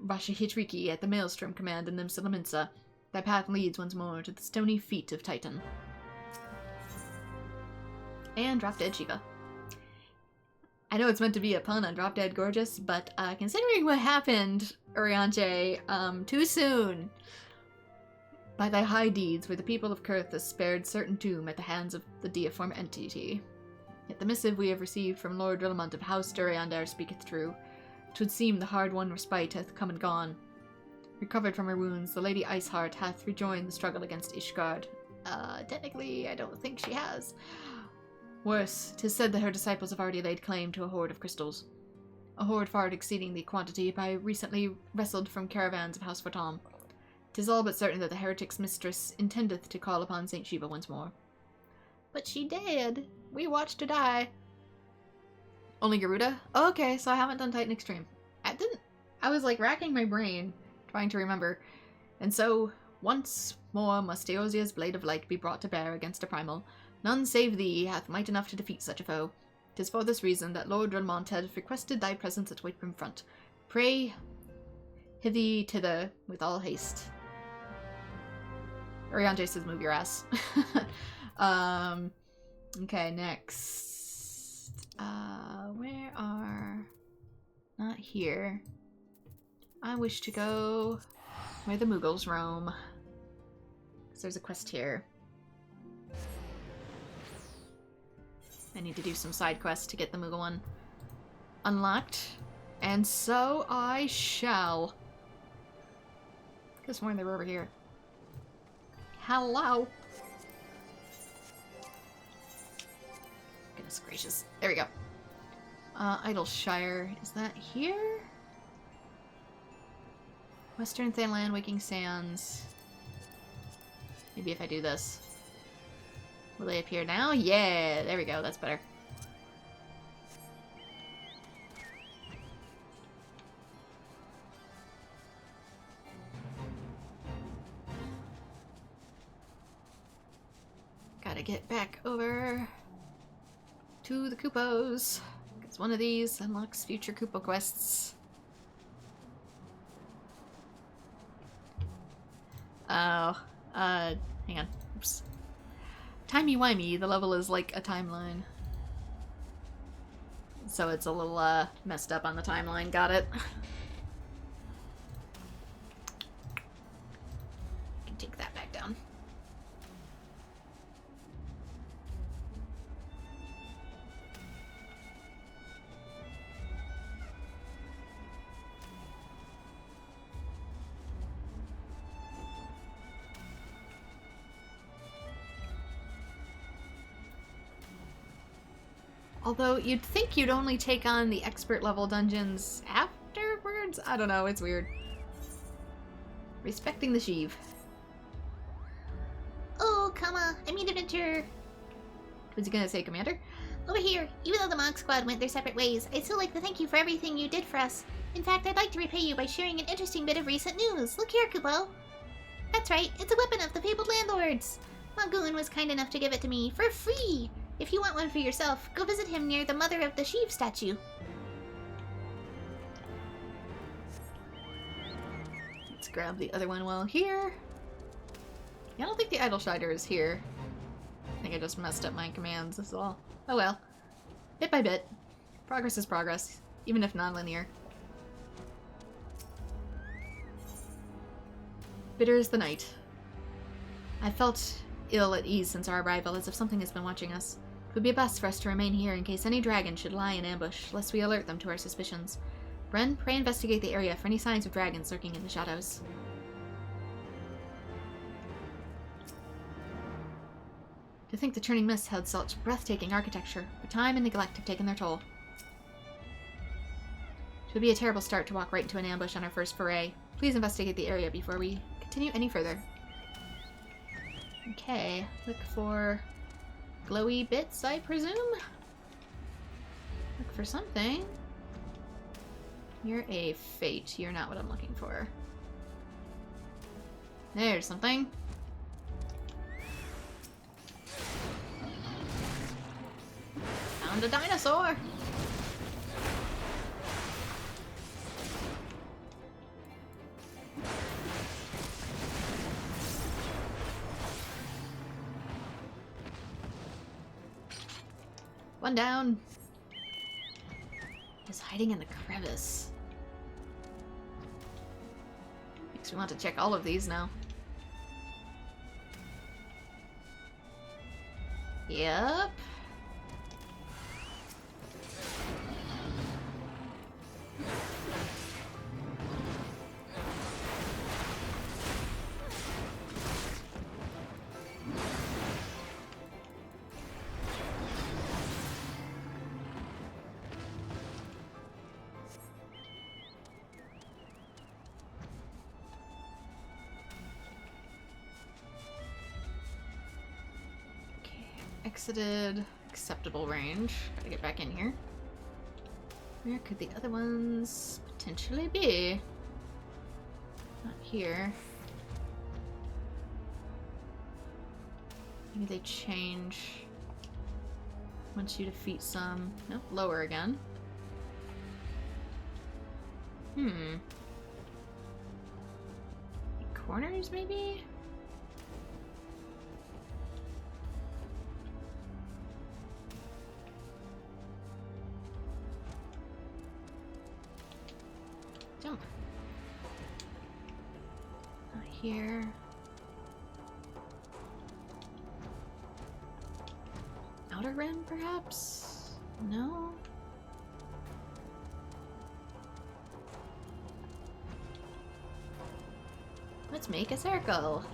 Rashihitriki at the Maelstrom Command in Nimsalaminsa. Thy path leads once more to the stony feet of Titan. And Drop Dead Shiva. I know it's meant to be a pun on Drop Dead Gorgeous, but considering what happened, Urianger, too soon. By thy high deeds were the people of Kurthus spared certain doom at the hands of the deiform entity. Yet the missive we have received from Lord Rilamont of House Duriander speaketh true. 'Twould seem the hard-won respite hath come and gone. Recovered from her wounds, the Lady Iceheart hath rejoined the struggle against Ishgard. Technically, I don't think she has. Worse, 'tis said that her disciples have already laid claim to a hoard of crystals. A hoard far exceeding the quantity I recently wrestled from caravans of House Fortom. 'Tis all but certain that the heretic's mistress intendeth to call upon Saint Shiva once more. But she did. We watched her die. Only Garuda? Oh, okay, so I haven't done Titan Extreme. I was like racking my brain, trying to remember. And so, once more must Eosia's blade of light be brought to bear against a primal. None save thee hath might enough to defeat such a foe. 'Tis for this reason that Lord Relmont hath requested thy presence at Whitebrim Front. Pray hither thither with all haste. Urianger says move your ass. Okay, next. Where are... Not here. I wish to go where the Mughals roam. So there's a quest here. I need to do some side quests to get the Moogle one unlocked. And so I shall. Could've sworn they were over here. Hello. Goodness gracious. There we go. Idleshire. Is that here? Western Thanland, Waking Sands. Maybe if I do this. Will they appear now? Yeah, there we go. That's better. Gotta get back over to the Koopos. Because one of these unlocks future Koopa quests. Oh, hang on. Oops. Timey-wimey, the level is like a timeline. So it's a little, messed up on the timeline. Got it. Can take that back down. Although you'd think you'd only take on the expert level dungeons afterwards? I don't know, it's weird. Respecting the sheave. Oh, comma, I mean adventure. Was he gonna say commander? Over here, even though the Monk Squad went their separate ways, I'd still like to thank you for everything you did for us. In fact, I'd like to repay you by sharing an interesting bit of recent news. Look here, Kupo. That's right, it's a weapon of the fabled landlords. Mongoon was kind enough to give it to me for free. If you want one for yourself, go visit him near the Mother of the Sheev statue. Let's grab the other one while here. Yeah, I don't think the Idle Shider is here. I think I just messed up my commands, that's all. Oh well. Bit by bit. Progress is progress, even if non-linear. Bitter is the night. I felt ill at ease since our arrival, as if something has been watching us. It would be best for us to remain here in case any dragon should lie in ambush, lest we alert them to our suspicions. Bren, pray investigate the area for any signs of dragons lurking in the shadows. To think the churning mists held such breathtaking architecture, but time and neglect have taken their toll. It would be a terrible start to walk right into an ambush on our first foray. Please investigate the area before we continue any further. Okay, look for glowy bits, I presume? Look for something. You're a fate. You're not what I'm looking for. There's something. Found a dinosaur! One down. He's hiding in the crevice. Makes me want to check all of these now. Yep. Exited. Acceptable range. Gotta get back in here. Where could the other ones potentially be? Not here. Maybe they change once you defeat some. Nope, lower again. Corners, maybe? Jump. Not here. Outer rim, perhaps? No? Let's make a circle.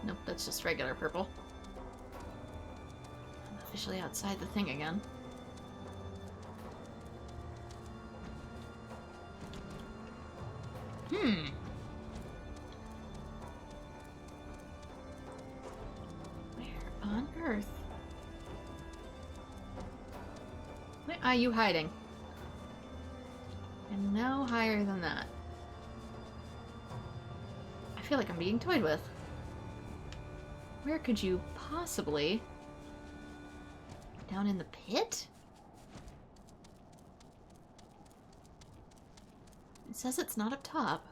Nope, that's just regular purple. Officially outside the thing again. Where on earth? Where are you hiding? And no higher than that. I feel like I'm being toyed with. Where could you possibly... Down in the pit? It says it's not up top.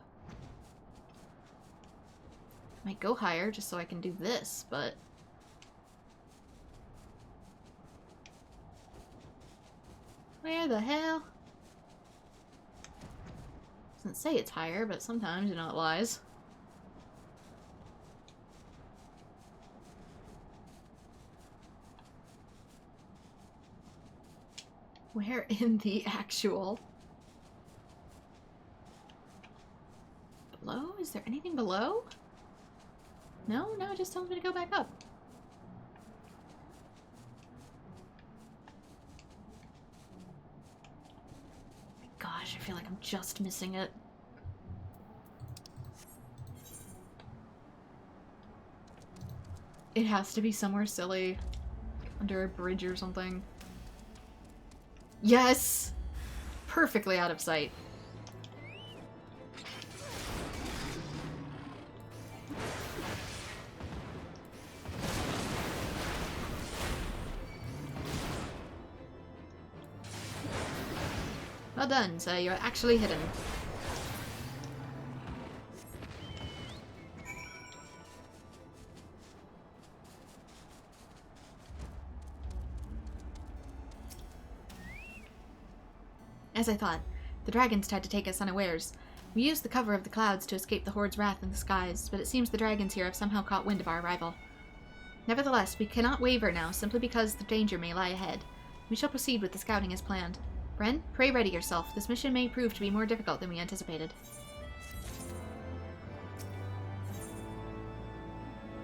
Might go higher just so I can do this, but... Where the hell? Doesn't say it's higher, but sometimes, you know, it lies. Where in the actual... Below? Is there anything below? No, it just tells me to go back up. Gosh, I feel like I'm just missing it. It has to be somewhere silly. Under a bridge or something. Yes! Perfectly out of sight. Well done, so you're actually hidden. As I thought, the dragons tried to take us unawares. We used the cover of the clouds to escape the Horde's wrath in the skies, but it seems the dragons here have somehow caught wind of our arrival. Nevertheless, we cannot waver now, simply because the danger may lie ahead. We shall proceed with the scouting as planned. Bren, pray ready yourself. This mission may prove to be more difficult than we anticipated.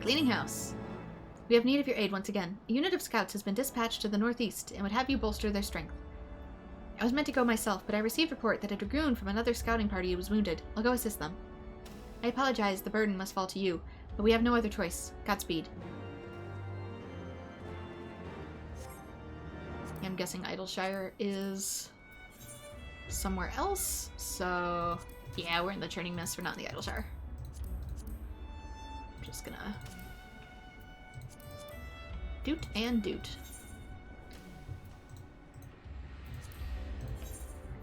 Cleaning house. We have need of your aid once again. A unit of scouts has been dispatched to the northeast and would have you bolster their strength. I was meant to go myself, but I received report that a dragoon from another scouting party was wounded. I'll go assist them. I apologize, the burden must fall to you, but we have no other choice. Godspeed. I'm guessing Idleshire is somewhere else, so yeah, we're in the Churning Mist, we're not in the Idleshire. I'm just gonna doot and doot.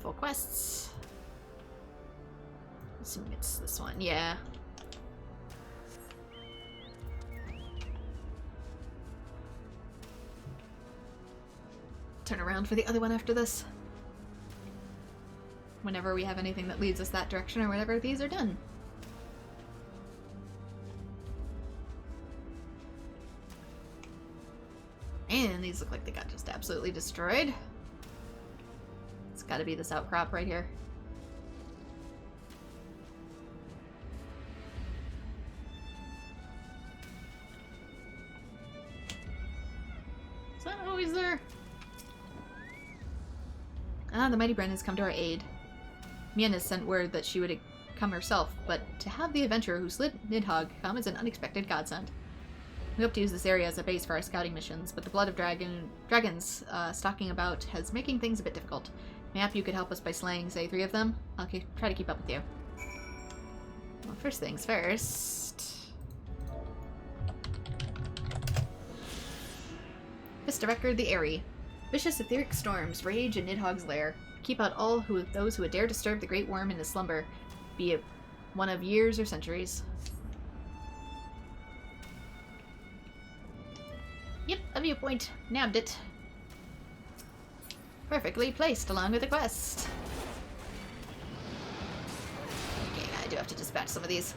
Full quests. Assuming it's this one, yeah. Turn around for the other one after this. Whenever we have anything that leads us that direction or whatever, these are done. And these look like they got just absolutely destroyed. It's gotta be this outcrop right here. Is that always there? Ah, the mighty Bren has come to our aid. Mien has sent word that she would come herself, but to have the adventurer who slid Nidhogg come is an unexpected godsend. We hope to use this area as a base for our scouting missions, but the blood of dragons stalking about has making things a bit difficult. Mayhap you could help us by slaying, say, 3 of them? I'll try to keep up with you. Well, first things first. Vista Record the Airy. Vicious etheric storms rage in Nidhogg's lair. Keep out all those who would dare disturb the great worm in his slumber, be it one of years or centuries. Yep, a viewpoint. Nabbed it. Perfectly placed along with the quest. Okay, I do have to dispatch some of these.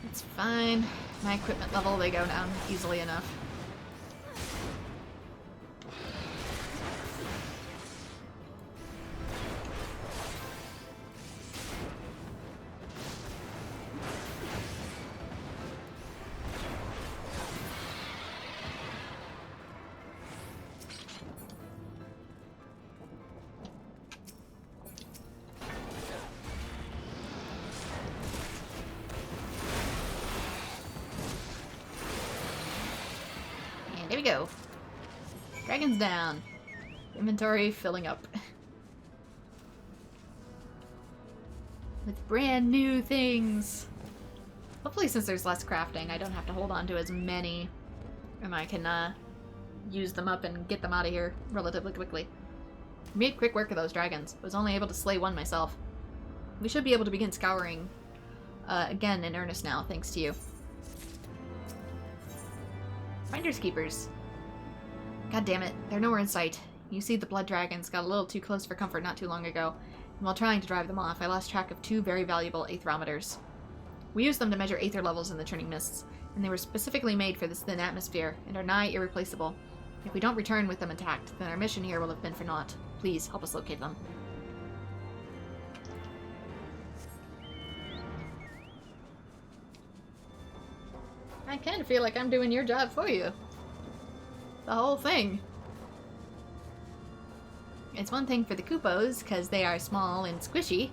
It's fine. My equipment level, they go down easily enough. Here we go. Dragons down. Inventory filling up. With brand new things. Hopefully since there's less crafting, I don't have to hold on to as many. And I can use them up and get them out of here relatively quickly. I made quick work of those dragons. I was only able to slay one myself. We should be able to begin scouring again in earnest now, thanks to you. Finders Keepers. God damn it, they're nowhere in sight. You see the blood dragons got a little too close for comfort not too long ago, and while trying to drive them off, I lost track of 2 very valuable aetherometers. We use them to measure aether levels in the churning mists, and they were specifically made for this thin atmosphere, and are nigh irreplaceable. If we don't return with them intact, then our mission here will have been for naught. Please, help us locate them. I kind of feel like I'm doing your job for you. The whole thing. It's one thing for the Kupos, because they are small and squishy.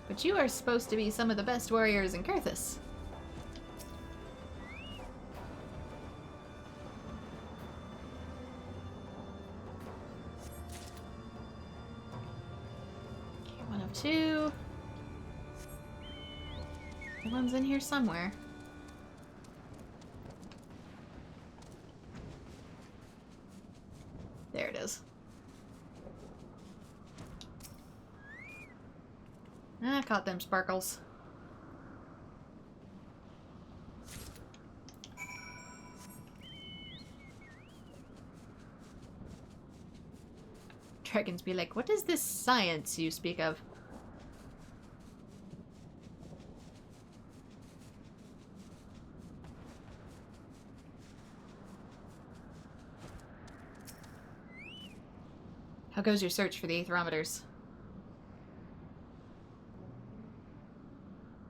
But you are supposed to be some of the best warriors in Kurthus. Okay, 1 of 2. The one's in here somewhere. There it is. I caught them sparkles. Dragons be like, what is this science you speak of? How goes your search for the aetherometers?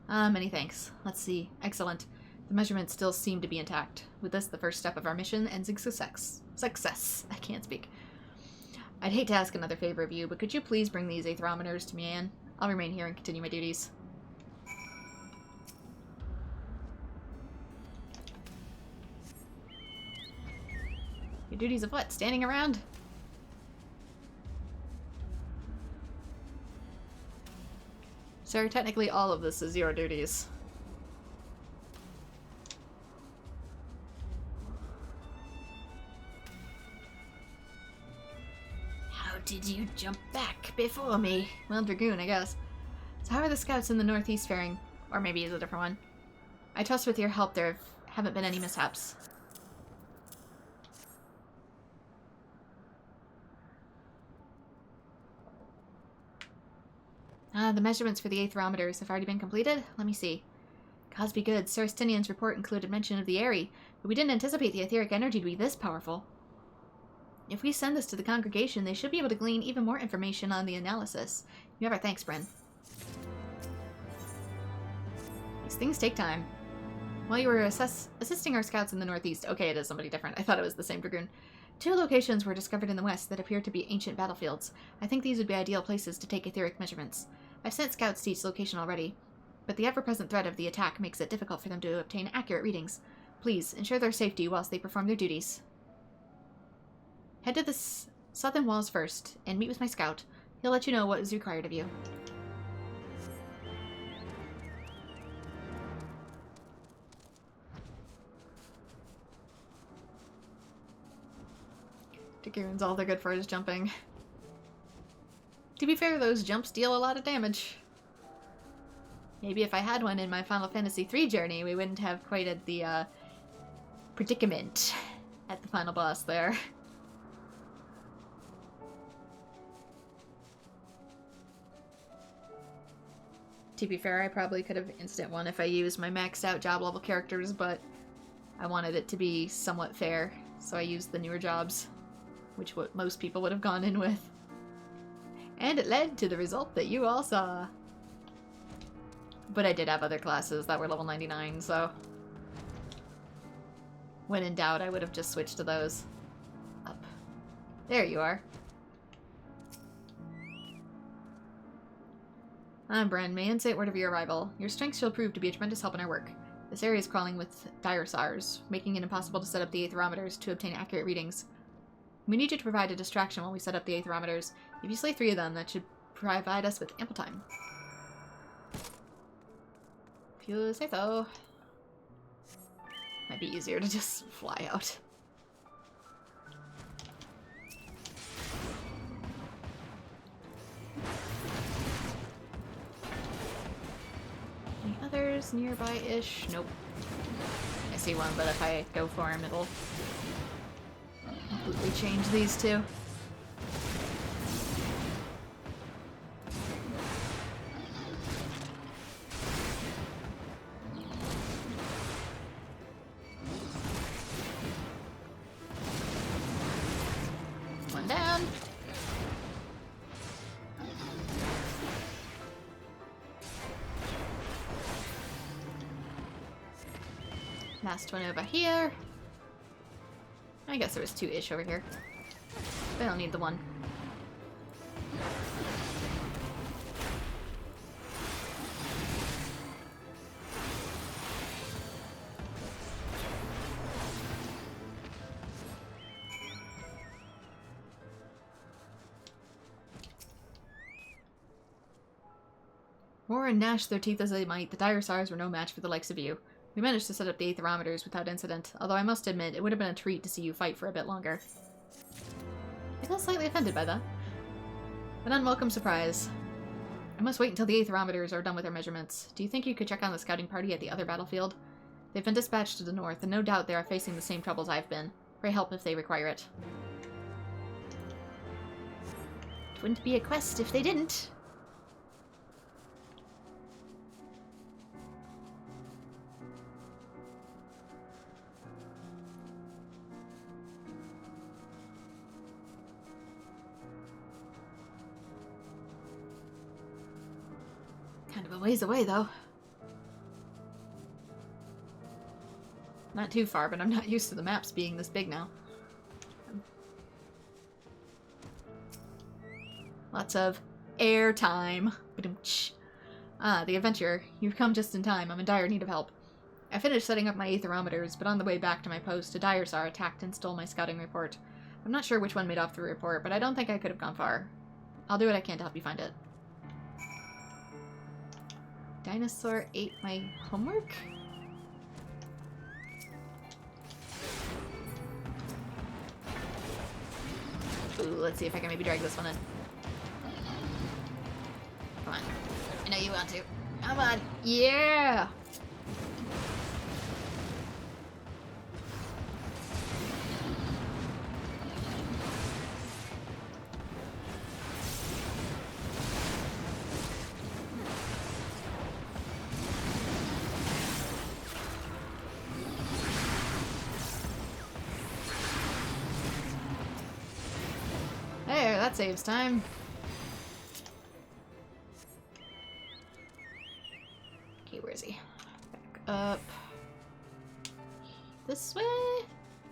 Many thanks. Let's see. Excellent. The measurements still seem to be intact. With this, the first step of our mission ends in success. Success. I can't speak. I'd hate to ask another favor of you, but could you please bring these aetherometers to me, Anne? I'll remain here and continue my duties. Your duties of what? Standing around? Sir, technically all of this is your duties. How did you jump back before me? Well, Dragoon, I guess. So how are the scouts in the northeast faring? Or maybe it's a different one. I trust with your help there haven't been any mishaps. The measurements for the aetherometers have already been completed? Let me see. Gods be good, Sir Stinian's report included mention of the Aerie, but we didn't anticipate the etheric energy to be this powerful. If we send this to the congregation, they should be able to glean even more information on the analysis. You have our thanks, Bryn. These things take time. While you were assisting our scouts in the northeast... Okay, it is somebody different. I thought it was the same Dragoon. 2 locations were discovered in the west that appear to be ancient battlefields. I think these would be ideal places to take etheric measurements. I've sent scouts to each location already, but the ever-present threat of the attack makes it difficult for them to obtain accurate readings. Please, ensure their safety whilst they perform their duties. Head to the southern walls first, and meet with my scout. He'll let you know what is required of you. Dragoon's all they're good for is jumping. To be fair, those jumps deal a lot of damage. Maybe if I had one in my Final Fantasy III journey, we wouldn't have quite at the predicament at the final boss there. To be fair, I probably could have instant one if I used my maxed out job level characters, but I wanted it to be somewhat fair, so I used the newer jobs, which what most people would have gone in with. And it led to the result that you all saw. But I did have other classes that were level 99, so when in doubt, I would have just switched to those. Up. There you are. I'm Bren. May I say a word of your arrival. Your strength shall prove to be a tremendous help in our work. This area is crawling with dire SARS, making it impossible to set up the aetherometers to obtain accurate readings. We need you to provide a distraction while we set up the aetherometers. If you slay 3 of them, that should provide us with ample time. If you say so. Might be easier to just fly out. Any others nearby-ish? Nope. I see one, but if I go for him, it'll completely change these two. Last one over here. I guess there was 2-ish over here. But I don't need the one. Roar and gnash their teeth as they might, the dire stars were no match for the likes of you. We managed to set up the aetherometers without incident, although I must admit, it would have been a treat to see you fight for a bit longer. I feel slightly offended by that. An unwelcome surprise. I must wait until the aetherometers are done with their measurements. Do you think you could check on the scouting party at the other battlefield? They've been dispatched to the north, and no doubt they are facing the same troubles I've been. Pray help if they require it. It wouldn't be a quest if they didn't. Kind of a ways away, though. Not too far, but I'm not used to the maps being this big now. Lots of air time. Ah, the adventurer. You've come just in time. I'm in dire need of help. I finished setting up my aetherometers, but on the way back to my post, a dire star attacked and stole my scouting report. I'm not sure which one made off the report, but I don't think I could have gone far. I'll do what I can to help you find it. Dinosaur ate my homework? Ooh, let's see if I can maybe drag this one in. Come on. I know you want to. Come on. Yeah! There, that saves time. Okay, where is he? Back up. This way?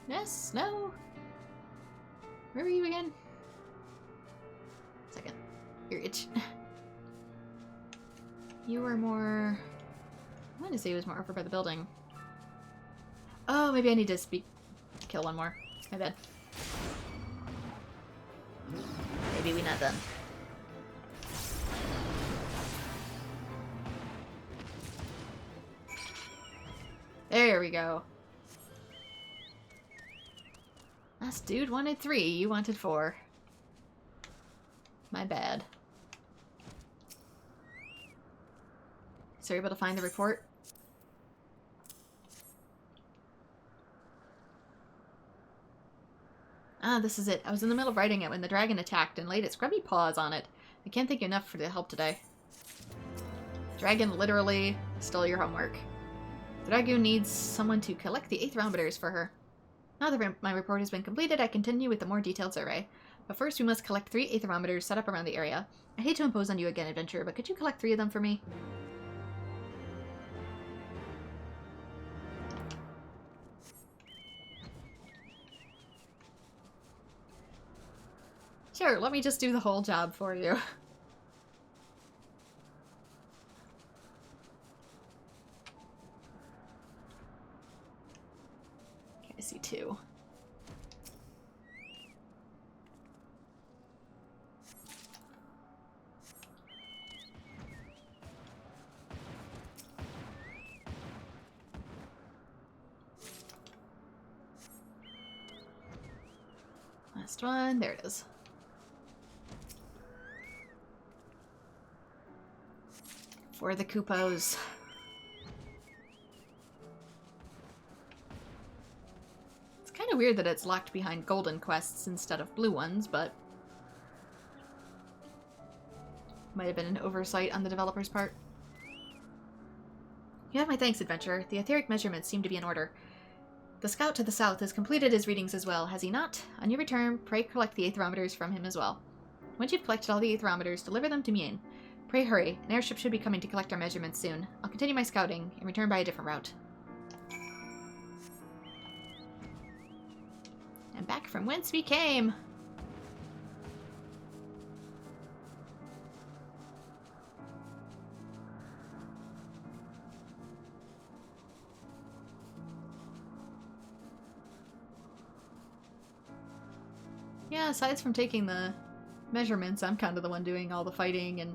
Yes? No? Where were you again? Second. You're itch. You were more... I wanted to say he was more over by the building. Oh, maybe I need to kill one more. My bad. Maybe we're not done. There we go. Last dude wanted 3, you wanted 4. My bad. So you're able to find the report? Ah, this is it. I was in the middle of writing it when the dragon attacked and laid its grubby paws on it. I can't thank you enough for the help today. Dragon literally stole your homework. The Dragoon needs someone to collect the aetherometers for her. Now that my report has been completed, I continue with the more detailed survey. But first we must collect 3 aetherometers set up around the area. I hate to impose on you again, adventurer, but could you collect 3 of them for me? Sure, let me just do the whole job for you. Okay, I see 2. Last one, there it is. For the Koopos. It's kind of weird that it's locked behind golden quests instead of blue ones, but might have been an oversight on the developer's part. You have my thanks, adventurer. The etheric measurements seem to be in order. The scout to the south has completed his readings as well, has he not? On your return, pray collect the aetherometers from him as well. Once you've collected all the aetherometers, deliver them to Mien. Pray hurry. An airship should be coming to collect our measurements soon. I'll continue my scouting and return by a different route. And back from whence we came. Yeah, aside from taking the measurements, I'm kind of the one doing all the fighting and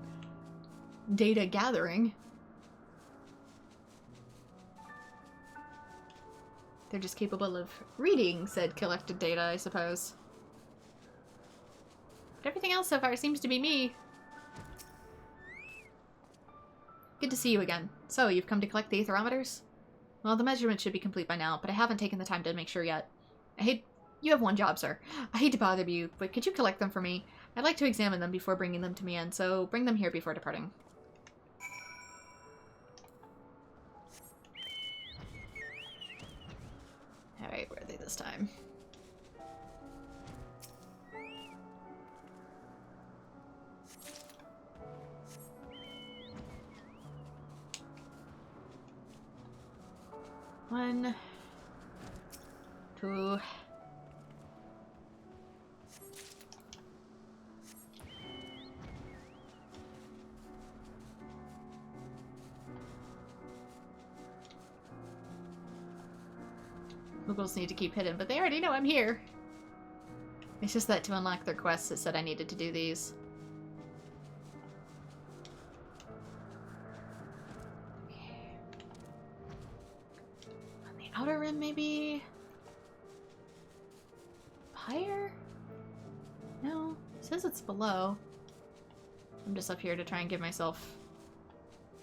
data gathering. They're just capable of reading said collected data, I suppose. But everything else so far seems to be me. Good to see you again. So, you've come to collect the aetherometers? Well, the measurements should be complete by now, but I haven't taken the time to make sure yet. You have one job, sir. I hate to bother you, but could you collect them for me? I'd like to examine them before bringing them to me, and so bring them here before departing. Alright, where are they this time? One, two. Muggles need to keep hidden, but they already know I'm here. It's just that to unlock their quests, it said I needed to do these. Okay. On the outer rim, maybe? Higher? No, it says it's below. I'm just up here to try and give myself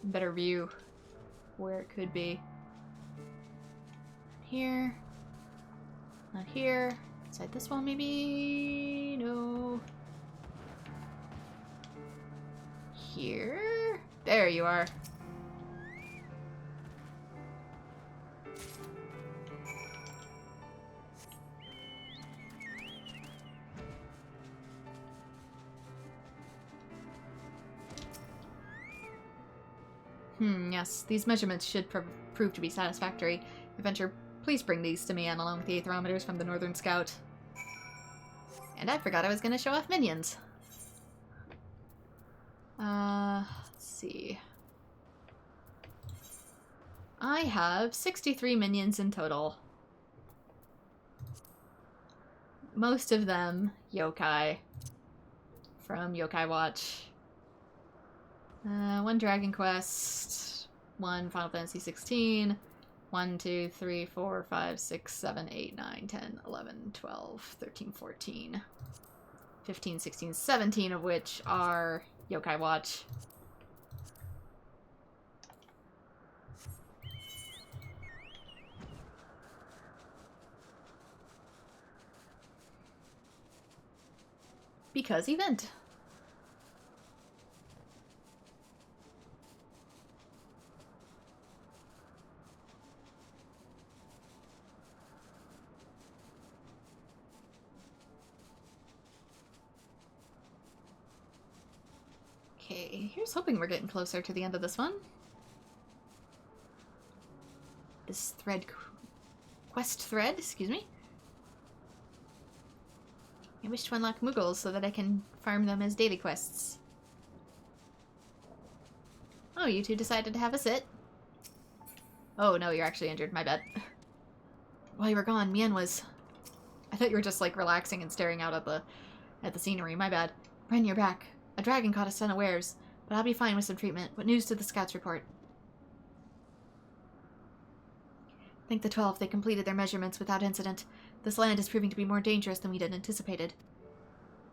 a better view where it could be. Here. Not here. Inside this one, maybe? No. Here? There you are. Yes. These measurements should prove to be satisfactory. Adventure, please bring these to me and along with the aetherometers from the Northern Scout. And I forgot I was going to show off minions. Let's see. I have 63 minions in total. Most of them yokai from Yokai Watch. One Dragon Quest, one Final Fantasy XIV, 1, 2, 3, 4, 5, 6, 7, 8, 9, 10, 11, 12, 13, 14, 15, 16, 17 of which are Yokai Watch. Because event. Okay, here's hoping we're getting closer to the end of this one. This quest thread, excuse me. I wish to unlock Muggles so that I can farm them as daily quests. Oh, you two decided to have a sit? Oh no, you're actually injured, my bad. While you were gone, Mien was... I thought you were just like relaxing and staring out at the scenery, my bad. Bren, you're back. A dragon caught us unawares, but I'll be fine with some treatment. What news did the scouts report? Thank the 12, they completed their measurements without incident. This land is proving to be more dangerous than we had anticipated.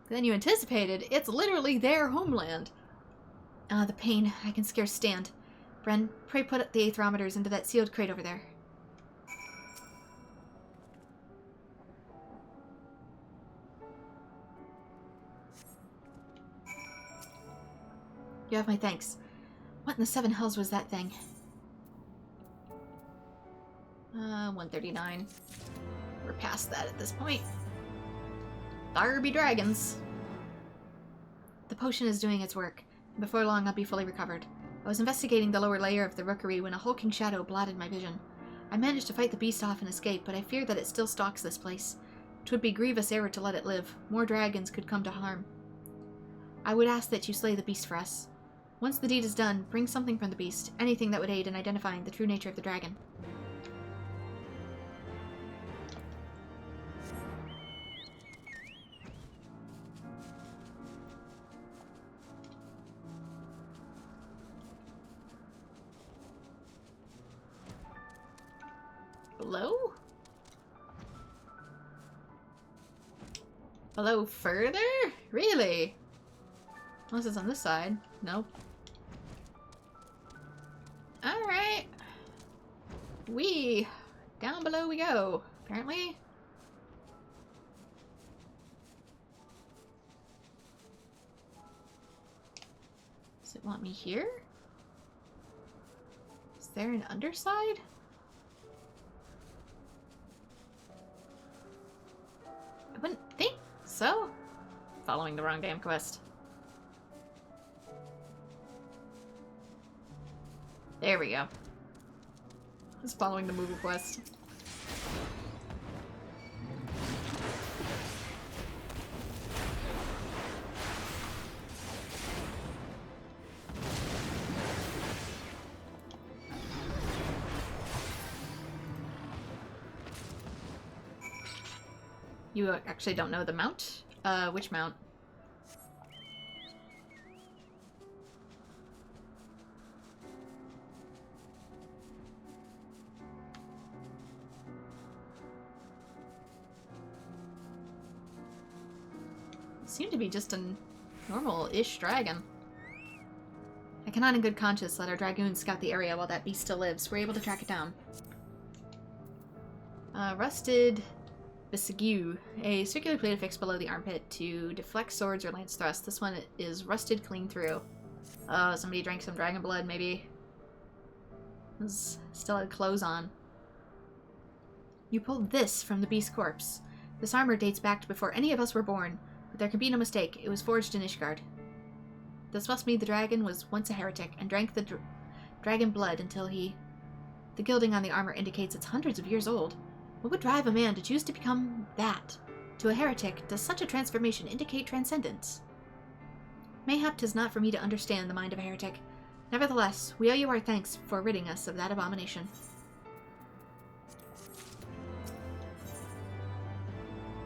Than you anticipated? It's literally their homeland! Ah, the pain. I can scarce stand. Bren, pray put the aetherometers into that sealed crate over there. You have my thanks. What in the seven hells was that thing? 139. We're past that at this point. There be dragons. The potion is doing its work. Before long, I'll be fully recovered. I was investigating the lower layer of the rookery when a hulking shadow blotted my vision. I managed to fight the beast off and escape, but I fear that it still stalks this place. 'Twould be grievous error to let it live. More dragons could come to harm. I would ask that you slay the beast for us. Once the deed is done, bring something from the beast, anything that would aid in identifying the true nature of the dragon. Below? Below further? Really? Unless it's on this side. Nope. Alright. Down below we go, apparently. Does it want me here? Is there an underside? I wouldn't think so. Following the wrong damn quest. There we go. I was following the movie quest. You actually don't know the mount? Which mount? Seemed to be just a normal-ish dragon. I cannot in good conscience let our dragoons scout the area while that beast still lives. We're able to track it down. Rusted Besigue, a circular plate affixed below the armpit to deflect swords or lance thrusts. This one is rusted clean through. Oh, somebody drank some dragon blood, maybe. Still had clothes on. You pulled this from the beast's corpse. This armor dates back to before any of us were born, but there can be no mistake. It was forged in Ishgard. This must mean the dragon was once a heretic and drank the dragon blood until he... The gilding on the armor indicates it's hundreds of years old. What would drive a man to choose to become that? To a heretic, does such a transformation indicate transcendence? Mayhap 'tis not for me to understand the mind of a heretic. Nevertheless, we owe you our thanks for ridding us of that abomination.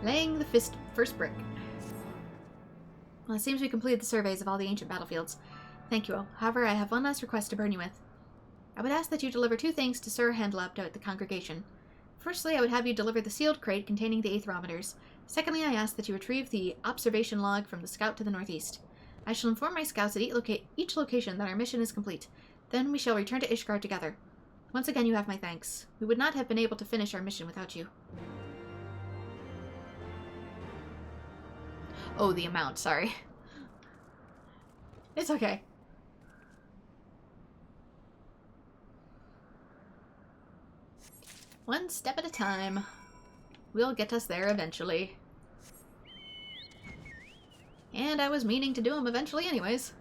Laying the first brick. Well, it seems we completed the surveys of all the ancient battlefields. Thank you all. However, I have one last request to burn you with. I would ask that you deliver 2 things to Sir Handlap at the congregation. Firstly, I would have you deliver the sealed crate containing the aetherometers. Secondly, I ask that you retrieve the observation log from the scout to the northeast. I shall inform my scouts at each location that our mission is complete. Then we shall return to Ishgard together. Once again, you have my thanks. We would not have been able to finish our mission without you. Oh, the amount, sorry. It's okay. One step at a time. We'll get us there eventually. And I was meaning to do them eventually anyways.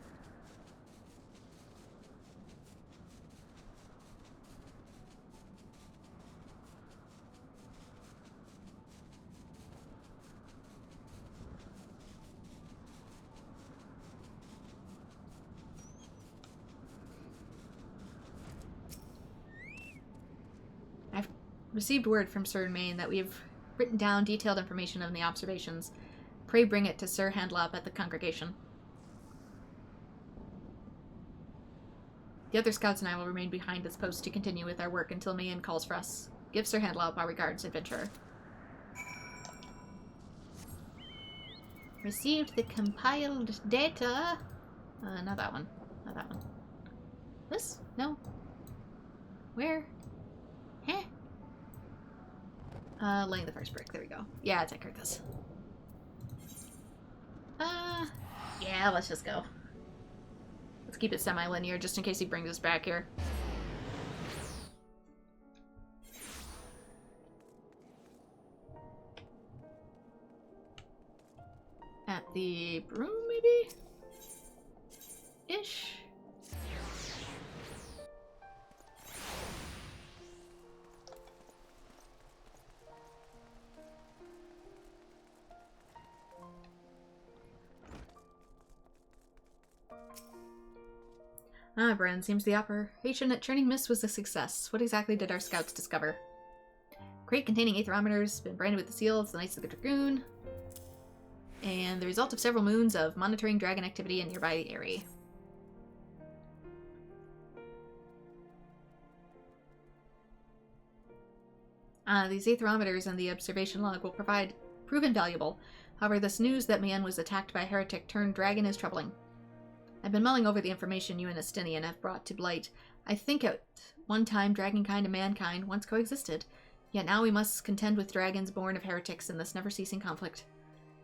I've received word from Sir Main that we have written down detailed information on the observations. Pray bring it to Sir Handlap at the congregation. The other scouts and I will remain behind this post to continue with our work until Mayan calls for us. Give Sir Handlap our regards, adventurer. Received the compiled data. Not that one. Not that one. This? No. Where? Huh? Laying the first brick. There we go. Yeah, it's Eckert. Yeah, let's just go. Let's keep it semi-linear just in case he brings us back here. At the broom, maybe? Ish. Ah, Bren, seems the operation at Churning Mist was a success. What exactly did our scouts discover? Crate containing aetherometers, been branded with the seals, the Knights of the Dragoon, and the result of several moons of monitoring dragon activity in nearby area. These aetherometers and the observation log will prove invaluable. However, this news that man was attacked by a heretic turned dragon is troubling. I've been mulling over the information you and Estinian have brought to light. I think at one time dragonkind and mankind once coexisted, yet now we must contend with dragons born of heretics in this never-ceasing conflict.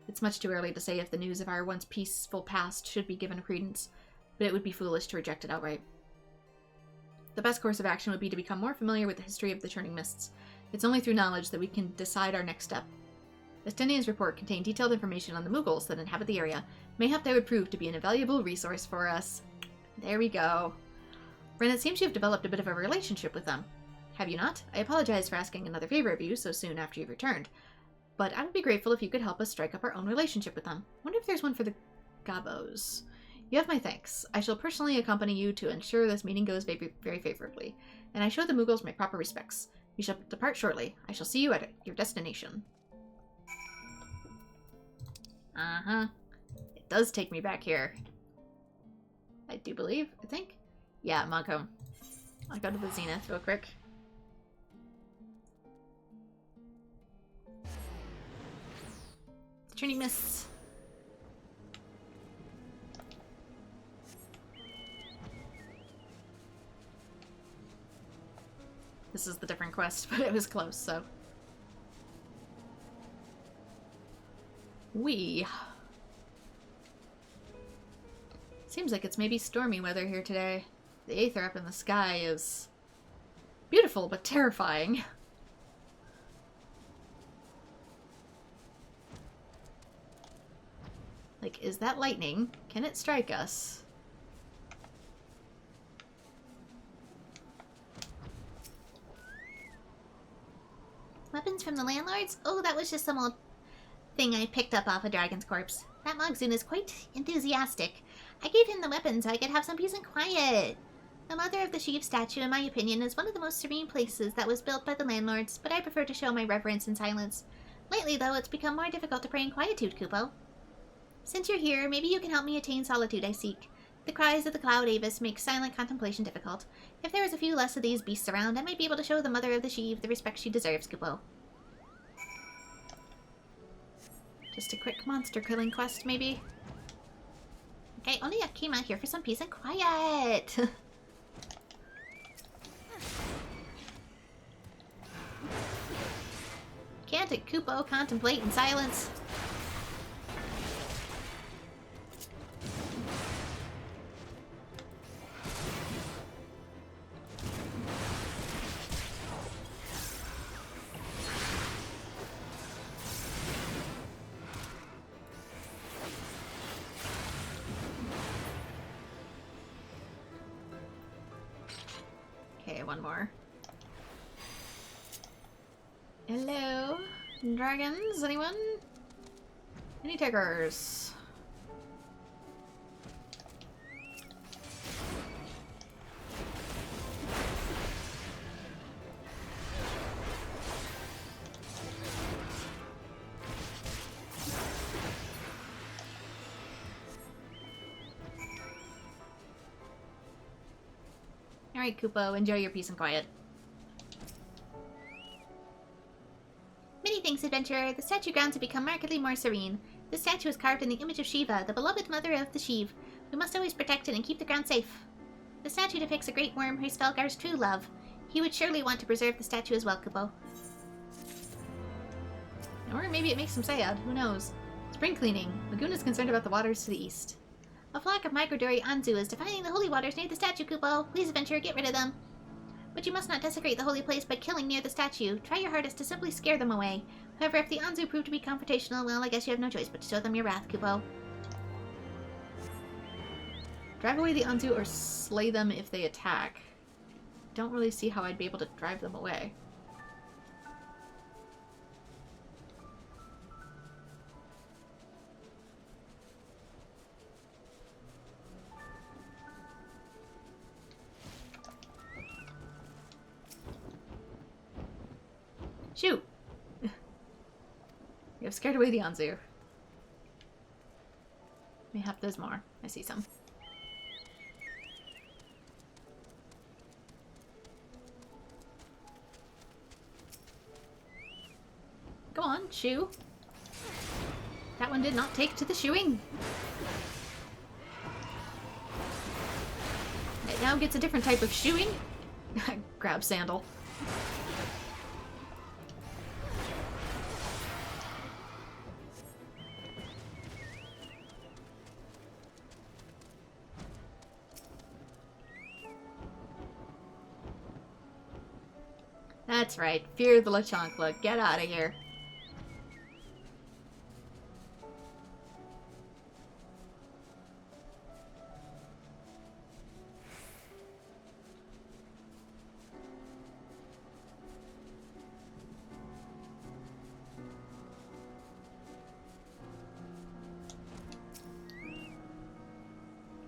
It's much too early to say if the news of our once peaceful past should be given credence, but it would be foolish to reject it outright. The best course of action would be to become more familiar with the history of the Churning Mists. It's only through knowledge that we can decide our next step. Estinian's report contained detailed information on the Mughals that inhabit the area. Mayhap they would prove to be an invaluable resource for us. There we go. Bren, it seems you have developed a bit of a relationship with them. Have you not? I apologize for asking another favor of you so soon after you've returned, but I would be grateful if you could help us strike up our own relationship with them. Wonder if there's one for the Gabos. You have my thanks. I shall personally accompany you to ensure this meeting goes very favorably, and I show the Mughals my proper respects. We shall depart shortly. I shall see you at your destination. Uh-huh. It does take me back here. I do believe, I think. Yeah, Mako. I'll go to the Zenith real quick. Churning Mists. This is the different quest, but it was close, so. Seems like it's maybe stormy weather here today. The aether up in the sky is beautiful, but terrifying. Like, is that lightning? Can it strike us? Weapons from the landlords? Oh, that was just some old thing I picked up off a dragon's corpse. That Mogzoon is quite enthusiastic. I gave him the weapon so I could have some peace and quiet. The Mother of the Sheep statue, in my opinion, is one of the most serene places that was built by the landlords, but I prefer to show my reverence in silence. Lately, though, it's become more difficult to pray in quietude, Kupo. Since you're here, maybe you can help me attain solitude I seek. The cries of the Cloud Avis make silent contemplation difficult. If there was a few less of these beasts around, I might be able to show the Mother of the Sheep the respect she deserves, Kupo. Just a quick monster killing quest, maybe? Okay, only I came out here for some peace and quiet. Can't a Kupo contemplate in silence? One more. Hello? Dragons? Anyone? Any tigers? Alright, Kupo, enjoy your peace and quiet. Many thanks, adventurer. The statue grounds have become markedly more serene. This statue is carved in the image of Shiva, the beloved mother of the Shiv. We must always protect it and keep the ground safe. The statue depicts a great worm, Hristalgar's true love. He would surely want to preserve the statue as well, Kupo. Or maybe it makes him sad, who knows. Spring cleaning. Lagoon is concerned about the waters to the east. A flock of migratory Anzu is defiling the holy waters near the statue, Kupo. Please, adventurer, get rid of them. But you must not desecrate the holy place by killing near the statue. Try your hardest to simply scare them away. However, if the Anzu prove to be confrontational, well, I guess you have no choice but to show them your wrath, Kupo. Drive away the Anzu or slay them if they attack. Don't really see how I'd be able to drive them away. Shoot! You have scared away the Anzu. Mayhap there's more. I see some. Go on, shoo. That one did not take to the shoeing. It now gets a different type of shoeing. Grab sandal. That's right. Fear the LeChonkla. Get out of here.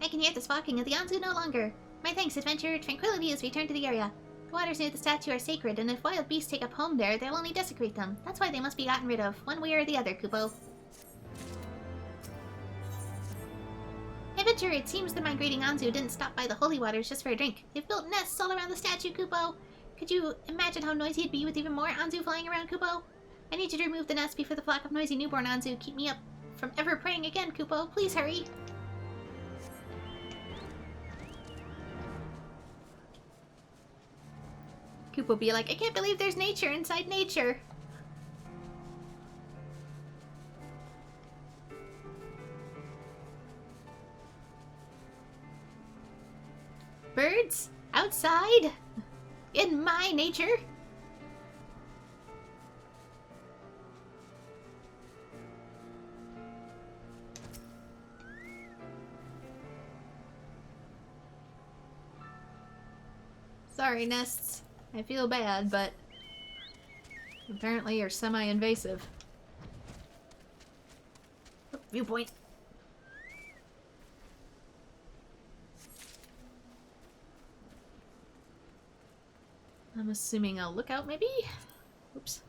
I can hear the squawking of the Anzu no longer. My thanks, adventure. Tranquility has returned to the area. The waters near the statue are sacred, and if wild beasts take up home there, they'll only desecrate them. That's why they must be gotten rid of, one way or the other, Kupo. Adventure, it seems the migrating Anzu didn't stop by the holy waters just for a drink. They've built nests all around the statue, Kupo. Could you imagine how noisy it'd be with even more Anzu flying around, Kupo? I need you to remove the nest before the flock of noisy newborn Anzu keep me up from ever praying again, Kupo. Please hurry. Koopa be like, I can't believe there's nature inside nature. Birds? Outside? In my nature? Sorry, nests. I feel bad, but apparently you're semi-invasive. Oh, viewpoint. I'm assuming a lookout, maybe? Oops.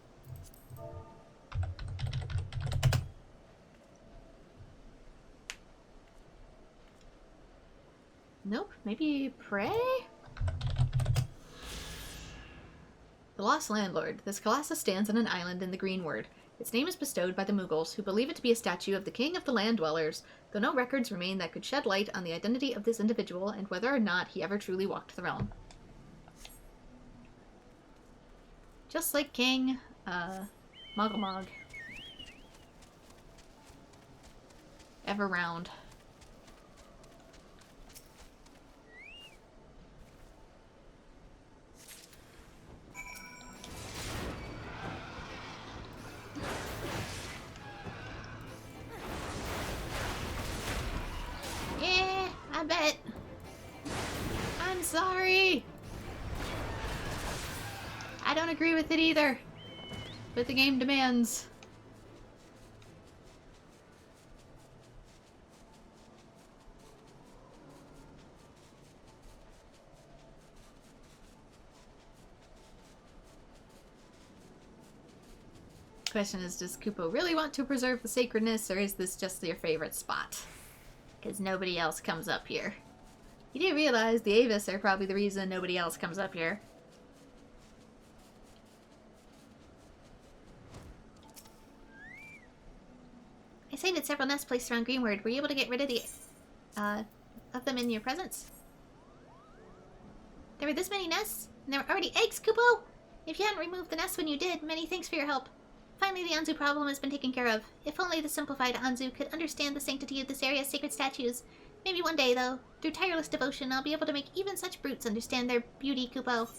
Nope, maybe prey? The Lost Landlord. This colossus stands on an island in the Greenward. Its name is bestowed by the Mughals, who believe it to be a statue of the king of the land dwellers, though no records remain that could shed light on the identity of this individual and whether or not he ever truly walked the realm. Just like King, Mog. Ever round. Yeah, I bet. I'm sorry! I don't agree with it either, but the game demands. Question is, does Kupo really want to preserve the sacredness, or is this just your favorite spot? Because nobody else comes up here. You do realize the Avis are probably the reason nobody else comes up here. I sighted several nests placed around Greenward. Were you able to get rid of of them in your presence? There were this many nests, and there were already eggs, Kupo! If you hadn't removed the nests when you did, many thanks for your help. Finally, the Anzu problem has been taken care of. If only the simplified Anzu could understand the sanctity of this area's sacred statues. Maybe one day, though, through tireless devotion, I'll be able to make even such brutes understand their beauty, Kupo.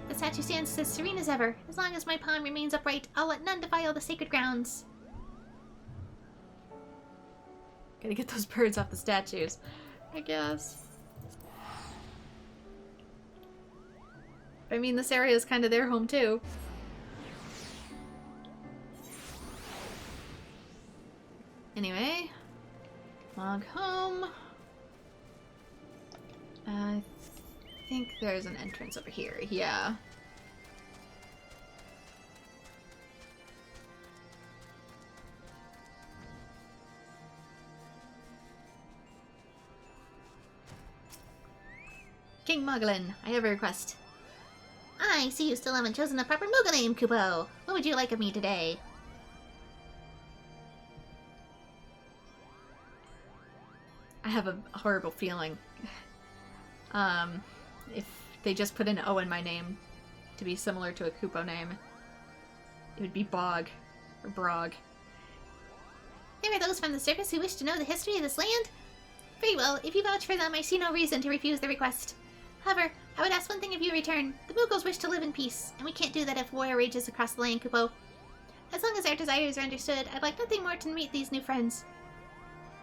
The statue stands as serene as ever. As long as my pawn remains upright, I'll let none defile the sacred grounds. Gotta get those birds off the statues, I guess. I mean, this area is kind of their home, too. Anyway. Log home. I think there's an entrance over here. Yeah. King Moglin, I have a request. I see you still haven't chosen a proper Moogle name, Kupo. What would you like of me today? I have a horrible feeling. If they just put an O in my name to be similar to a Kupo name, it would be Bog or Brog. There are those from the surface who wish to know the history of this land? Very well, if you vouch for them, I see no reason to refuse the request. However, I would ask one thing of you in return. The Moogles wish to live in peace, and we can't do that if war rages across the land, Kupo. As long as our desires are understood, I'd like nothing more to meet these new friends.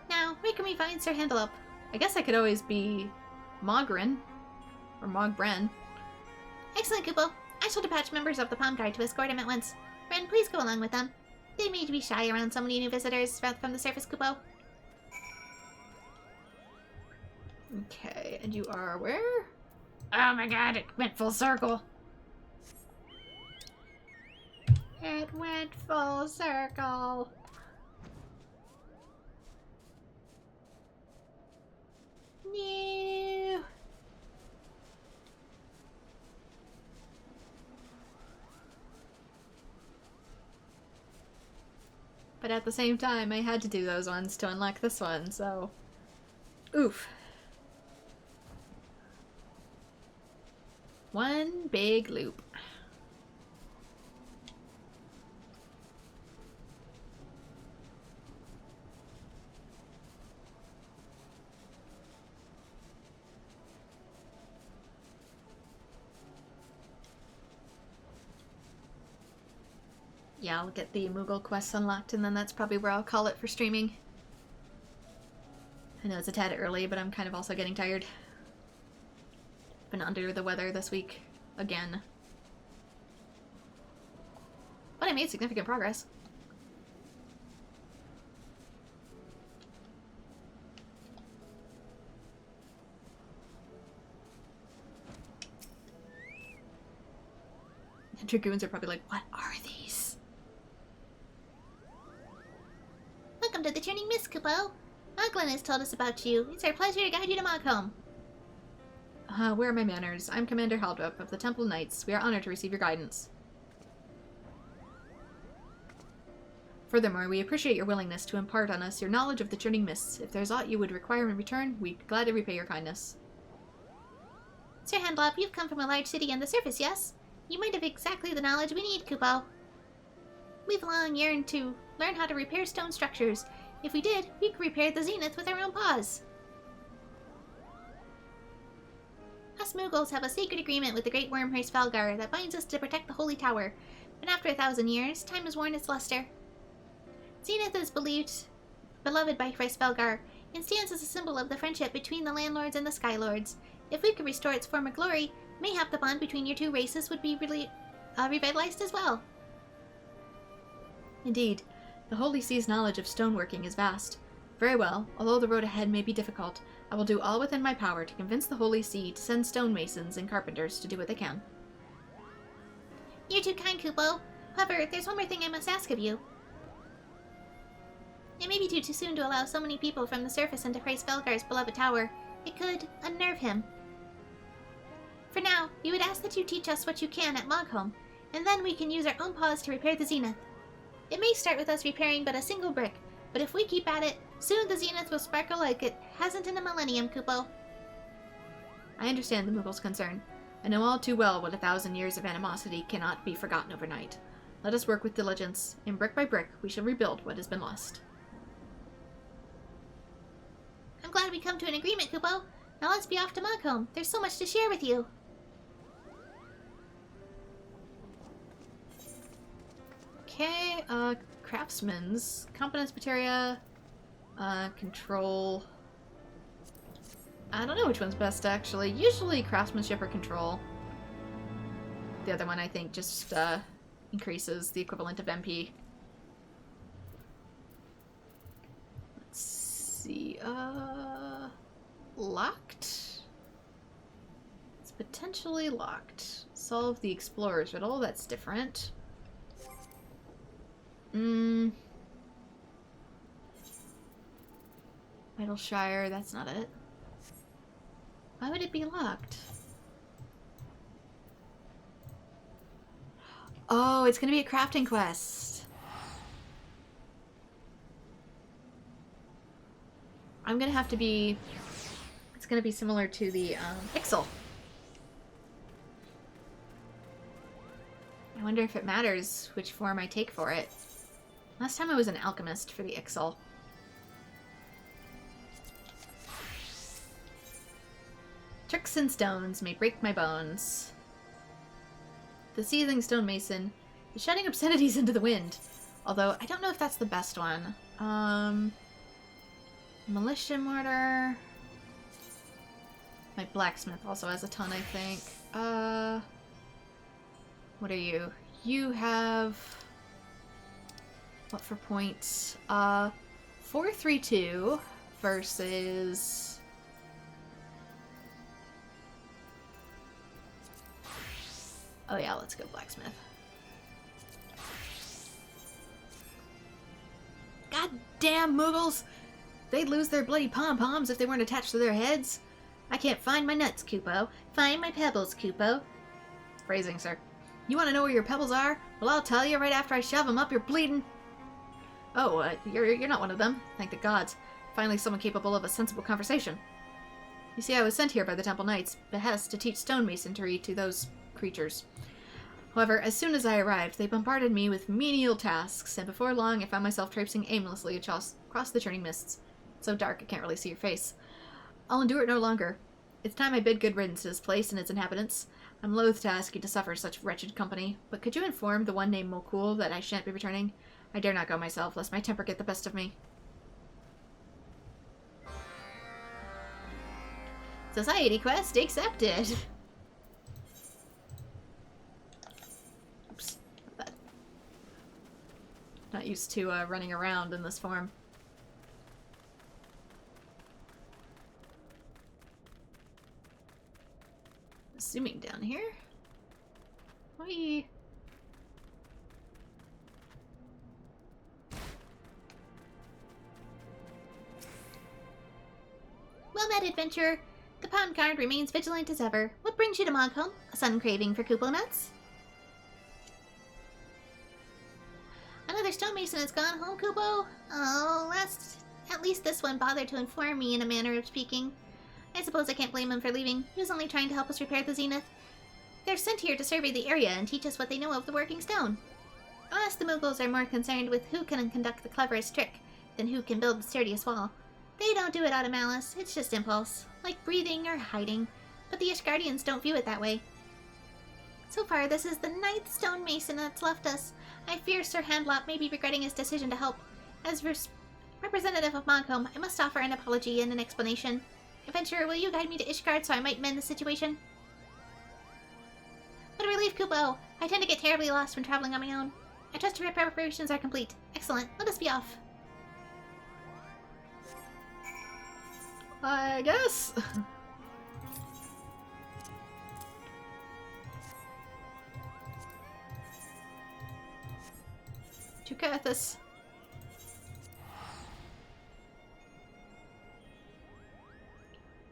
Now, where can we find Sir Handelup? I guess I could always be Mogren or Mogbren. Excellent, Kupo. I shall dispatch members of the Palm Guard to escort him at once. Ren, please go along with them. They may be shy around so many new visitors from the surface, Kupo. Okay, and you are where? Oh my god, it went full circle. It went full circle. No. But at the same time, I had to do those ones to unlock this one, so... Oof. One big loop. Yeah, I'll get the Moogle quests unlocked, and then that's probably where I'll call it for streaming. I know it's a tad early, but I'm kind of also getting tired. Been under the weather this week. Again. But I made significant progress. The Dragoons are probably like, what are these? Welcome to the Turning Mist, Kupo. Moglin has told us about you. It's our pleasure to guide you to Mogholm. Where are my manners? I'm Commander Haldrup of the Temple Knights. We are honored to receive your guidance. Furthermore, we appreciate your willingness to impart on us your knowledge of the Turning Mists. If there's aught you would require in return, we'd gladly repay your kindness. Sir Handelup, you've come from a large city on the surface, yes? You might have exactly the knowledge we need, Kupo. We've long yearned to learn how to repair stone structures. If we did, we could repair the Zenith with our own paws. Us Moogles have a sacred agreement with the great worm Hraesvelgar that binds us to protect the Holy Tower, but after 1,000 years, time has worn its luster. Zenith is beloved by Hraesvelgar, and stands as a symbol of the friendship between the Landlords and the Skylords. If we could restore its former glory, mayhap the bond between your two races would be really revitalized as well. Indeed, the Holy See's knowledge of stoneworking is vast. Very well, although the road ahead may be difficult, I will do all within my power to convince the Holy See to send stonemasons and carpenters to do what they can. You're too kind, Kupo. However, there's one more thing I must ask of you. It may be too soon to allow so many people from the surface into Hraesvelgar's beloved tower. It could unnerve him. For now, we would ask that you teach us what you can at Mogholm, and then we can use our own paws to repair the Zenith. It may start with us repairing but a single brick, but if we keep at it, soon the Zenith will sparkle like it hasn't in a millennium, Kupo. I understand the Moogle's concern. I know all too well what 1,000 years of animosity cannot be forgotten overnight. Let us work with diligence, and brick by brick we shall rebuild what has been lost. I'm glad we come to an agreement, Kupo. Now let's be off to Mogholm. There's so much to share with you. Okay, craftsman's competence materia, control. I don't know which one's best actually. Usually craftsmanship or control. The other one I think just increases the equivalent of MP. Let's see, locked? It's Potentially locked. Solve the explorer's riddle. That's different. Idleshire. That's not it. Why would it be locked? Oh, it's gonna be a crafting quest. I'm gonna have to be... It's gonna be similar to the Ixal. I wonder if it matters which form I take for it. Last time I was an alchemist for the Ixal. Tricks and stones may break my bones. The seething stonemason is shouting obscenities into the wind. Although, I don't know if that's the best one. Militia mortar. My blacksmith also has a ton, I think. What are you? You have... What for points? 432 versus... Oh yeah, let's go blacksmith. God damn Muggles! They'd lose their bloody pom-poms if they weren't attached to their heads. I can't find my nuts, Kupo. Find my pebbles, Kupo. Phrasing, sir. You want to know where your pebbles are? Well, I'll tell you right after I shove them up your bleeding... Oh, you're not one of them. Thank the gods. Finally someone capable of a sensible conversation. You see, I was sent here by the Temple Knights' behest to teach stonemasonry to those creatures. However, as soon as I arrived, they bombarded me with menial tasks, and before long I found myself traipsing aimlessly across the churning mists. It's so dark I can't really see your face. I'll endure it no longer. It's time I bid good riddance to this place and its inhabitants. I'm loath to ask you to suffer such wretched company, but could you inform the one named Mokul that I shan't be returning? I dare not go myself, lest my temper get the best of me. Society quest accepted! Oops. Not used to running around in this form. Assuming down here? Whee! Well met, adventurer. The pound card remains vigilant as ever. What brings you to Mogholm? A sudden craving for Kupo nuts? Another stonemason has gone home, Kupo? Oh, at least this one bothered to inform me in a manner of speaking. I suppose I can't blame him for leaving. He was only trying to help us repair the Zenith. They're sent here to survey the area and teach us what they know of the working stone. Us, the Muggles, are more concerned with who can conduct the cleverest trick than who can build the sturdiest wall. They don't do it out of malice, it's just impulse, like breathing or hiding, but the Ishgardians don't view it that way. So far, this is the 9th stonemason that's left us. I fear Sir Handlop may be regretting his decision to help. As representative of Mogholm, I must offer an apology and an explanation. Adventurer, will you guide me to Ishgard so I might mend the situation? What a relief, Kupo! I tend to get terribly lost when traveling on my own. I trust your preparations are complete. Excellent. Let us be off. I guess. To Cathus.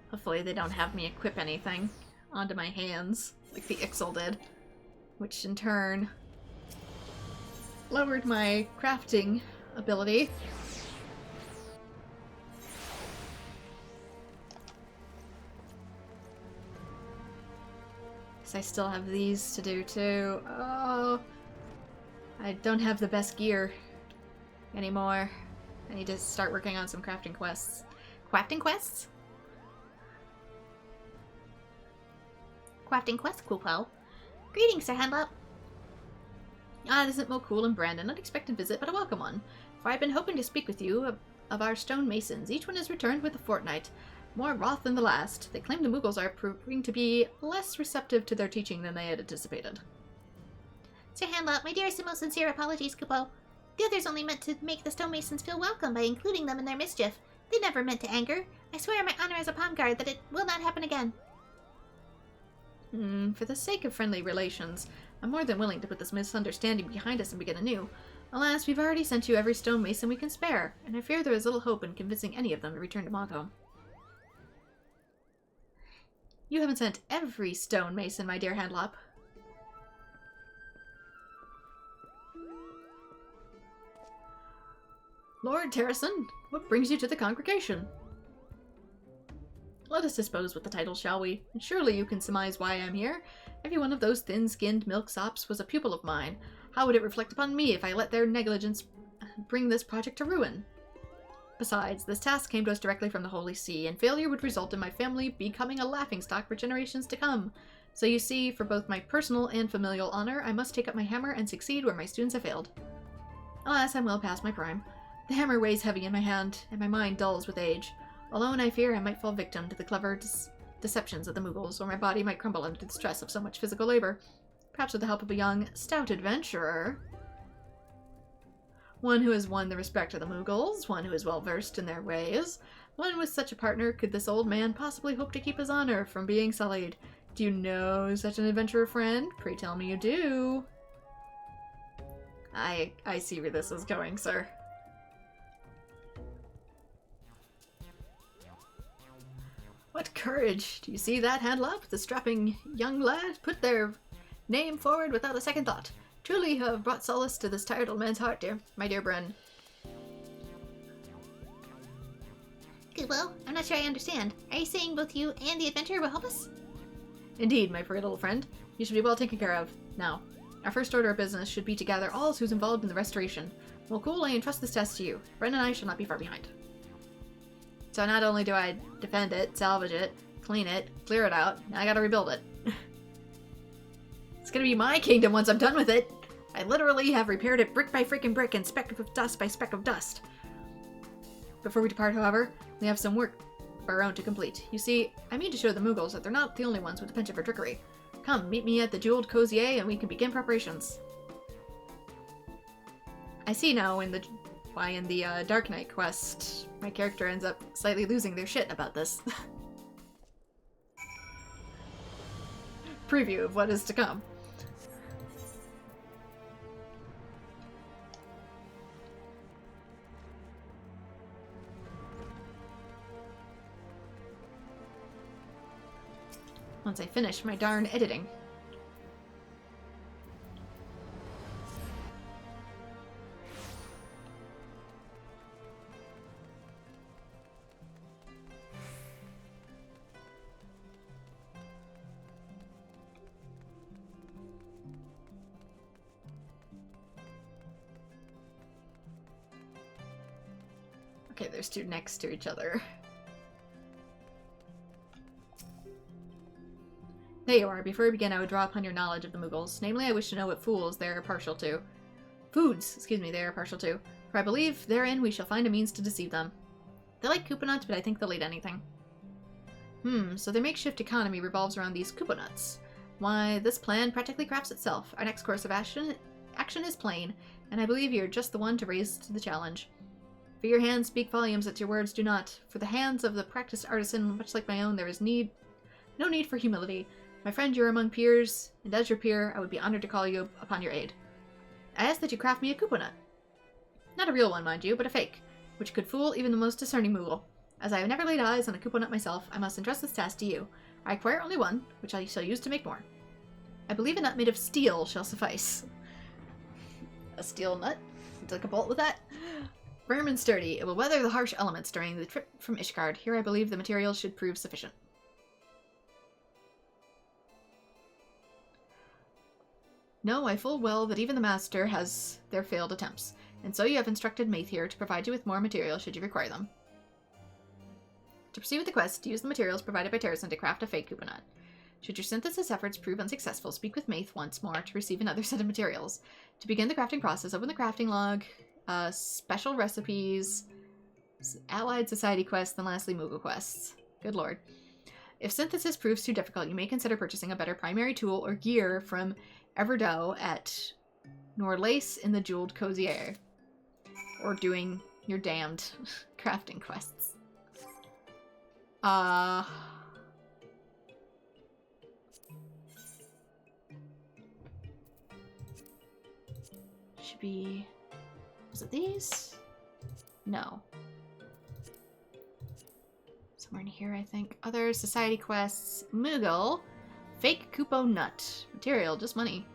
Hopefully they don't have me equip anything onto my hands, like the Ixal did. Which in turn lowered my crafting ability. Because I still have these to do too. Oh, I don't have the best gear anymore. I need to start working on some crafting quests. Crafting quests? Crafting quest, Kupo. Greetings, Sir Handlop. Ah, it isn't Mokul and Brandon. Unexpected visit, but a welcome one. For I've been hoping to speak with you of our stonemasons. Each one has returned with a fortnight. More wroth than the last. They claim the Muggles are proving to be less receptive to their teaching than they had anticipated. Sir Handlop, my dearest and most sincere apologies, Kupo. The others only meant to make the stonemasons feel welcome by including them in their mischief. They never meant to anger. I swear on my honor as a palm guard that it will not happen again. For the sake of friendly relations, I'm more than willing to put this misunderstanding behind us and begin anew. Alas, we've already sent you every stonemason we can spare, and I fear there is little hope in convincing any of them to return to Mako. You haven't sent every stonemason, my dear Handlop. Lord Terrason, what brings you to the congregation? Let us dispose with the title, shall we? And surely you can surmise why I'm here. Every one of those thin-skinned milksops was a pupil of mine. How would it reflect upon me if I let their negligence bring this project to ruin? Besides, this task came to us directly from the Holy See, and failure would result in my family becoming a laughingstock for generations to come. So you see, for both my personal and familial honor, I must take up my hammer and succeed where my students have failed. Alas, I'm well past my prime. The hammer weighs heavy in my hand, and my mind dulls with age. Alone, I fear I might fall victim to the clever deceptions of the Muggles, or my body might crumble under the stress of so much physical labor. Perhaps with the help of a young, stout adventurer. One who has won the respect of the Muggles, one who is well versed in their ways. One with such a partner could this old man possibly hope to keep his honor from being sullied. Do you know such an adventurer friend? Pray tell me you do. I see where this is going, sir. What courage! Do you see that, Handlop? The strapping young lad put their name forward without a second thought. Truly you have brought solace to this tired old man's heart, my dear Bren. Kubo, I'm not sure I understand. Are you saying both you and the adventurer will help us? Indeed, my pretty little friend. You should be well taken care of. Now, our first order of business should be to gather all who's involved in the restoration. Well, cool, I entrust this task to you. Bren and I shall not be far behind. So not only do I defend it, salvage it, clean it, clear it out, now I gotta rebuild it. It's gonna be my kingdom once I'm done with it. I literally have repaired it brick by freaking brick and speck of dust by speck of dust. Before we depart, however, we have some work of our own to complete. You see, I mean to show the Muggles that they're not the only ones with a penchant for trickery. Come, meet me at the Jeweled Cozier and we can begin preparations. I see now why in the Dark Knight quest, my character ends up slightly losing their shit about this. Preview of what is to come. Once I finish my darn editing. Okay, there's two next to each other. There you are. Before we begin, I would draw upon your knowledge of the Muggles. Namely, I wish to know what foods they are partial to. They are partial to. For I believe therein we shall find a means to deceive them. They like Koopa but I think they'll eat anything. So their makeshift economy revolves around these Koopa. Why, this plan practically crafts itself. Our next course of action is plain, and I believe you're just the one to raise to the challenge. For your hands speak volumes that your words do not. For the hands of the practiced artisan, much like my own, there is no need for humility. My friend, you're among peers, and as your peer, I would be honored to call you upon your aid. I ask that you craft me a Koopa nut. Not a real one, mind you, but a fake, which could fool even the most discerning Moogle. As I have never laid eyes on a Koopa nut myself, I must entrust this task to you. I require only one, which I shall use to make more. I believe a nut made of steel shall suffice. A steel nut? Took a bolt with that? Firm and sturdy, it will weather the harsh elements during the trip from Ishgard. Here I believe the materials should prove sufficient. No, I full well that even the Master has their failed attempts, and so you have instructed Maith here to provide you with more material should you require them. To proceed with the quest, use the materials provided by Terrason to craft a fake Koopa nut. Should your synthesis efforts prove unsuccessful, speak with Maith once more to receive another set of materials. To begin the crafting process, open the crafting log, special recipes, allied society quests, and lastly Moogle quests. Good lord. If synthesis proves too difficult, you may consider purchasing a better primary tool or gear from Everdoe at Norlace in the Jeweled Cozier. Or doing your damned crafting quests. Should be... Was it these? No. Somewhere in here, I think. Other society quests. Moogle. Fake Kupo Nut. Material, just money.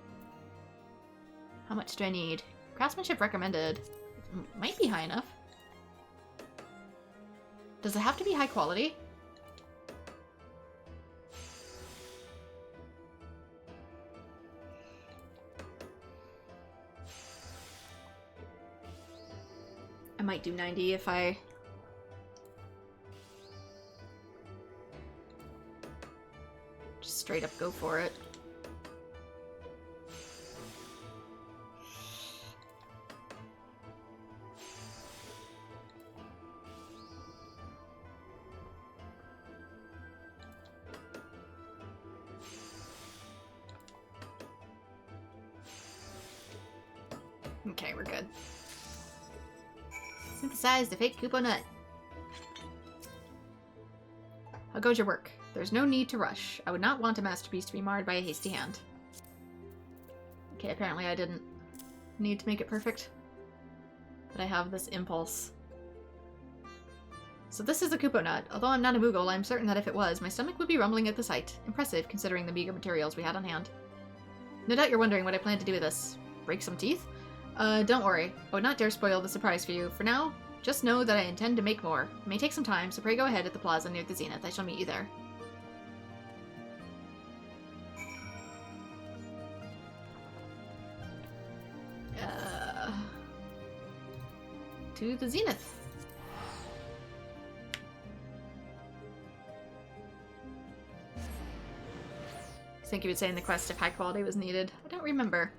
How much do I need? Craftsmanship recommended. Might be high enough. Does it have to be high quality? I might do 90 if I... just straight up go for it. Okay, we're good. Synthesize the fake Kupo Nut. How goes your work? There's no need to rush. I would not want a masterpiece to be marred by a hasty hand. Okay, apparently I didn't need to make it perfect. But I have this impulse. So this is the Kupo Nut. Although I'm not a Moogle, I'm certain that if it was, my stomach would be rumbling at the sight. Impressive, considering the meager materials we had on hand. No doubt you're wondering what I plan to do with this. Break some teeth? Don't worry. I would not dare spoil the surprise for you. For now, just know that I intend to make more. It may take some time, so pray go ahead at the plaza near the Zenith. I shall meet you there. To the Zenith. I think you would say in the quest if high quality was needed. I don't remember.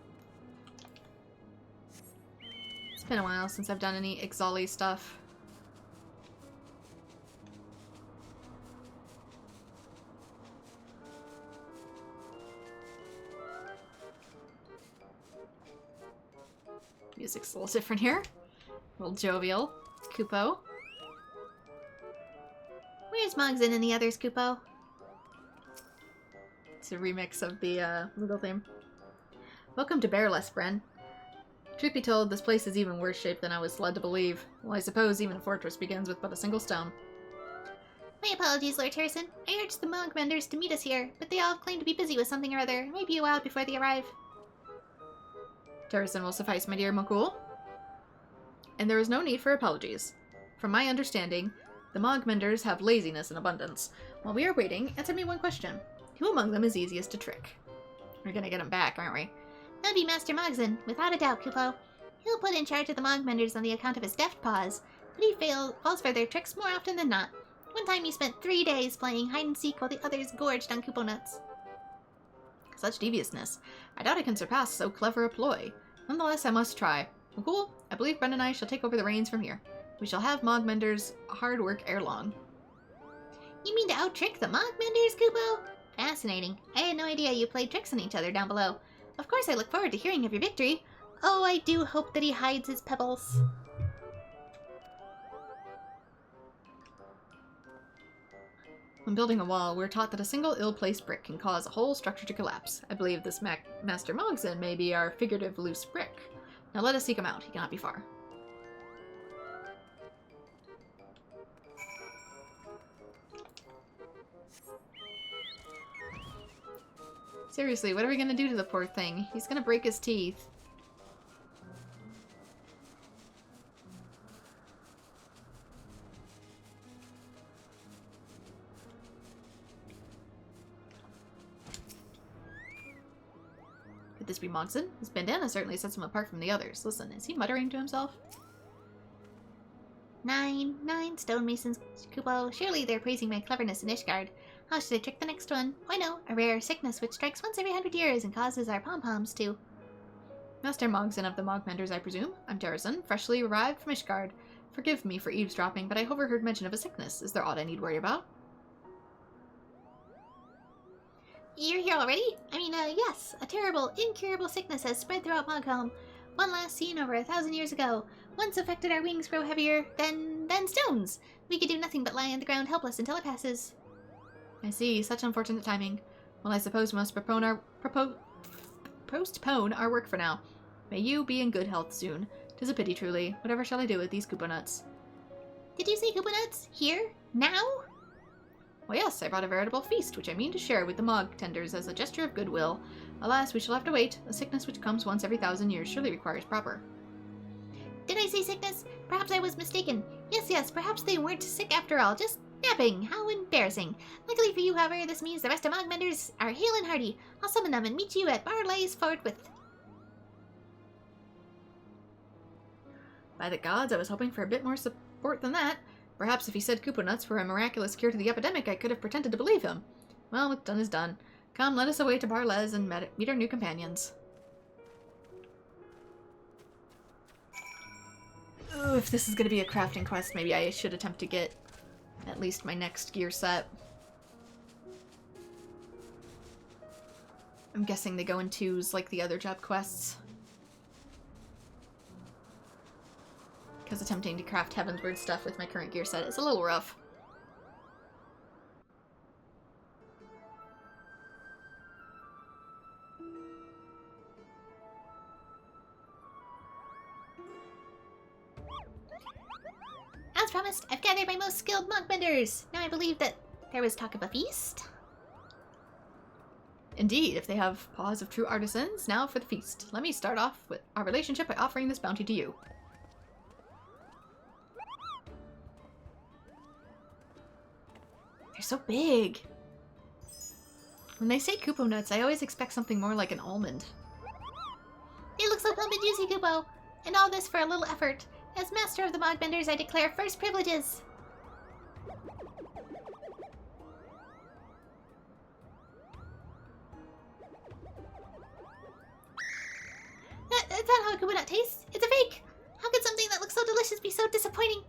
It's been a while since I've done any Ixali stuff. Music's a little different here. A little jovial. Kupo. Where's Mogzin and the others, Kupo? It's a remix of the Moogle theme. Welcome to Bearless, Bren. Truth be told, this place is even worse shape than I was led to believe. Well, I suppose even a fortress begins with but a single stone. My apologies, Lord Harrison. I urged the Mogmenders to meet us here, but they all claim to be busy with something or other. It may be a while before they arrive. Harrison will suffice, my dear Mokul. And there is no need for apologies. From my understanding, the Mogmenders have laziness in abundance. While we are waiting, answer me one question. Who among them is easiest to trick? We're gonna get him back, aren't we? That'd be Master Mogzin, without a doubt, Kupo. He'll put in charge of the Mogmenders on the account of his deft paws, but he falls for their tricks more often than not. One time he spent 3 days playing hide-and-seek while the others gorged on Kupo nuts. Such deviousness. I doubt I can surpass so clever a ploy. Nonetheless, I must try. Mokul, I believe Bren and I shall take over the reins from here. We shall have Mogmenders' hard work ere long. You mean to out-trick the Mogmenders, Kupo? Fascinating. I had no idea you played tricks on each other down below. Of course I look forward to hearing of your victory. Oh, I do hope that he hides his pebbles. When building a wall, we're taught that a single ill-placed brick can cause a whole structure to collapse. I believe this Master Mogzin may be our figurative loose brick. Now let us seek him out. He cannot be far. Seriously, what are we gonna do to the poor thing? He's gonna break his teeth. Could this be Mogzin? His bandana certainly sets him apart from the others. Listen, is he muttering to himself? 9 stonemasons, Kupo. Surely they're praising my cleverness in Ishgard. How should I trick the next one? Why no, a rare sickness which strikes once every 100 years and causes our pom-poms to... Master Mogzin of the Mogmenders, I presume. I'm Terrazin, freshly arrived from Ishgard. Forgive me for eavesdropping, but I overheard mention of a sickness. Is there aught I need worry about? You're here already? I mean, yes. A terrible, incurable sickness has spread throughout Moghelm. One last seen over 1,000 years ago. Once affected our wings grow heavier than stones. We could do nothing but lie on the ground helpless until it passes. I see. Such unfortunate timing. Well, I suppose we must postpone our work for now. May you be in good health soon. 'Tis a pity, truly. Whatever shall I do with these Koopa nuts? Did you say Koopa nuts? Here? Now? Well, yes, I brought a veritable feast, which I mean to share with the Mog tenders as a gesture of goodwill. Alas, we shall have to wait. A sickness which comes once every 1,000 years surely requires proper. Did I say sickness? Perhaps I was mistaken. Yes, perhaps they weren't sick after all, just napping. How embarrassing. Luckily for you, however, this means the rest of Mogmenders are hale and hearty. I'll summon them and meet you at Barlay's forthwith. By the gods, I was hoping for a bit more support than that. Perhaps if he said Koopa nuts were a miraculous cure to the epidemic, I could have pretended to believe him. Well, what's done is done. Come, let us away to Barles and meet our new companions. Ooh, if this is going to be a crafting quest, maybe I should attempt to get at least my next gear set. I'm guessing they go in twos like the other job quests. Because attempting to craft Heavensward stuff with my current gear set is a little rough. As promised, I've gathered my most skilled Mogbenders. Now I believe that there was talk of a feast. Indeed, if they have paws of true artisans, now for the feast. Let me start off with our relationship by offering this bounty to you. They're so big. When they say Koopa nuts, I always expect something more like an almond. They look so plump and juicy, Kupo. And all this for a little effort. As master of the Mogbenders, I declare first privileges. That's not how a Koopa nut tastes. It's a fake. How could something that looks so delicious be so disappointing?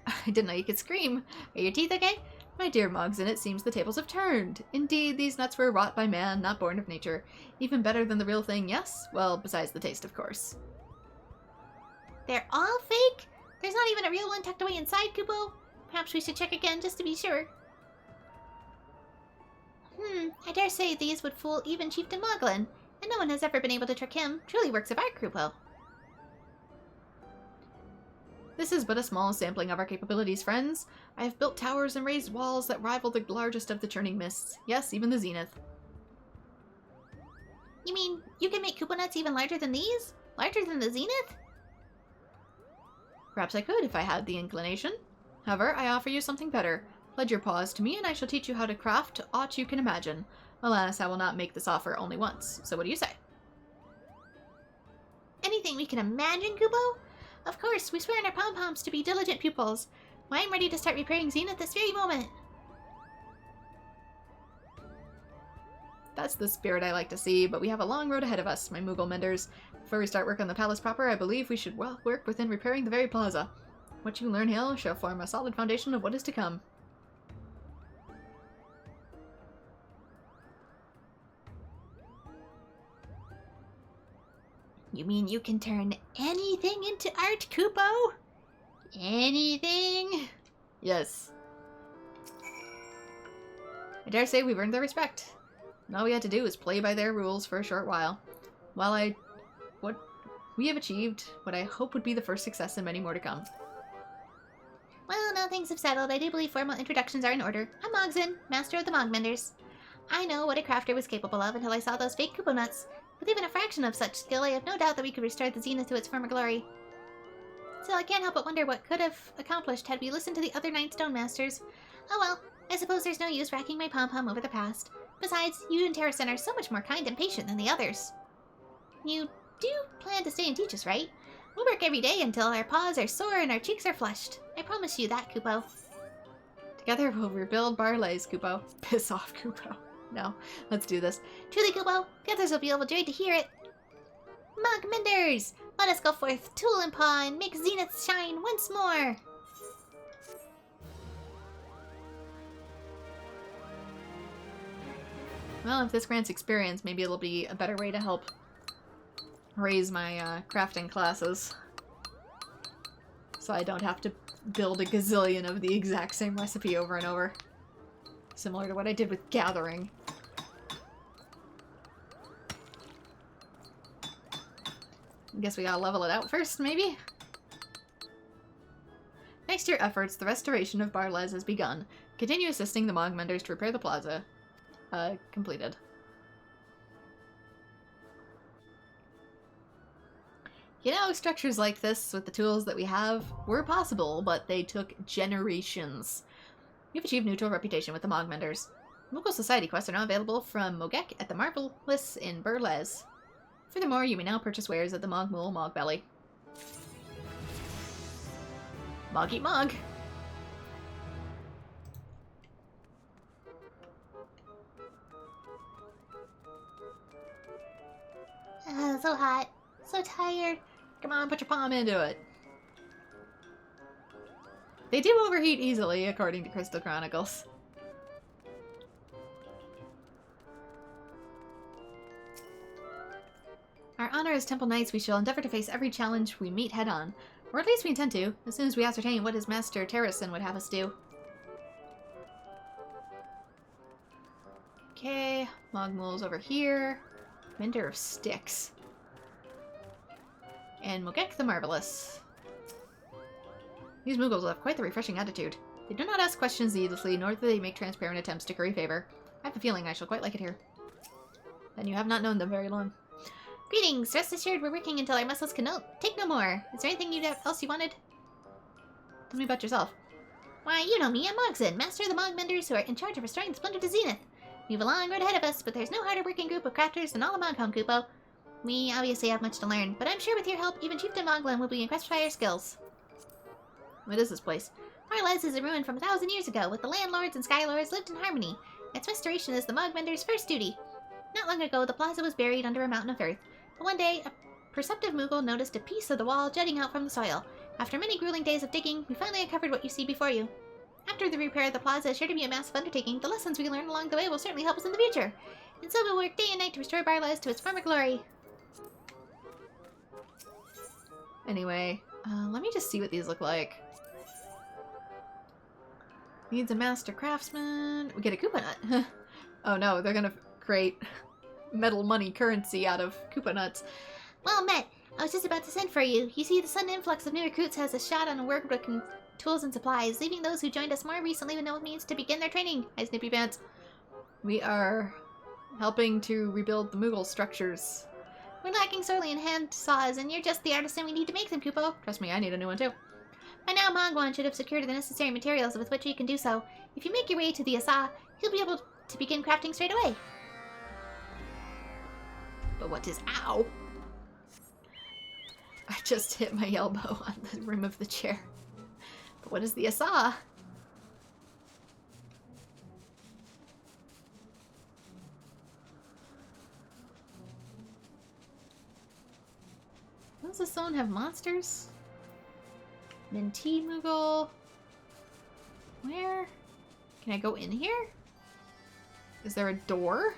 I didn't know you could scream. Are your teeth okay? My dear Mogson, it seems the tables have turned. Indeed, these nuts were wrought by man, not born of nature. Even better than the real thing, yes? Well, besides the taste, of course. They're all fake? There's not even a real one tucked away inside, Kupo? Perhaps we should check again just to be sure. I dare say these would fool even Chieftain Moglin, and no one has ever been able to trick him. Truly works of art, Kupo. This is but a small sampling of our capabilities, friends. I have built towers and raised walls that rival the largest of the churning mists. Yes, even the zenith. You mean, you can make Koopa nuts even larger than these? Larger than the zenith? Perhaps I could if I had the inclination. However, I offer you something better. Pledge your paws to me and I shall teach you how to craft aught you can imagine. Alas, I will not make this offer only once. So what do you say? Anything we can imagine, Kupo? Of course, we swear in our pom-poms to be diligent pupils. Why, I'm ready to start repairing Zenith this very moment. That's the spirit I like to see, but we have a long road ahead of us, my Moogle menders. Before we start work on the palace proper, I believe we should well work within repairing the very plaza. What you learn here shall form a solid foundation of what is to come. You mean you can turn anything into art, Kupo? Anything? Yes. I dare say we've earned their respect. And all we had to do was play by their rules for a short while. What we have achieved what I hope would be the first success and many more to come. Well, now things have settled, I do believe formal introductions are in order. I'm Mogson, master of the Mogmenders. I know what a crafter was capable of until I saw those fake Koopa nuts. With even a fraction of such skill, I have no doubt that we could restore the Zenith to its former glory. Still, I can't help but wonder what could have accomplished had we listened to the other 9 Stone Masters. Oh well, I suppose there's no use racking my pom-pom over the past. Besides, you and Terrasen are so much more kind and patient than the others. You do plan to stay and teach us, right? We'll work every day until our paws are sore and our cheeks are flushed. I promise you that, Kupo. Together we'll rebuild Barlay's, Kupo. Piss off, Kupo. No, let's do this. Truly, Kupo, the others will be overjoyed to hear it. Mogmenders, let us go forth, tool and paw, and make Zenith shine once more. Well, if this grants experience, maybe it'll be a better way to help raise my crafting classes. So I don't have to build a gazillion of the exact same recipe over and over. Similar to what I did with gathering. I guess we gotta level it out first, maybe? Thanks to your efforts, the restoration of Barles has begun. Continue assisting the Mog Menders to repair the plaza. Completed. You know, structures like this, with the tools that we have, were possible, but they took generations. You've achieved neutral reputation with the Mog Menders. Local society quests are now available from Mogek at the Marvelous in Burles. Furthermore, you may now purchase wares at the Mog Mule Mog Belly. Mog eat Mog! So hot. So tired. Come on, put your palm into it. They do overheat easily, according to Crystal Chronicles. Our honor as Temple Knights, we shall endeavor to face every challenge we meet head-on. Or at least we intend to, as soon as we ascertain what his master Terrason would have us do. Okay, Mog Mule's over here. Mender of Sticks. And Mogek the Marvelous. These Moogles have quite the refreshing attitude. They do not ask questions needlessly, nor do they make transparent attempts to curry favor. I have a feeling I shall quite like it here. Then you have not known them very long. Greetings! Rest assured we're working until our muscles can take no more. Is there anything else you wanted? Tell me about yourself. Why, you know me, I'm Mogson, master of the Mog Menders who are in charge of restoring the splendor to Zenith. We have a long road ahead of us, but there's no harder working group of crafters than all of Moghome, Kupo. We obviously have much to learn, but I'm sure with your help, even Chieftain Moglin will be impressed by our skills. What is this place? Barles is a ruin from 1,000 years ago, with the landlords and skylords lived in harmony. Its restoration is the Mog Menders' first duty. Not long ago, the plaza was buried under a mountain of earth, but one day, a perceptive Moogle noticed a piece of the wall jutting out from the soil. After many grueling days of digging, we finally uncovered what you see before you. After the repair of the plaza is sure to be a massive undertaking, the lessons we learn along the way will certainly help us in the future. And so we'll work day and night to restore Barles to its former glory. Anyway, let me just see what these look like. Needs a master craftsman. We get a Koopa Nut. Oh no, they're gonna create metal money currency out of Koopa Nuts. Well met. I was just about to send for you. You see, the sudden influx of new recruits has a shot on workbook and tools and supplies, leaving those who joined us more recently with no means to begin their training. Hi, Snippy Pants. We are helping to rebuild the Moogle structures. We're lacking sorely in hand saws, and you're just the artisan we need to make them, Kupo. Trust me, I need a new one too. By now, Mongwan should have secured the necessary materials with which he can do so. If you make your way to the Asa, he'll be able to begin crafting straight away. But what is... Ow! I just hit my elbow on the rim of the chair. But what is the Asa? Does this zone have monsters? Mentee Moogle. Where? Can I go in here? Is there a door?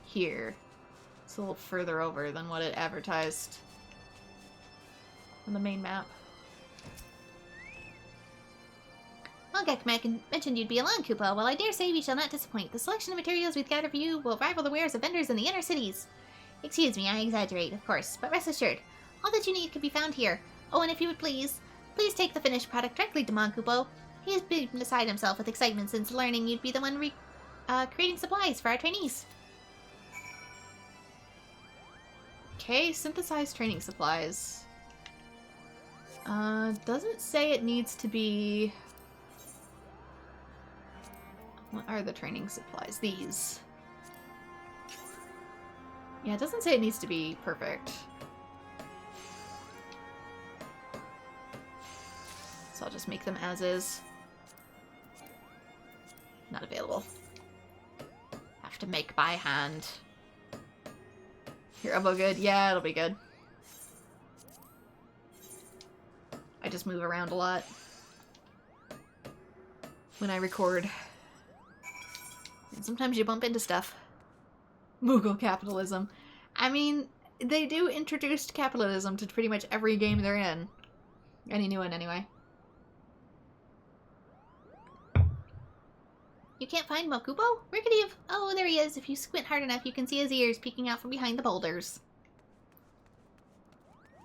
Here. It's a little further over than what it advertised on the main map. Mogek mentioned you'd be along, Kupo. Well, I dare say we shall not disappoint. The selection of materials we've gathered for you will rival the wares of vendors in the inner cities. Excuse me, I exaggerate, of course, but rest assured, all that you need can be found here. Oh, and if you would please take the finished product directly to Mon Kupo. He has been beside himself with excitement since learning you'd be the one creating supplies for our trainees. Okay, synthesized training supplies. Doesn't say it needs to be... What are the training supplies? These. Yeah, it doesn't say it needs to be perfect. So I'll just make them as is. Not available. Have to make by hand. Your elbow good? Yeah, it'll be good. I just move around a lot when I record. And sometimes you bump into stuff. Moogle capitalism. I mean, they do introduce capitalism to pretty much every game they're in. Any new one, anyway. You can't find Mokubo? Where could he have... Oh, there he is. If you squint hard enough, you can see his ears peeking out from behind the boulders.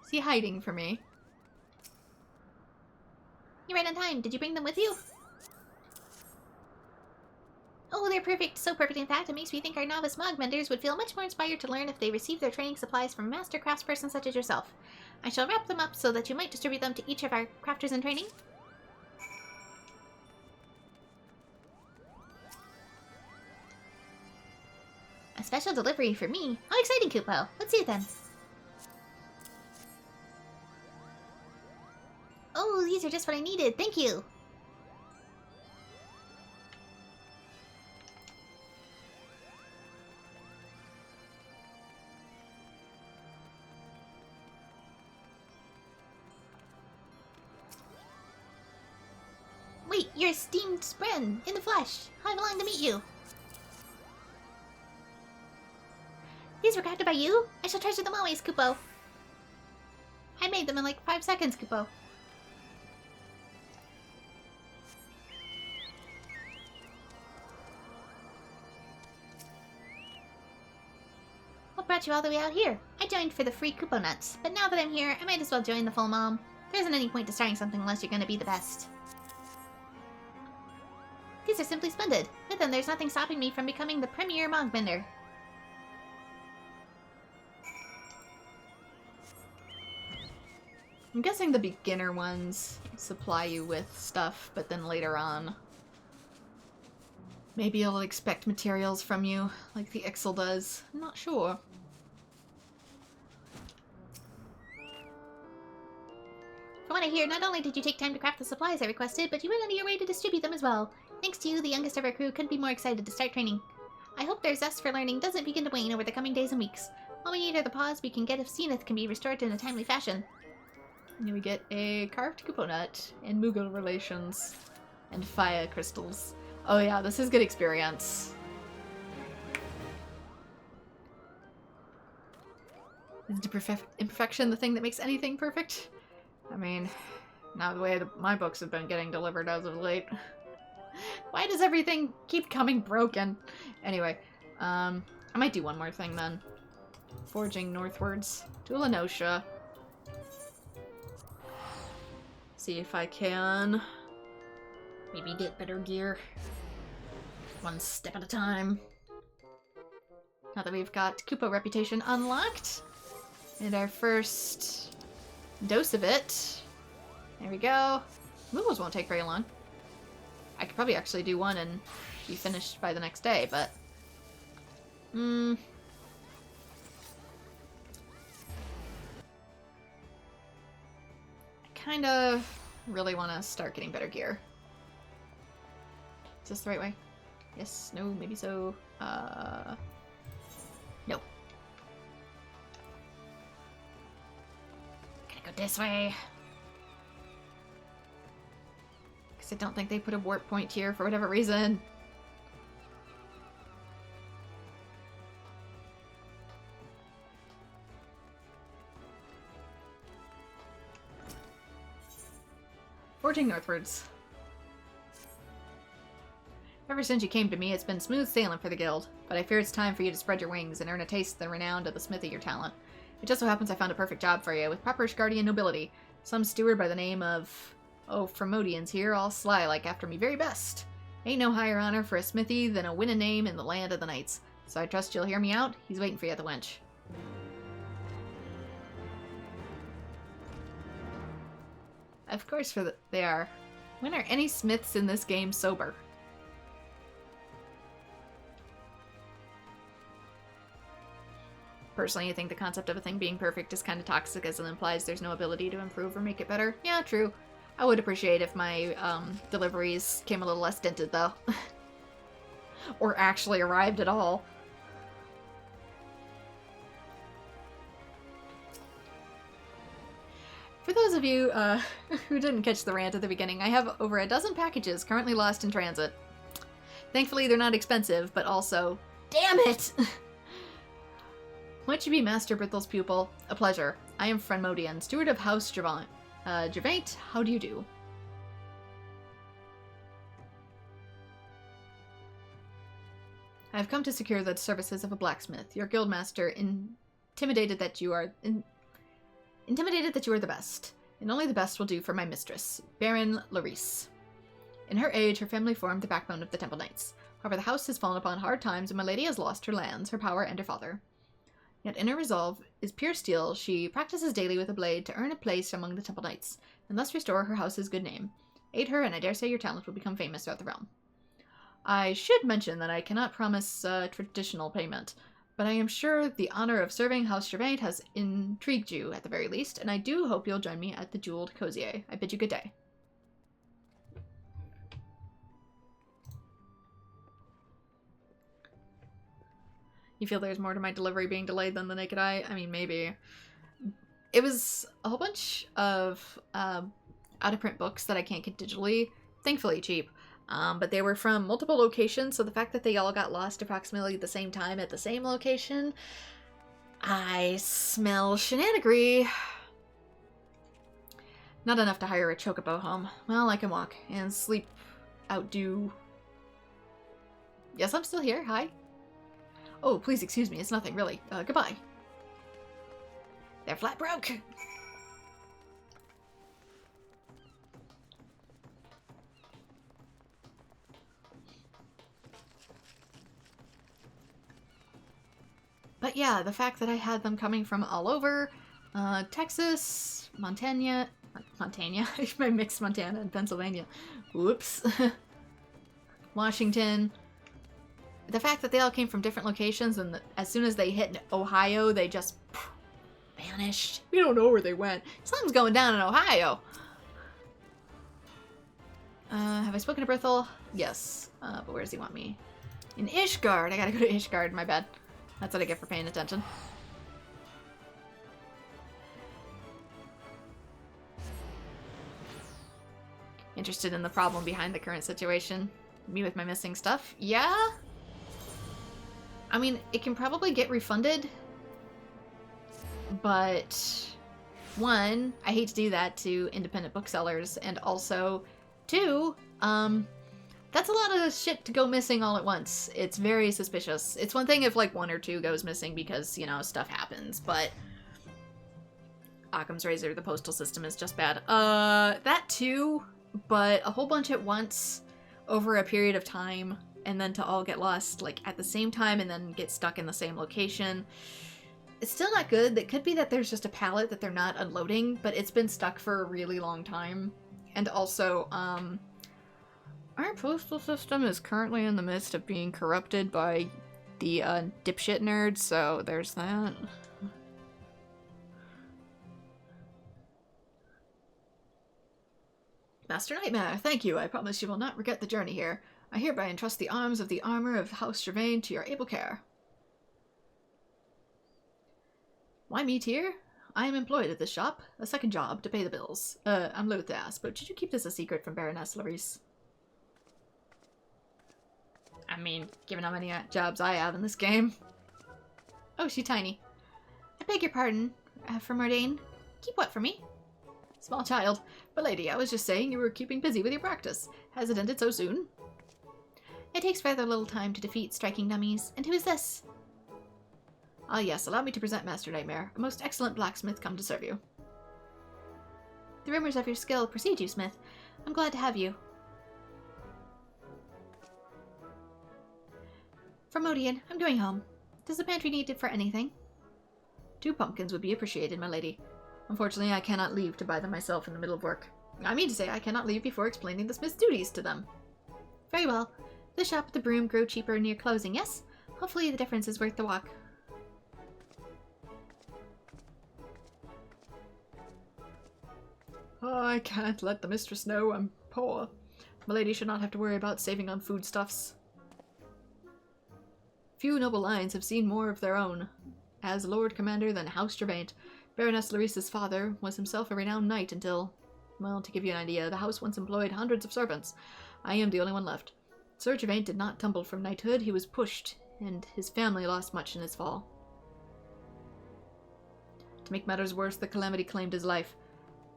Is he hiding from me? You're right on time. Did you bring them with you? Oh, they're perfect. So perfect, in fact, it makes me think our novice mog menders would feel much more inspired to learn if they received their training supplies from a master craftsperson such as yourself. I shall wrap them up so that you might distribute them to each of our crafters in training. A special delivery for me. How exciting, Kupo. Let's see it then. Oh, these are just what I needed. Thank you. Wait, you're a steamed Spren in the flesh. How I long to meet you. These were crafted by you? I shall treasure them always, Kupo. I made them in like 5 seconds, Kupo. What brought you all the way out here? I joined for the free Kupo nuts, but now that I'm here, I might as well join the full mom. There isn't any point to starting something unless you're gonna be the best. These are simply splendid. With them, there's nothing stopping me from becoming the premier mogbender. I'm guessing the beginner ones supply you with stuff, but then later on, maybe it'll expect materials from you, like the Ixal does. I'm not sure. From what I hear, not only did you take time to craft the supplies I requested, but you went out of your way to distribute them as well. Thanks to you, the youngest of our crew couldn't be more excited to start training. I hope their zest for learning doesn't begin to wane over the coming days and weeks. All we need are the pause we can get if Zenith can be restored in a timely fashion. And we get a carved Kupo nut and Mughal relations and fire crystals. Oh yeah, this is good experience. Is imperfection the thing that makes anything perfect? I mean, now the way my books have been getting delivered as of late. Why does everything keep coming broken? Anyway, I might do one more thing then. Forging northwards to Lenosha. See if I can maybe get better gear. One step at a time. Now that we've got Kupo reputation unlocked. And our first dose of it. There we go. Moves won't take very long. I could probably actually do one and be finished by the next day, but... I kind of really want to start getting better gear. Is this the right way? Yes, no, maybe so. No. Gotta go this way. Because I don't think they put a warp point here for whatever reason. Forging northwards. Ever since you came to me, it's been smooth sailing for the guild, but I fear it's time for you to spread your wings and earn a taste of the renown of the smith of your talent. It just so happens I found a perfect job for you, with proper Guardian nobility. Some steward by the name of... Oh, Fromodians here, all sly like after me very best. Ain't no higher honor for a smithy than a winning name in the land of the knights. So I trust you'll hear me out. He's waiting for you at the wench. Of course they are. When are any smiths in this game sober? Personally, I think the concept of a thing being perfect is kind of toxic as it implies there's no ability to improve or make it better. Yeah, true. I would appreciate if my deliveries came a little less dented, though. Or actually arrived at all. For those of you who didn't catch the rant at the beginning, I have over a dozen packages currently lost in transit. Thankfully, they're not expensive, but also... Damn it! Might you be Master Brithel's pupil? A pleasure. I am Fromodian, steward of House Javant. Javant, how do you do? I have come to secure the services of a blacksmith. Your guildmaster intimidated that you are the best, and only the best will do for my mistress, Baron Larice. In her age, her family formed the backbone of the Temple Knights. However, the house has fallen upon hard times, and my lady has lost her lands, her power, and her father. Yet in her resolve is pure steel. She practices daily with a blade to earn a place among the Temple Knights, and thus restore her house's good name. Aid her, and I dare say your talent will become famous throughout the realm. I should mention that I cannot promise traditional payment, but I am sure the honor of serving House Gervais has intrigued you at the very least, and I do hope you'll join me at the Jeweled Cozier. I bid you good day. You feel there's more to my delivery being delayed than the naked eye? I mean, maybe. It was a whole bunch of out-of-print books that I can't get digitally, thankfully cheap. But they were from multiple locations, so the fact that they all got lost approximately at the same time at the same location, I smell shenanigery. Not enough to hire a chocobo home. Well, I can walk and sleep outdo. Yes, I'm still here. Hi. Oh, please excuse me. It's nothing, really. Goodbye. They're flat broke. But yeah, the fact that I had them coming from all over, Texas, Montana, I mixed Montana and Pennsylvania, whoops, Washington, the fact that they all came from different locations, and as soon as they hit Ohio, they just vanished. We don't know where they went. Something's going down in Ohio. Have I spoken to Berthel? Yes, but where does he want me? In Ishgard. I gotta go to Ishgard, my bad. That's what I get for paying attention. Interested in the problem behind the current situation? Me with my missing stuff? Yeah? I mean, it can probably get refunded, but one, I hate to do that to independent booksellers, and also, two, that's a lot of shit to go missing all at once. It's very suspicious. It's one thing if, like, one or two goes missing because, you know, stuff happens, but Occam's razor, the postal system is just bad. That too, but a whole bunch at once over a period of time, and then to all get lost, like, at the same time and then get stuck in the same location. It's still not good. It could be that there's just a pallet that they're not unloading, but it's been stuck for a really long time. And also, our postal system is currently in the midst of being corrupted by the dipshit nerds, so there's that. Master Nightmare, thank you. I promise you will not regret the journey here. I hereby entrust the arms of the armor of House Gervais to your able care. Why meet here? I am employed at this shop. A second job to pay the bills. I'm loath to ask, but should you keep this a secret from Baroness Larice? I mean, given how many jobs I have in this game. Oh, she's tiny. I beg your pardon, for Mordane. Keep what for me? Small child. But lady, I was just saying you were keeping busy with your practice. Has it ended so soon? It takes rather little time to defeat striking dummies. And who is this? Ah yes, allow me to present Master Nightmare, a most excellent blacksmith come to serve you. The rumors of your skill precede you, Smith. I'm glad to have you. For Modian, I'm going home. Does the pantry need it for anything? 2 pumpkins would be appreciated, my lady. Unfortunately, I cannot leave to buy them myself in the middle of work. I mean to say, I cannot leave before explaining the smith's duties to them. Very well. The shop at the Broom grow cheaper near closing, yes? Hopefully the difference is worth the walk. Oh, I can't let the mistress know I'm poor. My lady should not have to worry about saving on foodstuffs. Few noble lines have seen more of their own. As Lord Commander than House Gervais, Baroness Larice's father was himself a renowned knight until, well, to give you an idea, the house once employed hundreds of servants. I am the only one left. Sir Gervais did not tumble from knighthood, he was pushed, and his family lost much in his fall. To make matters worse, the calamity claimed his life,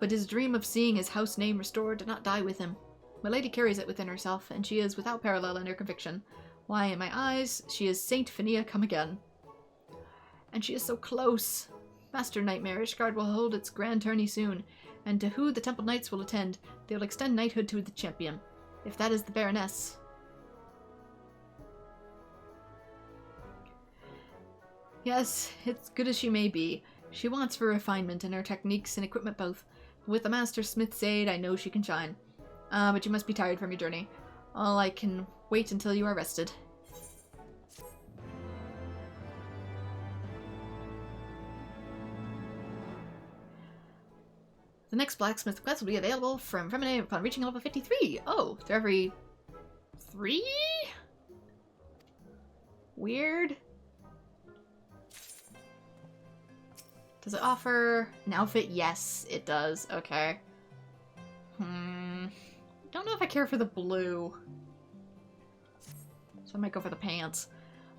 but his dream of seeing his house name restored did not die with him. My lady carries it within herself, and she is without parallel in her conviction. Why, in my eyes, she is Saint Phinia come again. And she is so close. Master Nightmare, Ishgard will hold its grand tourney soon, and to who the Temple Knights will attend, they will extend knighthood to the champion. If that is the Baroness. Yes, it's good as she may be. She wants for refinement in her techniques and equipment both. With the Master Smith's aid, I know she can shine. But you must be tired from your journey. All I can wait until you are rested. The next blacksmith quest will be available from Femine upon reaching level 53. Oh, they're every 3? Weird. Does it offer an outfit? Yes, it does. Okay. Don't know if I care for the blue. So I might go for the pants.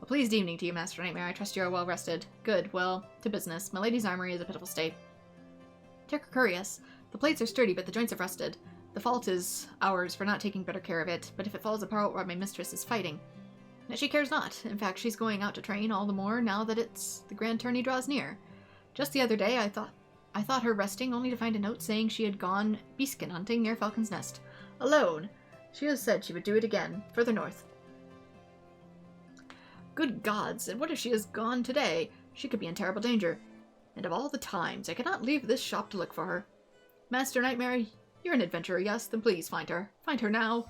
A pleased evening to you, Master Nightmare. I trust you are well rested. Good. Well, to business. My lady's armory is a pitiful state. Curious. The plates are sturdy, but the joints have rusted. The fault is ours for not taking better care of it, but if it falls apart while my mistress is fighting. She cares not. In fact, she's going out to train all the more now that the grand tourney draws near. Just the other day, I thought her resting, only to find a note saying she had gone beastskin hunting near Falcon's Nest. Alone. She has said she would do it again, further north. Good gods, and what if she has gone today? She could be in terrible danger. And of all the times, I cannot leave this shop to look for her. Master Nightmare, you're an adventurer, yes? Then please find her. Find her now.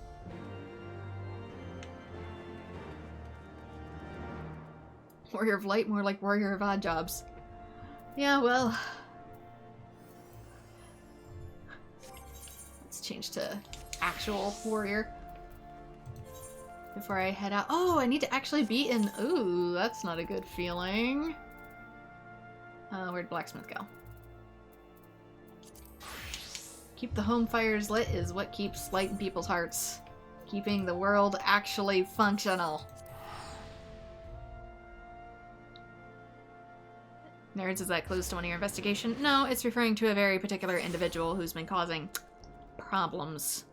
Warrior of Light, more like Warrior of Odd Jobs. Yeah, well... Let's change to actual warrior. Before I head out. Oh, I need to actually be in... Ooh, that's not a good feeling. Where'd Blacksmith go? Keep the home fires lit is what keeps light in people's hearts. Keeping the world actually functional. Nerds, is that close to one of your investigation? No, it's referring to a very particular individual who's been causing problems.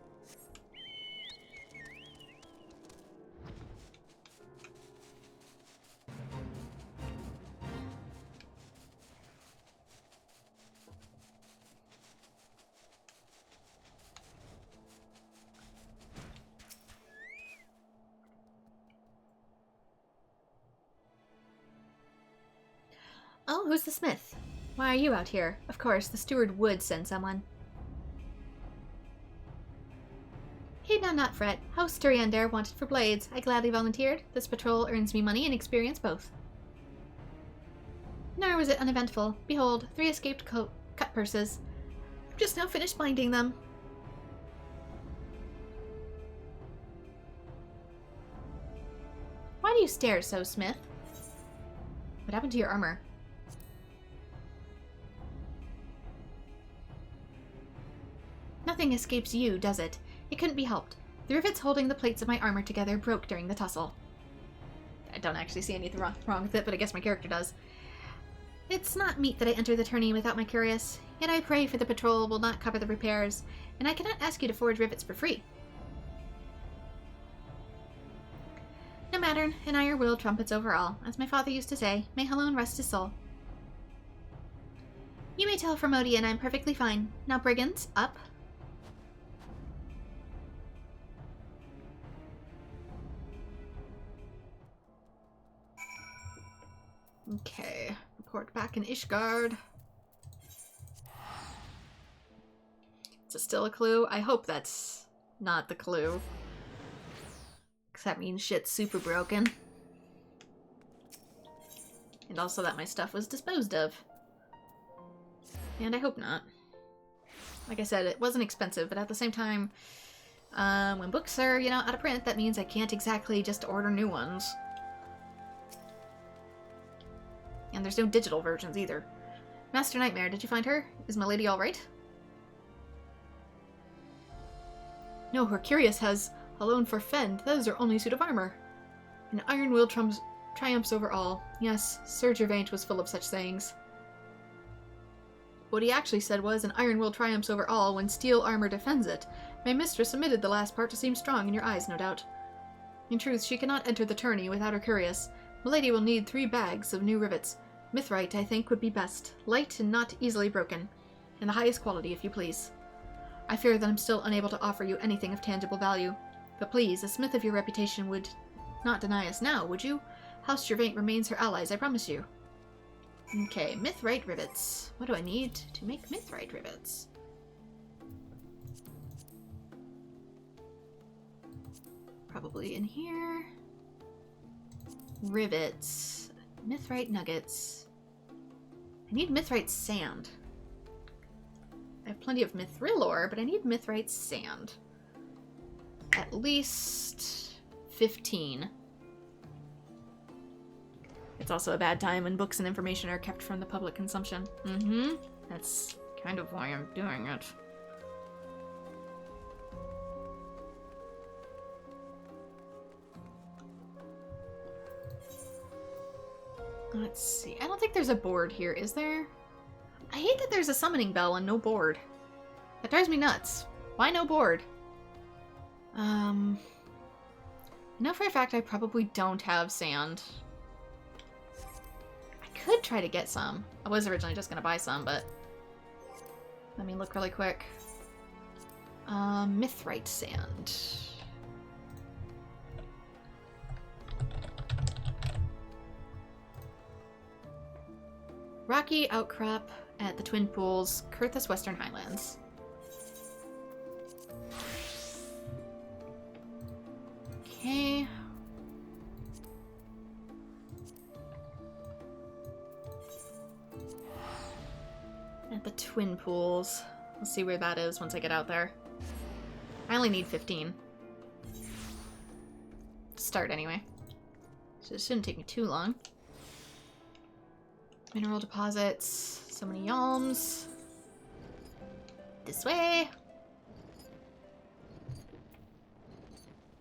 Oh, who's the smith? Why are you out here? Of course, the steward would send someone. He'd not fret. House Turiander wanted for blades. I gladly volunteered. This patrol earns me money and experience both. Nor was it uneventful. Behold, 3 escaped cut purses. I've just now finished binding them. Why do you stare so, Smith? What happened to your armor? Nothing escapes you, does it? It couldn't be helped. The rivets holding the plates of my armor together broke during the tussle. I don't actually see anything wrong with it, but I guess my character does. It's not meet that I enter the tourney without my curious, yet I pray for the patrol will not cover the repairs, and I cannot ask you to forge rivets for free. No matter, an iron will trumpets over all. As my father used to say, may Helone rest his soul. You may tell Formodian I'm perfectly fine. Now, brigands, up. Okay, report back in Ishgard. Is it still a clue? I hope that's not the clue. Because that means shit's super broken. And also that my stuff was disposed of. And I hope not. Like I said, it wasn't expensive, but at the same time, when books are, out of print, that means I can't exactly just order new ones. And there's no digital versions either. Master Nightmare, did you find her? Is my lady alright? No, her curious has Alone for Fend. That is her only suit of armor. An iron will triumphs over all. Yes, Sir Gervais was full of such sayings. What he actually said was, an iron will triumphs over all when steel armor defends it. My mistress omitted the last part to seem strong in your eyes, no doubt. In truth, she cannot enter the tourney without her curious. Milady will need 3 bags of new rivets. Mithrite, I think, would be best. Light and not easily broken. And the highest quality, if you please. I fear that I'm still unable to offer you anything of tangible value. But please, a smith of your reputation would not deny us now, would you? House Gervais remains her allies, I promise you. Okay, mithrite rivets. What do I need to make mithrite rivets? Probably in here. Rivets. Mithrite nuggets. I need mithrite sand. I have plenty of mithril ore, but I need mithrite sand. At least 15. It's also a bad time when books and information are kept from the public consumption. That's kind of why I'm doing it. Let's see. I don't think there's a board here, is there? I hate that there's a summoning bell and no board. That drives me nuts. Why no board? I know for a fact I probably don't have sand. I could try to get some. I was originally just gonna buy some, but let me look really quick. Mithrite sand. Rocky outcrop at the Twin Pools, Kurthus Western Highlands. Okay. At the Twin Pools. We'll see where that is once I get out there. I only need 15. To start anyway. So it shouldn't take me too long. Mineral deposits. So many yalms. This way.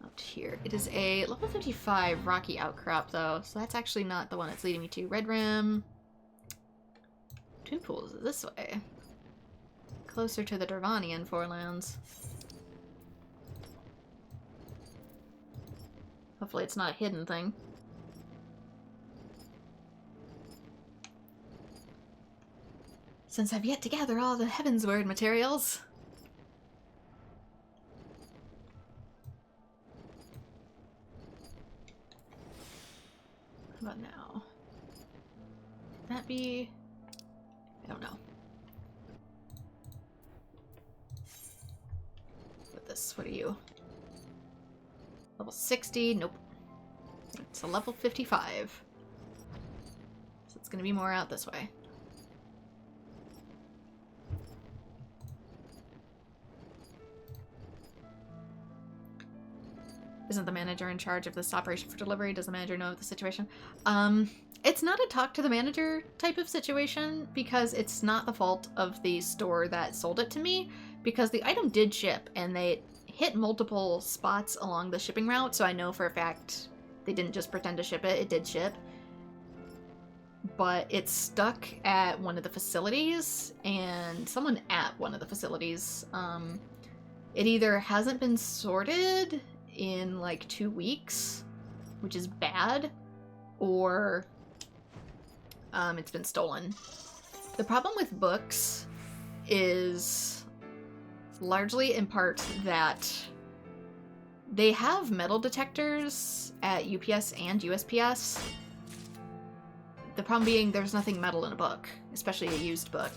Out here. It is a level 55 rocky outcrop though, so that's actually not the one it's leading me to. Red Rim. Twin Pools is this way. Closer to the Dervanian Forelands. Hopefully it's not a hidden thing. Since I've yet to gather all the Heavensward materials. How about now? Can that be... I don't know. What this? What are you? Level 60? Nope. It's a level 55. So it's gonna be more out this way. Isn't the manager in charge of this operation for delivery? Does the manager know of the situation? It's not a talk to the manager type of situation because it's not the fault of the store that sold it to me because the item did ship and they hit multiple spots along the shipping route, so I know for a fact they didn't just pretend to ship it, it did ship. But it's stuck at one of the facilities and someone at one of the facilities, it either hasn't been sorted in like 2 weeks, which is bad, or it's been stolen. The problem with books is largely in part that they have metal detectors at UPS and USPS. The problem being there's nothing metal in a book, especially a used book.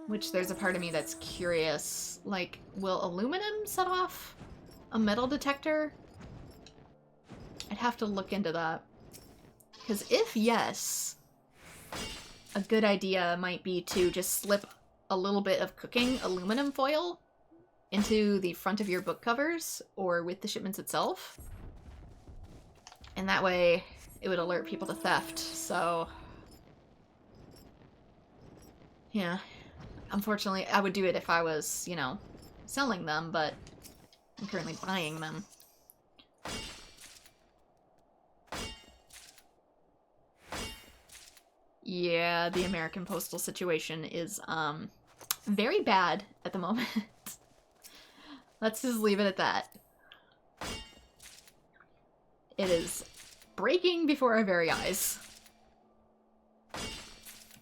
Which there's a part of me that's curious, like, will aluminum set off a metal detector? I'd have to look into that. Because if yes, a good idea might be to just slip a little bit of cooking aluminum foil into the front of your book covers or with the shipments itself. And that way it would alert people to theft, so... yeah. Unfortunately, I would do it if I was, you know, selling them, but I'm currently buying them. Yeah, the American postal situation is, very bad at the moment. Let's just leave it at that. It is breaking before our very eyes.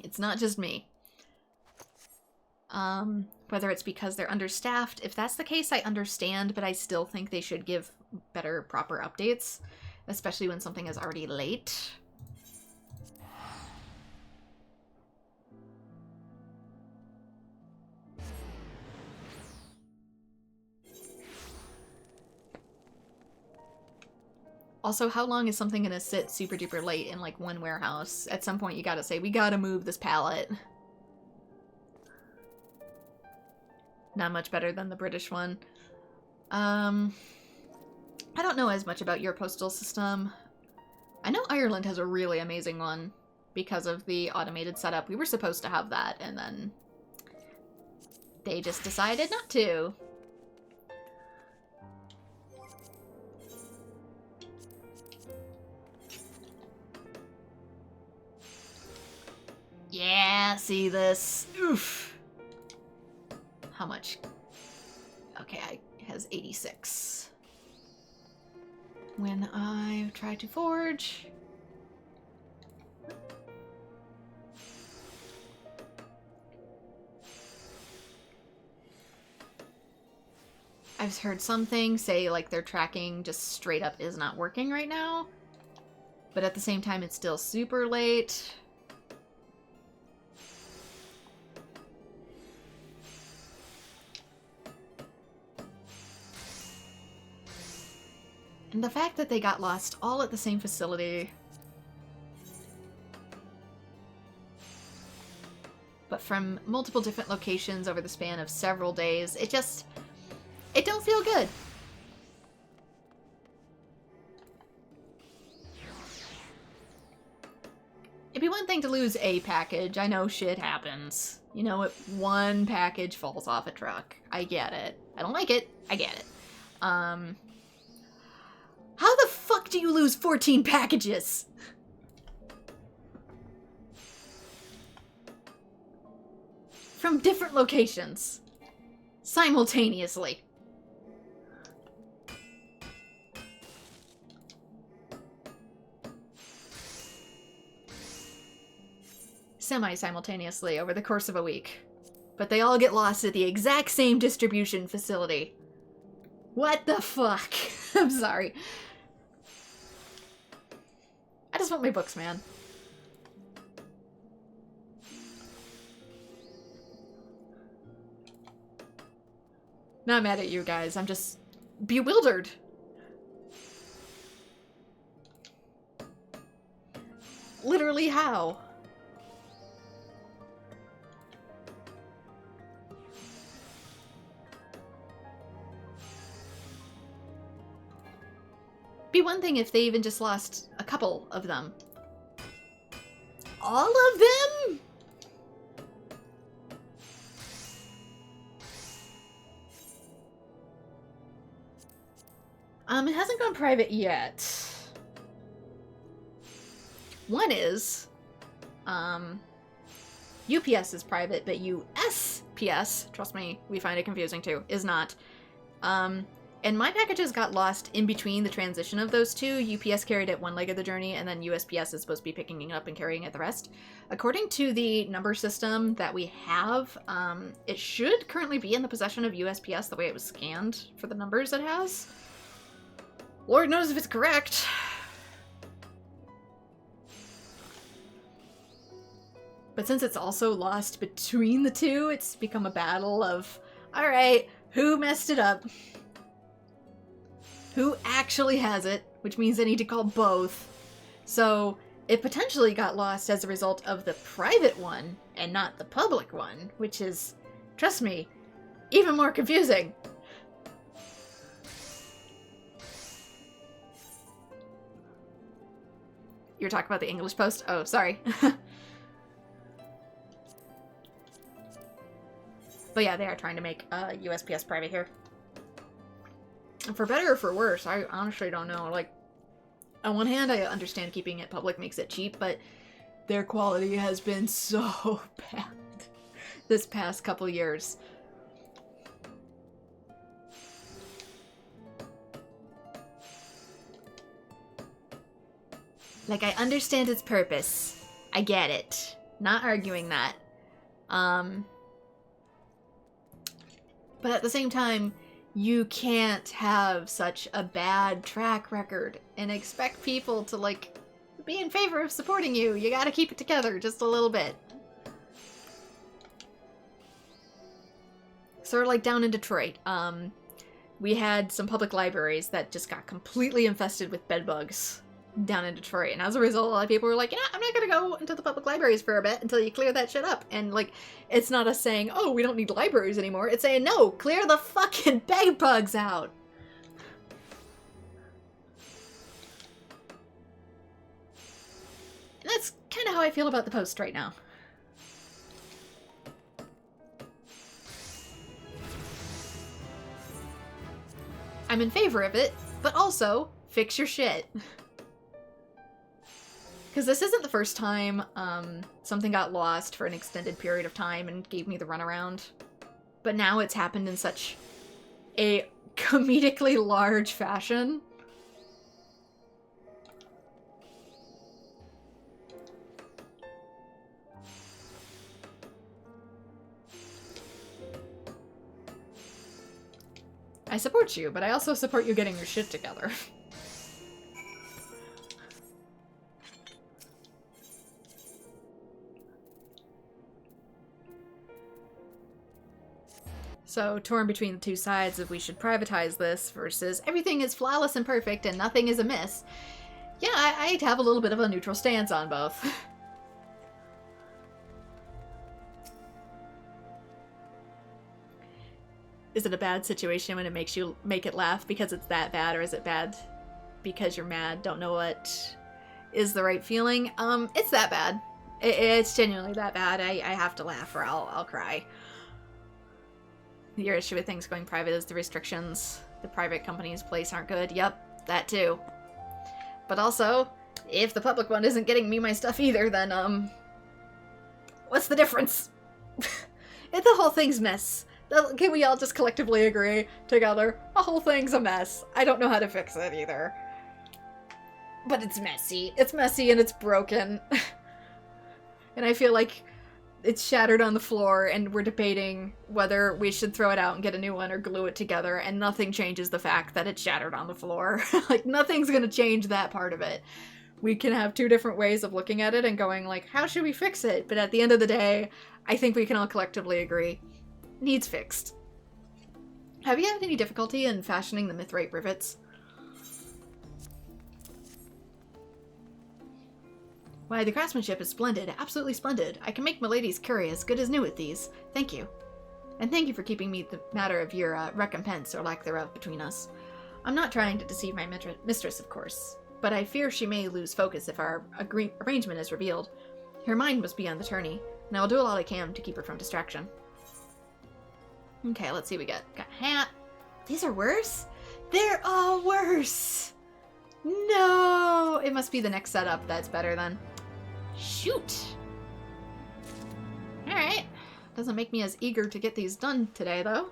It's not just me. Whether it's because they're understaffed. If that's the case, I understand, but I still think they should give better, proper updates, especially when something is already late. Also, how long is something gonna sit super duper late in like one warehouse? At some point you gotta say, we gotta move this pallet. Not much better than the British one. I don't know as much about your postal system. I know Ireland has a really amazing one because of the automated setup. We were supposed to have that, and then they just decided not to. Yeah, see this? Oof. How much? Okay, it has 86. When I try to forge... I've heard something say like their tracking just straight up is not working right now. But at the same time, it's still super late. And the fact that they got lost all at the same facility. But from multiple different locations over the span of several days, it don't feel good. It'd be one thing to lose a package. I know shit happens. You know, if one package falls off a truck. I get it. I don't like it. I get it. How the fuck do you lose 14 packages? From different locations. Simultaneously. Semi-simultaneously over the course of a week. But they all get lost at the exact same distribution facility. What the fuck? I'm sorry. I just want my books, man. Not mad at you guys, I'm just bewildered. Literally how? Be one thing if they even just lost a couple of them. All of them? It hasn't gone private yet. One is, UPS is private, but USPS, trust me, we find it confusing too, is not. And my packages got lost in between the transition of those two. UPS carried it one leg of the journey, and then USPS is supposed to be picking it up and carrying it the rest. According to the number system that we have, it should currently be in the possession of USPS the way it was scanned for the numbers it has. Lord knows if it's correct. But since it's also lost between the two, it's become a battle of, alright, who messed it up? Who actually has it? Which means I need to call both. So, it potentially got lost as a result of the private one, and not the public one, which is, trust me, even more confusing. You're talking about the English Post? Oh, sorry. But yeah, they are trying to make USPS private here. And for better or for worse, I honestly don't know. Like, on one hand, I understand keeping it public makes it cheap, but their quality has been so bad. this past couple years. Like, I understand its purpose. I get it. Not arguing that. But at the same time, you can't have such a bad track record and expect people to, like, be in favor of supporting you. You gotta keep it together just a little bit. Sort of like down in Detroit, we had some public libraries that just got completely infested with bedbugs down in Detroit, and as a result, a lot of people were like, you know, I'm not gonna go into the public libraries for a bit until you clear that shit up. And, like, it's not us saying, oh, we don't need libraries anymore. It's saying, no, clear the fucking bedbugs out. And that's kind of how I feel about the Post right now. I'm in favor of it, but also, fix your shit. Because this isn't the first time something got lost for an extended period of time and gave me the runaround. But now it's happened in such a comedically large fashion. I support you, but I also support you getting your shit together. So, torn between the two sides of we should privatize this versus everything is flawless and perfect and nothing is amiss. Yeah, I'd have a little bit of a neutral stance on both. Is it a bad situation when it makes you make it laugh because it's that bad, or is it bad because you're mad, don't know what is the right feeling? It's that bad. It's genuinely that bad. I have to laugh or I'll cry. Your issue with things going private is the restrictions the private companies place aren't good. Yep, that too. But also, if the public one isn't getting me my stuff either, then, what's the difference? The whole thing's mess. Can we all just collectively agree together? The whole thing's a mess. I don't know how to fix it either. But it's messy. It's messy and it's broken. And I feel like it's shattered on the floor and we're debating whether we should throw it out and get a new one or glue it together, and nothing changes the fact that it's shattered on the floor. Like, nothing's gonna change that part of it. We can have two different ways of looking at it and going, like, how should we fix it? But at the end of the day, I think we can all collectively agree. Needs fixed. Have you had any difficulty in fashioning the mithrite rivets? Why, the craftsmanship is splendid, absolutely splendid. I can make Milady's curry as good as new with these. Thank you. And thank you for keeping me the matter of your recompense or lack thereof between us. I'm not trying to deceive my mistress, of course, but I fear she may lose focus if our arrangement is revealed. Her mind must be on the tourney, and I will do all I can to keep her from distraction. Okay, let's see what we got. Got hat. These are worse? They're all worse! No! It must be the next setup that's better then. Shoot! Alright. Doesn't make me as eager to get these done today, though.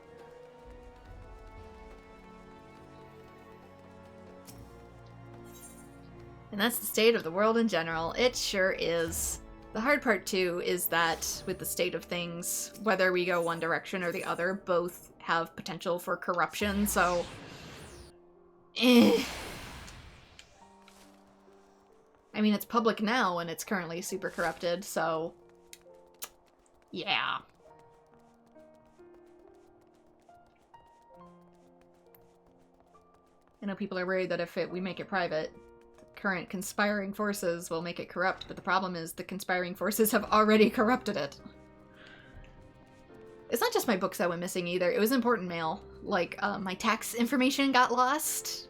And that's the state of the world in general. It sure is. The hard part, too, is that with the state of things, whether we go one direction or the other, both have potential for corruption, so... I mean, it's public now and it's currently super corrupted, so... yeah. I know people are worried that if we make it private, current conspiring forces will make it corrupt, but the problem is the conspiring forces have already corrupted it. It's not just my books that went missing either. It was important mail. Like, my tax information got lost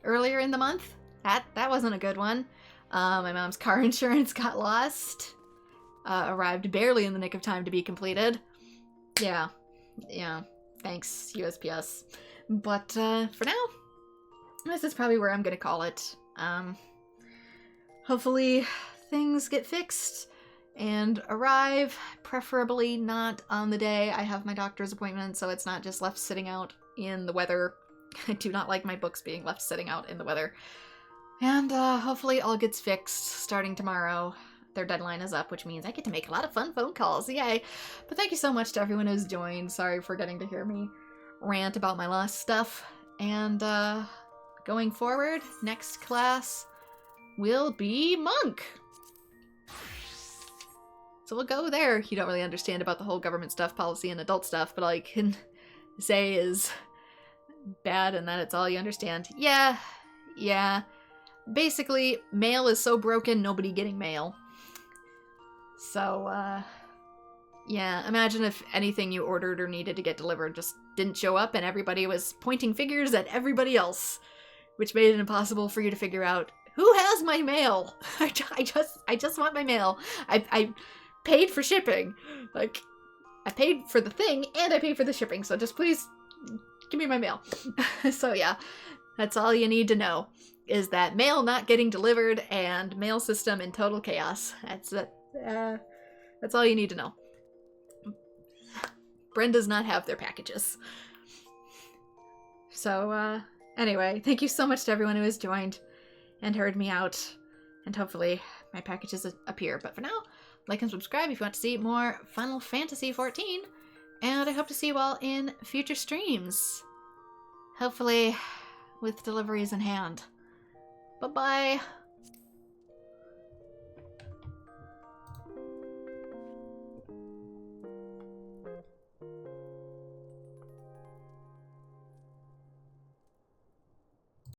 earlier in the month. That wasn't a good one. My mom's car insurance got lost. Arrived barely in the nick of time to be completed. Yeah. Thanks, USPS. But, for now, this is probably where I'm gonna call it. Hopefully things get fixed and arrive, preferably not on the day I have my doctor's appointment, so it's not just left sitting out in the weather. I do not like my books being left sitting out in the weather. And hopefully all gets fixed starting tomorrow. Their deadline is up, which means I get to make a lot of fun phone calls. Yay! But thank you so much to everyone who's joined. Sorry for getting to hear me rant about my lost stuff. And going forward, next class will be Monk. So we'll go there. You don't really understand about the whole government stuff, policy, and adult stuff, but all I can say is bad and that it's all you understand. Yeah. Basically, mail is so broken, nobody getting mail. So, yeah, imagine if anything you ordered or needed to get delivered just didn't show up and everybody was pointing fingers at everybody else, which made it impossible for you to figure out who has my mail. I just want my mail. I paid for shipping. Like, I paid for the thing and I paid for the shipping, so just please give me my mail. So yeah, that's all you need to know, is that mail not getting delivered and mail system in total chaos. That's all you need to know. Bren does not have their packages. So, anyway, thank you so much to everyone who has joined and heard me out, and hopefully my packages appear. But for now, like and subscribe if you want to see more Final Fantasy XIV, and I hope to see you all in future streams. Hopefully with deliveries in hand. Bye-bye!